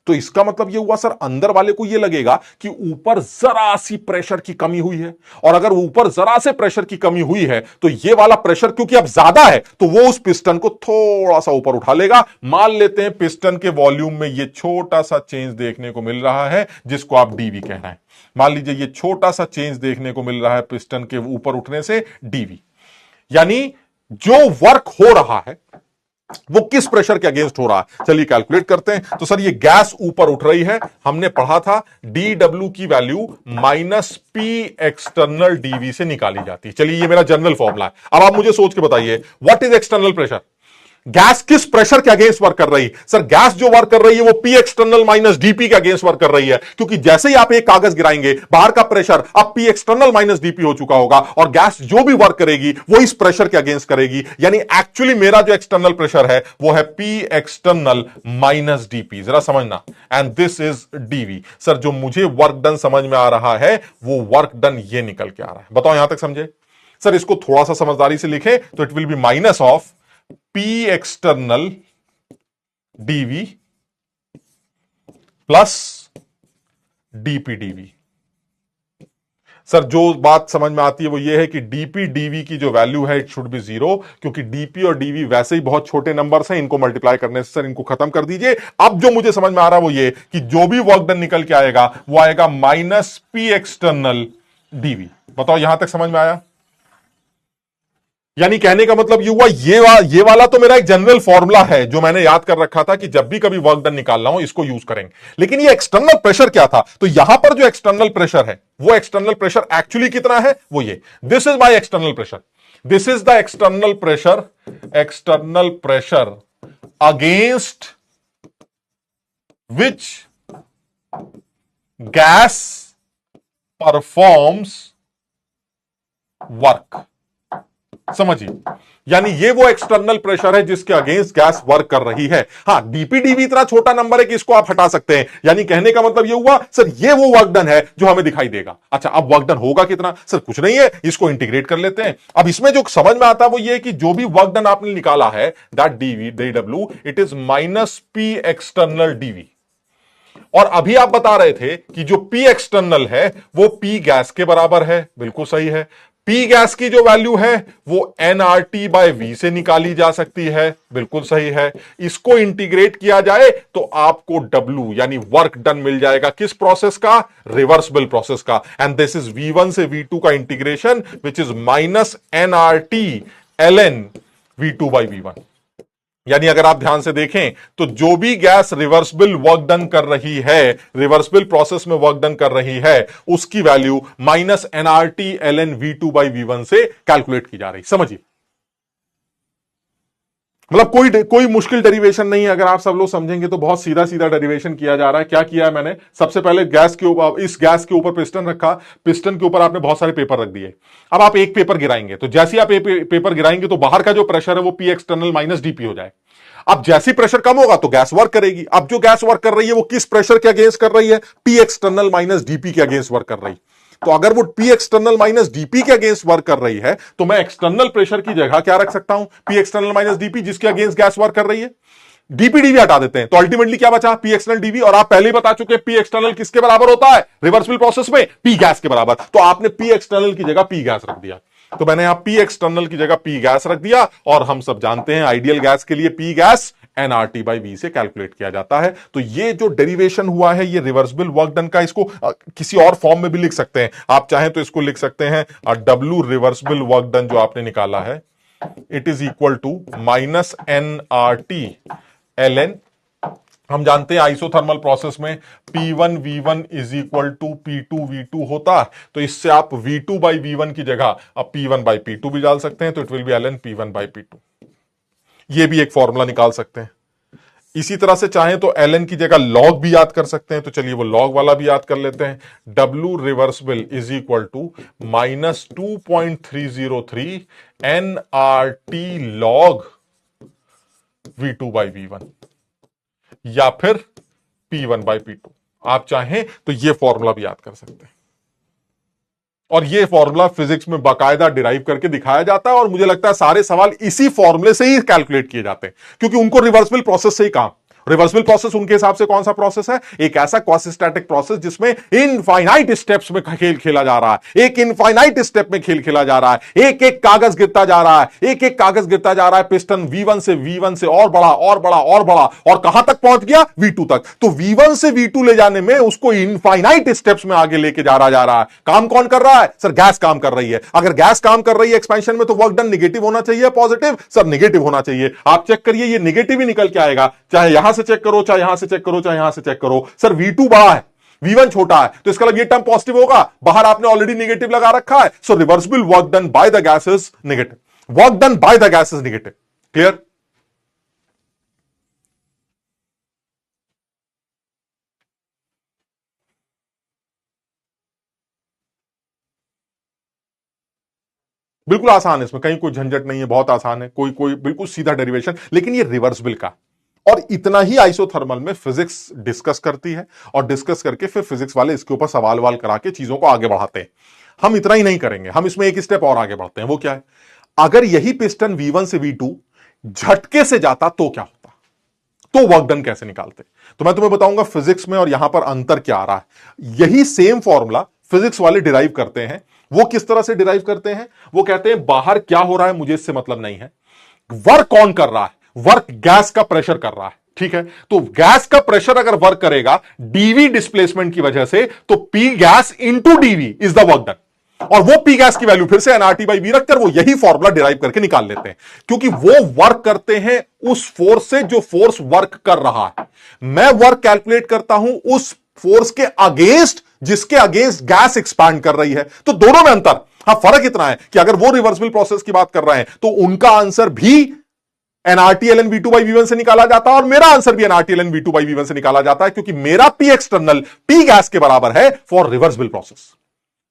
तो इसका मतलब ये हुआ सर, अंदर वाले को ये लगेगा कि ऊपर जरा सी प्रेशर की कमी हुई है, और अगर ऊपर जरा से प्रेशर की कमी हुई है तो ये वाला प्रेशर क्योंकि अब ज्यादा है तो वो उस पिस्टन को थोड़ा सा ऊपर उठा लेगा। मान लेते हैं पिस्टन के वॉल्यूम में ये छोटा सा चेंज देखने को मिल रहा है जिसको आप डीवी कहना है। मान लीजिए ये छोटा सा चेंज देखने को मिल रहा है पिस्टन के ऊपर उठने से, डीवी, यानी जो वर्क हो रहा है वो किस प्रेशर के अगेंस्ट हो रहा है। चलिए कैलकुलेट करते हैं। तो सर ये गैस ऊपर उठ रही है, हमने पढ़ा था DW की value minus P external DV से निकाली जाती है। चलिए ये मेरा जनरल फॉर्मूला है। अब आप मुझे सोच के बताइए what is external pressure. Gas किस प्रेशर के अगेंस्ट वर्क कर रही है? सर गैस जो वर्क कर रही है वो P एक्सटर्नल माइनस DP के अगेंस्ट वर्क कर रही है, क्योंकि जैसे ही आप एक कागज गिराएंगे बाहर का प्रेशर अब P एक्सटर्नल माइनस DP हो चुका होगा और गैस जो भी वर्क करेगी वो इस प्रेशर के अगेंस्ट करेगी। यानी एक्चुअली मेरा जो एक्सटर्नल प्रेशर है वो है P एक्सटर्नल माइनस DP। जरा समझना, and this is DV। Sir जो मुझे वर्क डन समझ में आ रहा है वो वर्क डन ये निकल के आ रहा है। बताओ यहां तक समझे? सर इसको थोड़ा सा समझदारी से लिखे तो it will B minus of P external DV plus DP DV। Sir जो बात समझ में आती है वो ये है कि DP DV की जो वैल्यू है इट शुड बी 0, क्योंकि DP और DV वैसे ही बहुत छोटे नंबर्स हैं, इनको मल्टीप्लाई करने से सर इनको खत्म कर दीजिए। अब जो मुझे समझ में आ रहा है वो ये कि जो भी वर्क डन निकल के आएगा वो आएगा माइनस P एक्सटर्नल DV। बताओ यहां तक समझ में आया? यानी कहने का मतलब ये हुआ ये वाला तो मेरा एक जनरल फॉर्मूला है जो मैंने याद कर रखा था कि जब भी कभी वर्क डन निकालना हो इसको यूज करेंगे। लेकिन ये एक्सटर्नल प्रेशर क्या था? तो यहां पर जो एक्सटर्नल प्रेशर है वो एक्सटर्नल प्रेशर एक्चुअली कितना है? वो ये, this is my external pressure, this is the external pressure against which gas performs work. समझिए, यानी ये वो एक्सटर्नल प्रेशर है जिसके अगेंस्ट गैस वर्क कर रही है। हां, डीपीडीवी इतना छोटा नंबर है कि इसको आप हटा सकते हैं, यानी कहने का मतलब ये हुआ सर ये वो वर्क डन है जो हमें दिखाई देगा। अच्छा, अब वर्क डन होगा कितना? सर कुछ नहीं है, इसको इंटीग्रेट कर लेते हैं। अब इसमें जो समझ में आता है वो ये कि जो भी वर्क डन आपने निकाला है that DV W it is minus P external DV. और अभी आप बता रहे थे कि जो P एक्सटर्नल है वो P गैस के बराबर है, बिल्कुल सही है। P गैस की जो वैल्यू है वो nRT बाय V से निकाली जा सकती है, बिल्कुल सही है। इसको इंटीग्रेट किया जाए तो आपको W यानी वर्क डन मिल जाएगा किस प्रोसेस का? रिवर्सिबल प्रोसेस का। एंड दिस इज V1 से V2 का integration which is minus nRT ln V2 बाई V1। यानी अगर आप ध्यान से देखें तो जो भी गैस रिवर्सिबल वर्क डन कर रही है, रिवर्सिबल प्रोसेस में वर्क डन कर रही है, उसकी value minus nRT ln V2 बाई V1 से कैलकुलेट की जा रही। समझिए, मतलब कोई मुश्किल डेरिवेशन नहीं है। अगर आप सब लोग समझेंगे तो बहुत सीधा सीधा डेरिवेशन किया जा रहा है। क्या किया है मैंने? सबसे पहले गैस के ऊपर, इस गैस के ऊपर पिस्टन रखा, पिस्टन के ऊपर आपने बहुत सारे पेपर रख दिए। अब आप एक पेपर गिराएंगे तो जैसे आप पेपर गिराएंगे तो बाहर का जो प्रेशर है वो पी एक्सटर्नल माइनस डीपी हो जाए। अब जैसे प्रेशर कम होगा तो गैस वर्क करेगी। अब जो गैस वर्क कर रही है वो किस प्रेशर के अगेंस्ट कर रही है? पी एक्सटर्नल माइनस डीपी के अगेंस्ट वर्क कर रही। तो अगर वो पी एक्सटर्नल माइनस डीपी के अगेंस्ट वर्क कर रही है तो मैं एक्सटर्नल प्रेशर की जगह क्या रख सकता हूं? पी एक्सटर्नल माइनस डीपी, जिसके अगेंस्ट गैस वर्क कर रही है। डीपीडीवी हटा देते हैं तो अल्टीमेटली क्या बचा? P external DV. और आप पहले ही बता चुके हैं पी एक्सटर्नल किसके बराबर होता है रिवर्सिबल प्रोसेस में? पी गैस के बराबर। तो आपने पी एक्सटर्नल की जगह पी गैस रख दिया। तो मैंने यहां पी एक्सटर्नल की जगह पी गैस रख दिया। और हम सब जानते हैं आइडियल गैस के लिए P gas nRT by V से कैलकुलेट किया जाता है। तो ये जो डेरिवेशन हुआ है ये रिवर्सिबल वर्क डन का, इसको किसी और फॉर्म में भी लिख सकते हैं। आप चाहें तो इसको लिख सकते हैं W रिवर्सिबल वर्क डन जो आपने निकाला है it is equal to minus nRT ln, हम जानते हैं आइसोथर्मल प्रोसेस में P1 V1 is equal to P2 V2 होता है। तो इससे आप V2 बाई V1 की जगह अब P1 बाई P2 भी डाल सकते हैं। तो it will B ln P1 by P2। ये भी एक फॉर्मूला निकाल सकते हैं। इसी तरह से चाहें तो ln की जगह log भी याद कर सकते हैं। तो चलिए वो log वाला भी याद कर लेते हैं। W reversible is equal to minus 2.303 nRT log V2 बाई V1 या फिर P1 बाई P2। आप चाहें तो ये फॉर्मूला भी याद कर सकते हैं। और ये फॉर्मूला फिजिक्स में बाकायदा डिराइव करके दिखाया जाता है। और मुझे लगता है सारे सवाल इसी फॉर्मूले से ही कैलकुलेट किए जाते हैं, क्योंकि उनको रिवर्सिबल प्रोसेस से ही काम। रिवर्सिबल प्रोसेस उनके हिसाब से कौन सा प्रोसेस है? एक ऐसा क्वासिस्टैटिक प्रोसेस जिसमें इनफाइनाइट स्टेप्स में खेल खेला जा रहा है। एक इनफाइनाइट स्टेप में खेल खेला जा रहा है। एक एक कागज गिरता जा रहा है, एक एक कागज गिरता जा रहा है। पिस्टन V1 से और बड़ा और बड़ा और बड़ा और कहां तक पहुंच गया? V2 तक। तो V1 से V2 ले जाने में उसको इनफाइनाइट स्टेप्स में आगे लेके जा रहा है। काम कौन कर रहा है? सर गैस काम कर रही है। अगर गैस काम कर रही है एक्सपेंशन में तो वर्क डन निगेटिव होना चाहिए पॉजिटिव? सर निगेटिव होना चाहिए। आप चेक करिए ये निगेटिव ही निकल के आएगा, चाहे यहां से चेक करो, चाहे यहां से चेक करो, चाहे यहां से चेक करो। सर V2 बड़ा है, V1 छोटा है, तो इसका मतलब ये टर्म पॉजिटिव होगा। बाहर आपने ऑलरेडी नेगेटिव लगा रखा है। So reversible work done by the gas is negative. Work done by the gas is negative. Clear? बिल्कुल आसान है, इसमें कहीं कोई झंझट नहीं है, बहुत आसान है। कोई कोई बिल्कुल सीधा डेरिवेशन, लेकिन ये रिवर्सिबल का। और इतना ही आइसोथर्मल में फिजिक्स डिस्कस करती है। और डिस्कस करके फिर फिजिक्स वाले इसके ऊपर सवाल वाल करा के चीजों को आगे बढ़ाते हैं। हम इतना ही नहीं करेंगे, हम इसमें एक स्टेप और आगे बढ़ते हैं। वो क्या है? अगर यही पिस्टन V1 से V2 झटके से जाता तो क्या होता? तो वर्क डन कैसे निकालते? तो मैं तुम्हें बताऊंगा फिजिक्स में और यहां पर अंतर क्या आ रहा है। यही सेम फॉर्मूला फिजिक्स वाले डिराइव करते हैं। वो किस तरह से डिराइव करते हैं? वो कहते हैं बाहर क्या हो रहा है मुझे इससे मतलब नहीं है, वर्क कौन कर रहा है? वर्क गैस का प्रेशर कर रहा है। ठीक है, तो गैस का प्रेशर अगर वर्क करेगा डीवी डिस्प्लेसमेंट की वजह से, तो P gas into DV is the work done. और वो पी गैस की वैल्यू फिर से nRT बाई V रखकर वो यही फॉर्मूला डिराइव करके निकाल लेते हैं, क्योंकि वो वर्क करते हैं उस फोर्स से जो फोर्स वर्क कर रहा है। मैं वर्क कैलकुलेट करता हूं उस फोर्स के अगेंस्ट जिसके अगेंस्ट गैस एक्सपांड कर रही है। तो दोनों में अंतर, हां फर्क इतना है कि अगर वो रिवर्सिबल प्रोसेस की बात कर रहे हैं तो उनका आंसर भी nRT ln V2 बाई V1 से निकाला जाता है और मेरा आंसर भी nRT ln V2 बाई V1 से निकाला जाता है, क्योंकि मेरा P एक्सटर्नल P गैस के बराबर है फॉर रिवर्सिबल प्रोसेस।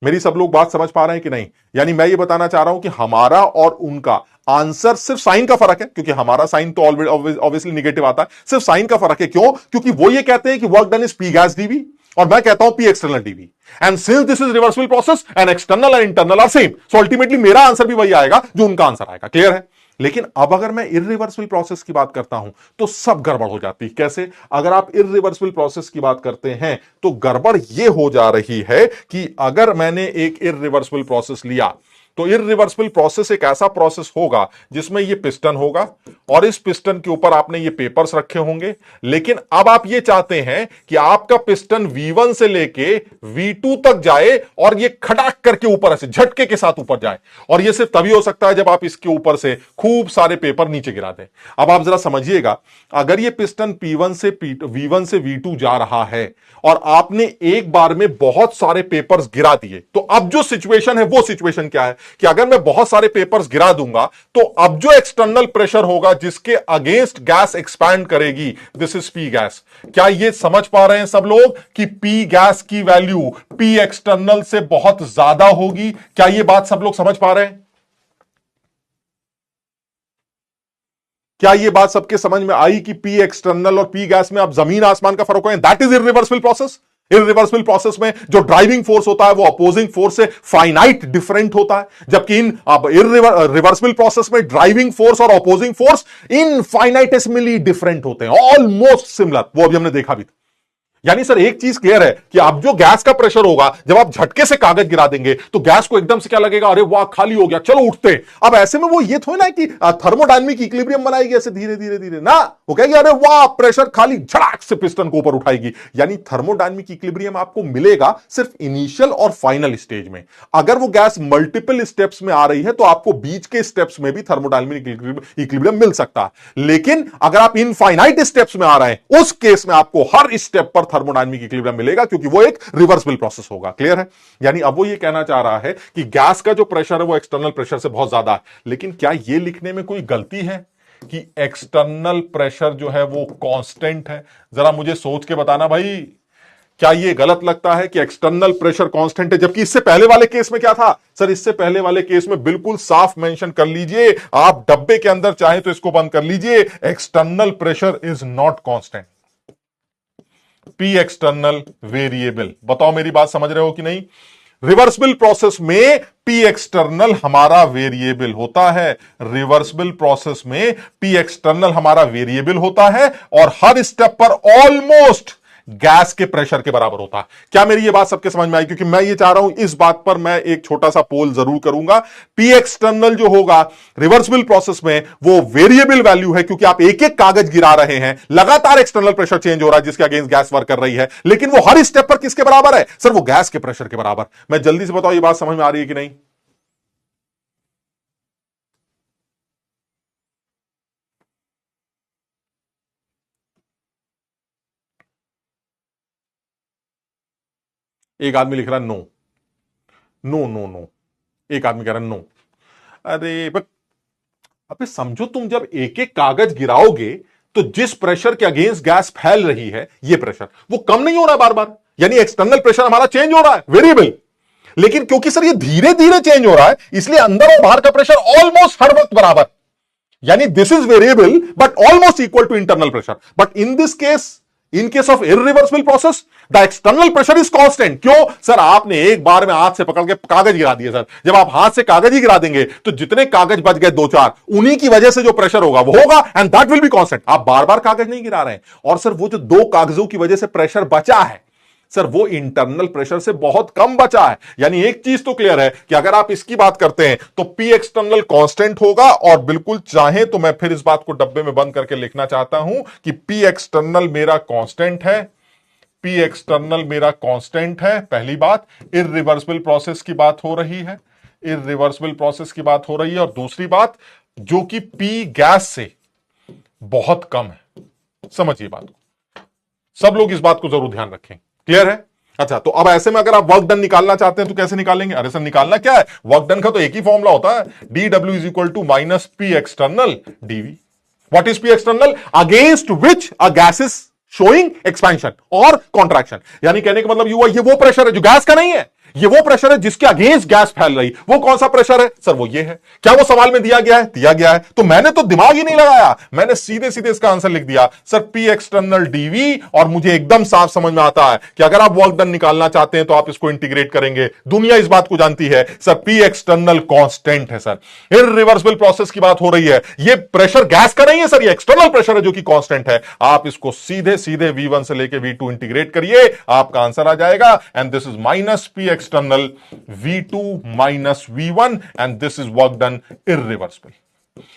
मेरी सब लोग बात समझ पा रहे हैं कि नहीं? यानी मैं ये बताना चाह रहा हूं कि हमारा और उनका आंसर सिर्फ साइन का फर्क है, क्योंकि हमारा साइन तो ऑब्वियसली निगेटिव आता है, सिर्फ साइन का फर्क है। क्यों? क्योंकि वो ये कहते हैं कि work done is P gas DV और मैं कहता हूं P external DV. And since this is reversible process and external and internal are same, so ultimately मेरा आंसर भी वही आएगा जो उनका आंसर आएगा। क्लियर है? लेकिन अब अगर मैं इररिवर्सिबल प्रोसेस की बात करता हूं तो सब गड़बड़ हो जाती है। कैसे? अगर आप इररिवर्सिबल प्रोसेस की बात करते हैं तो गड़बड़ यह हो जा रही है कि अगर मैंने एक इररिवर्सिबल प्रोसेस लिया तो इररिवर्सिबल प्रोसेस एक ऐसा प्रोसेस होगा जिसमें ये पिस्टन होगा और इस पिस्टन के ऊपर आपने ये पेपर्स रखे होंगे, लेकिन अब आप ये चाहते हैं कि आपका पिस्टन V1 से लेके V2 तक जाए और ये खटाक करके ऊपर ऐसे झटके के साथ ऊपर जाए, और ये सिर्फ तभी हो सकता है जब आप इसके ऊपर से खूब सारे पेपर नीचे गिरा दें। अब आप जरा समझिएगा, अगर ये पिस्टन V1 से V2 जा रहा है और आपने एक बार में बहुत सारे पेपर्स गिरा दिए, तो अब जो सिचुएशन है वो सिचुएशन क्या है कि अगर मैं बहुत सारे पेपर्स गिरा दूंगा तो अब जो एक्सटर्नल प्रेशर होगा जिसके अगेंस्ट गैस एक्सपैंड करेगी, दिस इज पी गैस। क्या ये समझ पा रहे हैं सब लोग कि पी गैस की वैल्यू पी एक्सटर्नल से बहुत ज्यादा होगी? क्या ये बात सब लोग समझ पा रहे हैं? क्या ये बात सबके समझ में आई कि पी एक्सटर्नल और पी गैस में अब जमीन आसमान का फर्क है? That is irreversible process. Irreversible process में जो ड्राइविंग फोर्स होता है वो अपोजिंग फोर्स से फाइनाइट डिफरेंट होता है, जबकि इन रिवर्सिबल प्रोसेस में ड्राइविंग फोर्स और अपोजिंग फोर्स इनफाइनाइटेसिमली डिफरेंट होते हैं, ऑलमोस्ट सिमिलर। वो अभी हमने देखा भी था। यानी सर एक चीज क्लियर है कि अब जो गैस का प्रेशर होगा, जब आप झटके से कागज गिरा देंगे तो गैस को एकदम से क्या लगेगा, अरे वाह खाली हो गया, चलो उठते। अब ऐसे में वो ये थोड़ी ना कि थर्मोडायनामिक इक्विलिब्रियम बनाएगी ऐसे धीरे धीरे धीरे ना, वो कहेगी अरे वाह प्रेशर खाली, झड़ाक से पिस्टन को ऊपर उठाएगी। यानी थर्मोडायनामिक इक्विलिब्रियम आपको मिलेगा सिर्फ इनिशियल और फाइनल स्टेज में। अगर वो गैस मल्टीपल स्टेप्स में आ रही है तो आपको बीच के स्टेप्स में भी थर्मोडायनामिक इक्विलिब्रियम मिल सकता है। लेकिन अगर आप इनफाइनाइट स्टेप्स में आ रहे हैं, उस केस में आपको हर स्टेप पर थर्मोडायनामिक इक्विलिब्रियम मिलेगा, क्योंकि वो एक रिवर्सिबल प्रोसेस होगा। क्लियर है? यानी अब वो ये कहना चाह रहा है कि गैस का जो प्रेशर है वो एक्सटर्नल प्रेशर से बहुत ज्यादा है। लेकिन क्या ये लिखने में कोई गलती है कि एक्सटर्नल प्रेशर जो है वो कांस्टेंट है? जरा मुझे सोच के बताना भाई, क्या ये गलत लगता है कि एक्सटर्नल प्रेशर कांस्टेंट है? जबकि इससे पहले वाले केस में क्या था सर? इससे पहले वाले केस में बिल्कुल साफ मेंशन कर लीजिए, आप डब्बे के अंदर चाहे तो इसको बंद कर लीजिए, external pressure is not constant, P external variable. बताओ मेरी बात समझ रहे हो कि नहीं? रिवर्सिबल प्रोसेस में पी एक्सटर्नल हमारा वेरिएबल होता है, रिवर्सिबल प्रोसेस में पी एक्सटर्नल हमारा वेरिएबल होता है और हर स्टेप पर ऑलमोस्ट गैस के प्रेशर के बराबर होता है। क्या मेरी ये बात सबके समझ में आई? क्योंकि मैं ये चाह रहा हूं, इस बात पर मैं एक छोटा सा पोल जरूर करूंगा। पी एक्सटर्नल जो होगा रिवर्सिबल प्रोसेस में वो वेरिएबल वैल्यू है, क्योंकि आप एक एक कागज गिरा रहे हैं, लगातार एक्सटर्नल प्रेशर चेंज हो रहा है जिसके अगेंस्ट गैस वर्क कर रही है, लेकिन वो हर स्टेप पर किसके बराबर है सर? वो गैस के प्रेशर के बराबर। मैं जल्दी से बताओ ये बात समझ में आ रही है कि नहीं? एक आदमी लिख रहा है नो नो नो नो, एक आदमी कह रहा है नो। अरे बट अबे समझो, तुम जब एक एक कागज गिराओगे तो जिस प्रेशर के अगेंस्ट गैस फैल रही है, ये प्रेशर वो कम नहीं हो रहा बार बार, यानी एक्सटर्नल प्रेशर हमारा चेंज हो रहा है, वेरिएबल। लेकिन क्योंकि सर ये धीरे धीरे चेंज हो रहा है, इसलिए अंदर और बाहर का प्रेशर ऑलमोस्ट हर वक्त बराबर, यानी this is variable but almost equal to internal pressure. But in this case, in case of irreversible process, the external pressure is constant. क्यों सर? आपने एक बार में हाथ से पकड़ के कागज गिरा दिए सर। जब आप हाथ से कागज ही गिरा देंगे तो जितने कागज बच गए दो चार, उन्हीं की वजह से जो प्रेशर होगा वो होगा, and that will be constant. आप बार बार कागज नहीं गिरा रहे हैं। और सर वो जो दो कागजों की वजह से प्रेशर बचा है सर, वो इंटरनल प्रेशर से बहुत कम बचा है। यानी एक चीज तो क्लियर है कि अगर आप इसकी बात करते हैं तो पी एक्सटर्नल कांस्टेंट होगा, और बिल्कुल चाहे तो मैं फिर इस बात को डब्बे में बंद करके लिखना चाहता हूं कि पी एक्सटर्नल मेरा कांस्टेंट है, पी एक्सटर्नल मेरा कांस्टेंट है। पहली बात, इररिवर्सिबल प्रोसेस की बात हो रही है, इररिवर्सिबल प्रोसेस की बात हो रही है। और दूसरी बात जो कि पी गैस से बहुत कम है। समझिए बात को, सब लोग इस बात को जरूर ध्यान रखें। क्लियर है? अच्छा, तो अब ऐसे में अगर आप वर्क डन निकालना चाहते हैं तो कैसे निकालेंगे? अरे सर निकालना क्या है, वर्क डन का तो एक ही फॉर्मूला होता है, D W is equal to minus P external DV. What is P external? Against which a gas is showing expansion और कॉन्ट्रैक्शन। यानी कहने का मतलब ये वो प्रेशर है जो गैस का नहीं है, ये वो प्रेशर है जिसके अगेंस्ट गैस फैल रही। वो कौन सा प्रेशर है सर? वो ये है। क्या वो सवाल में दिया गया है? दिया गया है। तो मैंने तो दिमाग ही नहीं लगाया, मैंने सीधे सीधे इसका आंसर लिख दिया सर, पी एक्सटर्नल डीवी। और मुझे एकदम साफ समझ में आता है कि अगर आप वर्क डन निकालना चाहते हैं तो आप इसको इंटीग्रेट करेंगे। दुनिया इस बात को जानती है सर, पी एक्सटर्नल कांस्टेंट है सर, इररिवर्सिबल प्रोसेस की बात हो रही है। ये प्रेशर गैस का नहीं है सर, ये एक्सटर्नल प्रेशर है जो कि कांस्टेंट है। आप इसको सीधे सीधे V1 से लेके V2 इंटीग्रेट करिए, आपका आंसर आ जाएगा। And this is minus P external V2 minus V1 and this is work done irreversible.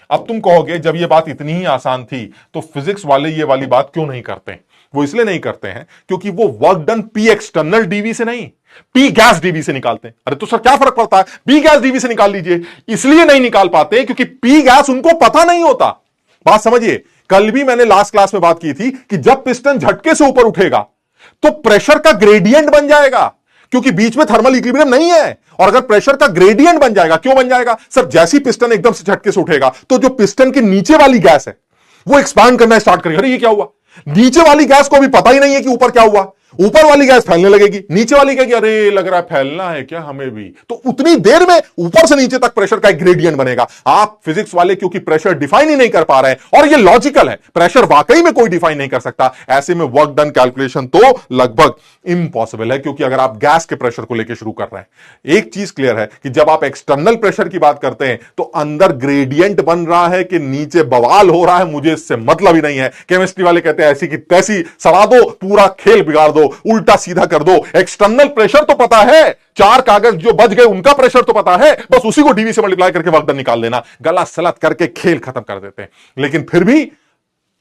अब तुम कहोगे जब ये बात इतनी ही आसान थी तो फिजिक्स वाले ये वाली बात क्यों नहीं करते? वो इसलिए नहीं करते हैं क्योंकि वो work done P external DV से नहीं, पी गैस डीवी से निकालते हैं। अरे तो सर क्या फर्क पड़ता है, पी गैस डीवी से निकाल लीजिए। इसलिए नहीं निकाल पाते क्योंकि पी गैस उनको पता नहीं होता। बात समझिए, कल भी मैंने लास्ट क्लास में बात की थी कि जब पिस्टन झटके से ऊपर उठेगा तो प्रेशर का ग्रेडियंट बन जाएगा, क्योंकि बीच में थर्मल इक्विलिब्रियम नहीं है। और अगर प्रेशर का ग्रेडियंट बन जाएगा, क्यों बन जाएगा सर? जैसी पिस्टन एकदम से झटके से उठेगा तो जो पिस्टन के नीचे वाली गैस है वो एक्सपांड करना स्टार्ट करेगी। अरे ये क्या हुआ? नीचे वाली गैस को भी पता ही नहीं है कि ऊपर क्या हुआ। ऊपर वाली गैस फैलने लगेगी, नीचे वाली कहेगी अरे लग रहा है फैलना है क्या हमें भी। तो उतनी देर में ऊपर से नीचे तक प्रेशर का एक ग्रेडियंट बनेगा। आप फिजिक्स वाले क्योंकि प्रेशर डिफाइन ही नहीं कर पा रहे हैं, और ये लॉजिकल है, प्रेशर वाकई में कोई डिफाइन नहीं कर सकता, ऐसे में वर्क डन कैलकुलेशन तो लगभग इंपॉसिबल है। क्योंकि अगर आप गैस के प्रेशर को लेकर शुरू कर रहे हैं, एक चीज क्लियर है कि जब आप एक्सटर्नल प्रेशर की बात करते हैं तो अंदर ग्रेडियंट बन रहा है कि नीचे बवाल हो रहा है, मुझे इससे मतलब ही नहीं है। केमिस्ट्री वाले कहते हैं ऐसी की तैसी सड़ा दो, पूरा खेल बिगाड़ दो, उल्टा सीधा कर दो। एक्सटर्नल प्रेशर तो पता है, चार कागज जो बच गए उनका प्रेशर तो पता है, बस उसी को डीवी से मल्टीप्लाई करके वर्क डन निकाल देना, गला सलत करके खेल खत्म कर देते हैं। लेकिन फिर भी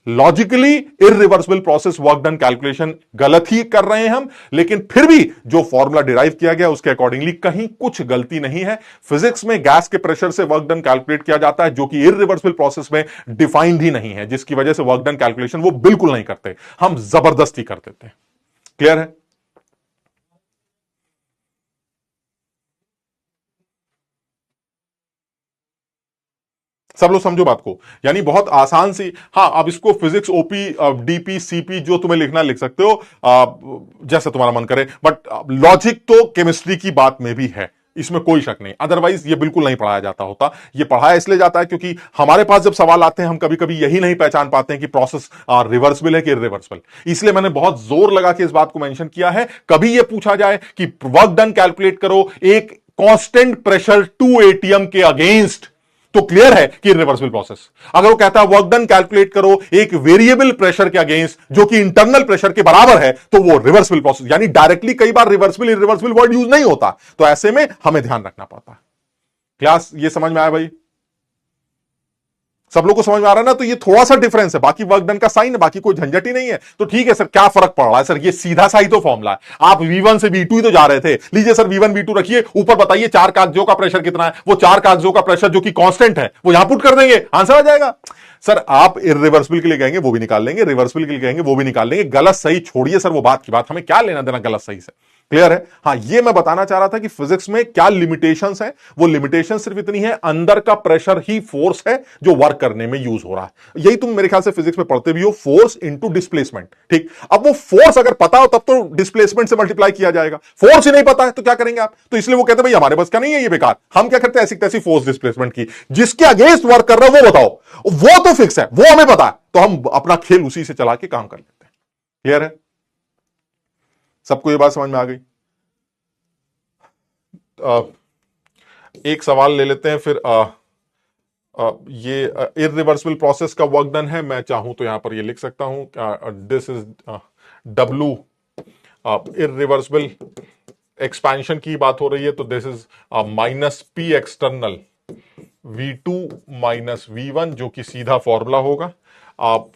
logically irreversible process work done calculation गलत ही कर रहे हैं हम, लेकिन फिर भी जो फॉर्मूला डिराइव किया गया उसके अकॉर्डिंगली कहीं कुछ गलती नहीं है। फिजिक्स में गैस के प्रेशर से वर्क डन कैलकुलेट किया जाता है जो कि इररिवर्सिबल प्रोसेस में डिफाइंड ही नहीं है, जिसकी वजह से वर्क डन कैलकुलेशन वो बिल्कुल नहीं करते, हम जबरदस्ती कर देते हैं। क्लियर है? सब लोग समझो बात को, यानी बहुत आसान सी। हाँ, अब इसको फिजिक्स ओपी डीपी सीपी जो तुम्हें लिखना लिख सकते हो, जैसे तुम्हारा मन करे, बट लॉजिक तो केमिस्ट्री की बात में भी है, इसमें कोई शक नहीं। अदरवाइज ये बिल्कुल नहीं पढ़ाया जाता होता। ये पढ़ाया इसलिए जाता है क्योंकि हमारे पास जब सवाल आते हैं हम कभी कभी यही नहीं पहचान पाते हैं कि प्रोसेस रिवर्सिबल है कि इररिवर्सिबल। इसलिए मैंने बहुत जोर लगा के इस बात को मेंशन किया है। कभी यह पूछा जाए कि वर्क डन कैलकुलेट करो एक कांस्टेंट प्रेशर 2 एटीएम के अगेंस्ट, तो क्लियर है कि रिवर्सिबल प्रोसेस। अगर वो कहता है वर्क डन कैलकुलेट करो एक वेरिएबल प्रेशर के अगेंस्ट जो कि इंटरनल प्रेशर के बराबर है, तो वो रिवर्सिबल प्रोसेस, यानी डायरेक्टली कई बार रिवर्सिबल इररिवर्सिबल वर्ड यूज नहीं होता, तो ऐसे में हमें ध्यान रखना पड़ता है। क्लास ये समझ में आया भाई? सब लोग को समझ में आ रहा है ना? तो ये थोड़ा सा डिफरेंस है, बाकी वर्क डन का साइन है, बाकी कोई झंझट ही नहीं है। तो ठीक है सर, क्या फर्क पड़ रहा है सर? ये सीधा सा ही तो फॉर्मूला है। आप V1 से V2 ही तो जा रहे थे। लीजिए सर V1 V2 रखिए, ऊपर बताइए चार कागजों का प्रेशर कितना है। वो चार कागजों का प्रेशर जो कि कांस्टेंट है वो यहां पुट कर देंगे, आंसर आ जाएगा। सर आप इररिवर्सिबल के लिए कहेंगे वो भी निकाल लेंगे, रिवर्सिबल के लिए कहेंगे वो भी निकाल लेंगे। गलत सही छोड़िए सर, वो बात की बात, हमें क्या लेना देना गलत सही से। क्लियर है? हाँ, ये मैं बताना चाह रहा था कि फिजिक्स में क्या लिमिटेशंस हैं। वो लिमिटेशन सिर्फ इतनी है, अंदर का प्रेशर ही फोर्स है जो वर्क करने में यूज हो रहा है। यही तुम मेरे ख्याल से फिजिक्स में पढ़ते भी हो, फोर्स इंटू डिस्प्लेसमेंट। ठीक, अब वो फोर्स अगर पता हो तब तो डिस्प्लेसमेंट से मल्टीप्लाई किया जाएगा। फोर्स ही नहीं पता है तो क्या करेंगे आप? तो इसलिए वो कहते हैं भाई हमारे पास क्या नहीं है, ये बेकार। हम क्या करते हैं, ऐसी तैसी फोर्स डिस्प्लेसमेंट की, जिसके अगेंस्ट वर्क कर रहा है वो बताओ, वो तो फिक्स है, वो हमें पता है, तो हम अपना खेल उसी से चला के काम कर लेते हैं। क्लियर है? सबको ये बात समझ में आ गई? एक सवाल ले लेते हैं फिर। ये इररिवर्सिबल प्रोसेस का वर्क डन है, मैं चाहूं तो यहां पर ये लिख सकता हूं, this is W irreversible expansion की बात हो रही है, तो this is minus P external V2 minus V1 जो कि सीधा फॉर्मूला होगा। आप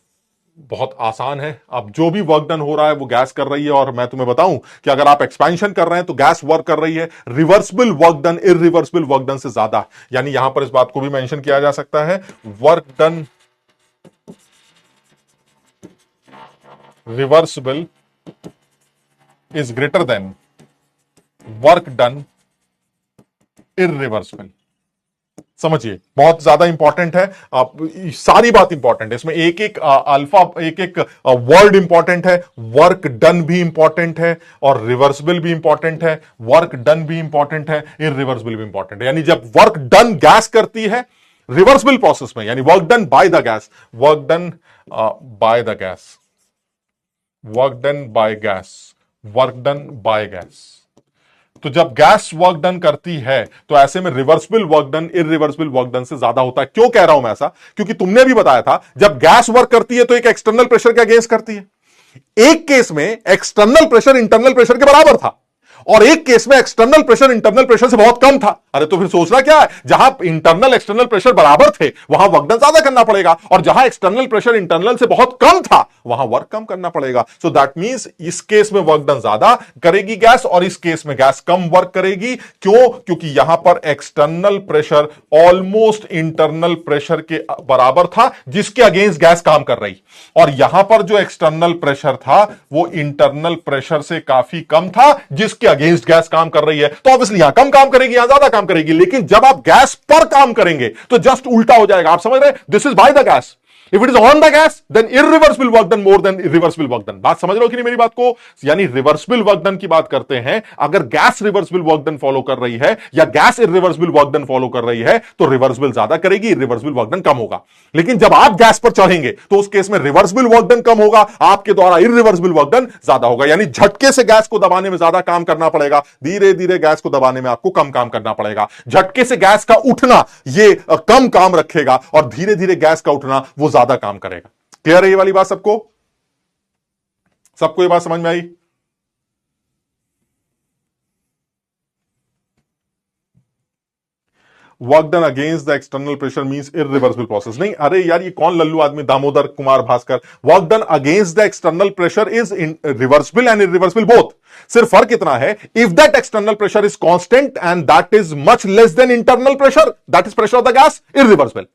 बहुत आसान है। अब जो भी वर्क डन हो रहा है वो गैस कर रही है, और मैं तुम्हें बताऊं कि अगर आप एक्सपेंशन कर रहे हैं तो गैस वर्क कर रही है। Reversible work done irreversible work done से ज्यादा, यानी यहां पर इस बात को भी मेंशन किया जा सकता है, work done reversible is greater than work done irreversible. समझिए बहुत ज्यादा इंपॉर्टेंट है। सारी बात इंपॉर्टेंट है इसमें, एक एक अल्फा, एक एक वर्ड इंपॉर्टेंट है। वर्क डन भी इंपॉर्टेंट है और रिवर्सिबल भी इंपॉर्टेंट है। वर्क डन भी इंपॉर्टेंट है, इरिवर्सिबल भी इंपॉर्टेंट है। यानी जब वर्क डन गैस करती है रिवर्सिबल प्रोसेस में, यानी work done by the gas, work done by the gas, work done by gas, work done by gas. तो जब गैस वर्क डन करती है तो ऐसे में reversible work done irreversible work done से ज्यादा होता है। क्यों कह रहा हूं मैं ऐसा? क्योंकि तुमने भी बताया था जब गैस वर्क करती है तो एक एक्सटर्नल प्रेशर के अगेंस्ट करती है। एक केस में एक्सटर्नल प्रेशर इंटरनल प्रेशर के बराबर था और एक केस में एक्सटर्नल प्रेशर इंटरनल प्रेशर से बहुत कम था। अरे तो फिर सोचना क्या है, जहां इंटरनल एक्सटर्नल प्रेशर बराबर थे वहां वर्क डन ज्यादा करना पड़ेगा और जहां एक्सटर्नल प्रेशर इंटरनल से बहुत कम था वहां वर्क कम करना पड़ेगा। सो दैट मींस इस केस में वर्क डन ज्यादा करेगी गैस और इस केस में गैस कम वर्क करेगी। क्यों? क्योंकि यहां पर external pressure almost internal pressure के बराबर था जिसके अगेंस्ट गैस काम कर रही, और यहां पर जो एक्सटर्नल प्रेशर था वो इंटरनल प्रेशर से काफी कम था जिसके अगेंस्ट गैस काम कर रही है। तो ऑब्वियसली यहां कम काम करेगी, यहां ज्यादा काम करेगी। लेकिन जब आप गैस पर काम करेंगे तो जस्ट उल्टा हो जाएगा। आप समझ रहे हैं? This is by the gas. If it is on the gas then irreversible work done more than reversible work done. बात समझ रहे हो कि नहीं मेरी बात को? यानी रिवर्सिबल वर्क डन की बात करते हैं, अगर gas reversible work done follow कर रही है या gas irreversible work done follow कर रही है तो रिवर्सिबल ज्यादा करेगी, इरिवर्सिबल वर्क डन कम होगा। लेकिन जब आप गैस पर चढ़ेंगे तो उस केस में रिवर्सिबल वर्क डन कम होगा, आपके द्वारा इरिवर्सिबल वर्क डन ज्यादा होगा। यानी झटके से गैस को दबाने में ज्यादा काम करना पड़ेगा, धीरे धीरे गैस को दबाने में आपको कम काम करना पड़ेगा। झटके से गैस का उठना ये कम काम रखेगा और धीरे धीरे गैस का उठना वो ज्यादा काम करेगा। क्लियर है ये वाली बात सबको? सबको ये बात समझ में आई? Work done against the external pressure means irreversible process. नहीं, अरे यार ये कौन लल्लू आदमी Damodar Kumar Bhaskar. Work done against the external pressure is reversible and irreversible both. सिर्फ फर्क इतना है, if that external pressure is constant and that is much less than internal pressure, that is pressure of the gas, irreversible.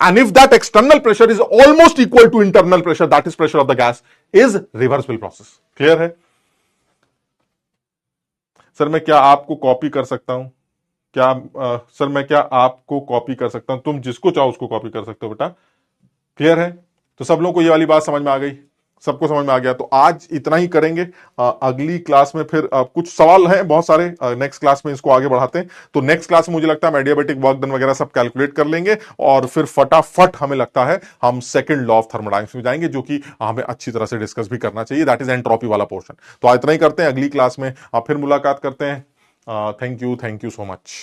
And if that external pressure is almost equal to internal pressure, that is pressure of the gas, is reversible process. Clear है? Sir मैं क्या आपको copy कर सकता हूं? क्या sir मैं क्या आपको कॉपी कर सकता हूं? तुम जिसको चाहो उसको कॉपी कर सकते हो बेटा। क्लियर है? तो सब लोगों को ये वाली बात समझ में आ गई? सबको समझ में आ गया? तो आज इतना ही करेंगे। अगली क्लास में फिर कुछ सवाल हैं बहुत सारे, नेक्स्ट क्लास में इसको आगे बढ़ाते हैं। तो नेक्स्ट क्लास में मुझे लगता है एडियाबैटिक वर्क डन वगैरह सब कैलकुलेट कर लेंगे और फिर फटाफट हमें लगता है हम सेकंड लॉ ऑफ थर्मोडायनामिक्स में जाएंगे, जो कि हमें अच्छी तरह से डिस्कस भी करना चाहिए, दैट इज एंट्रोपी वाला पोर्शन। तो आज इतना ही करते हैं, अगली क्लास में फिर मुलाकात करते हैं। Thank you so much.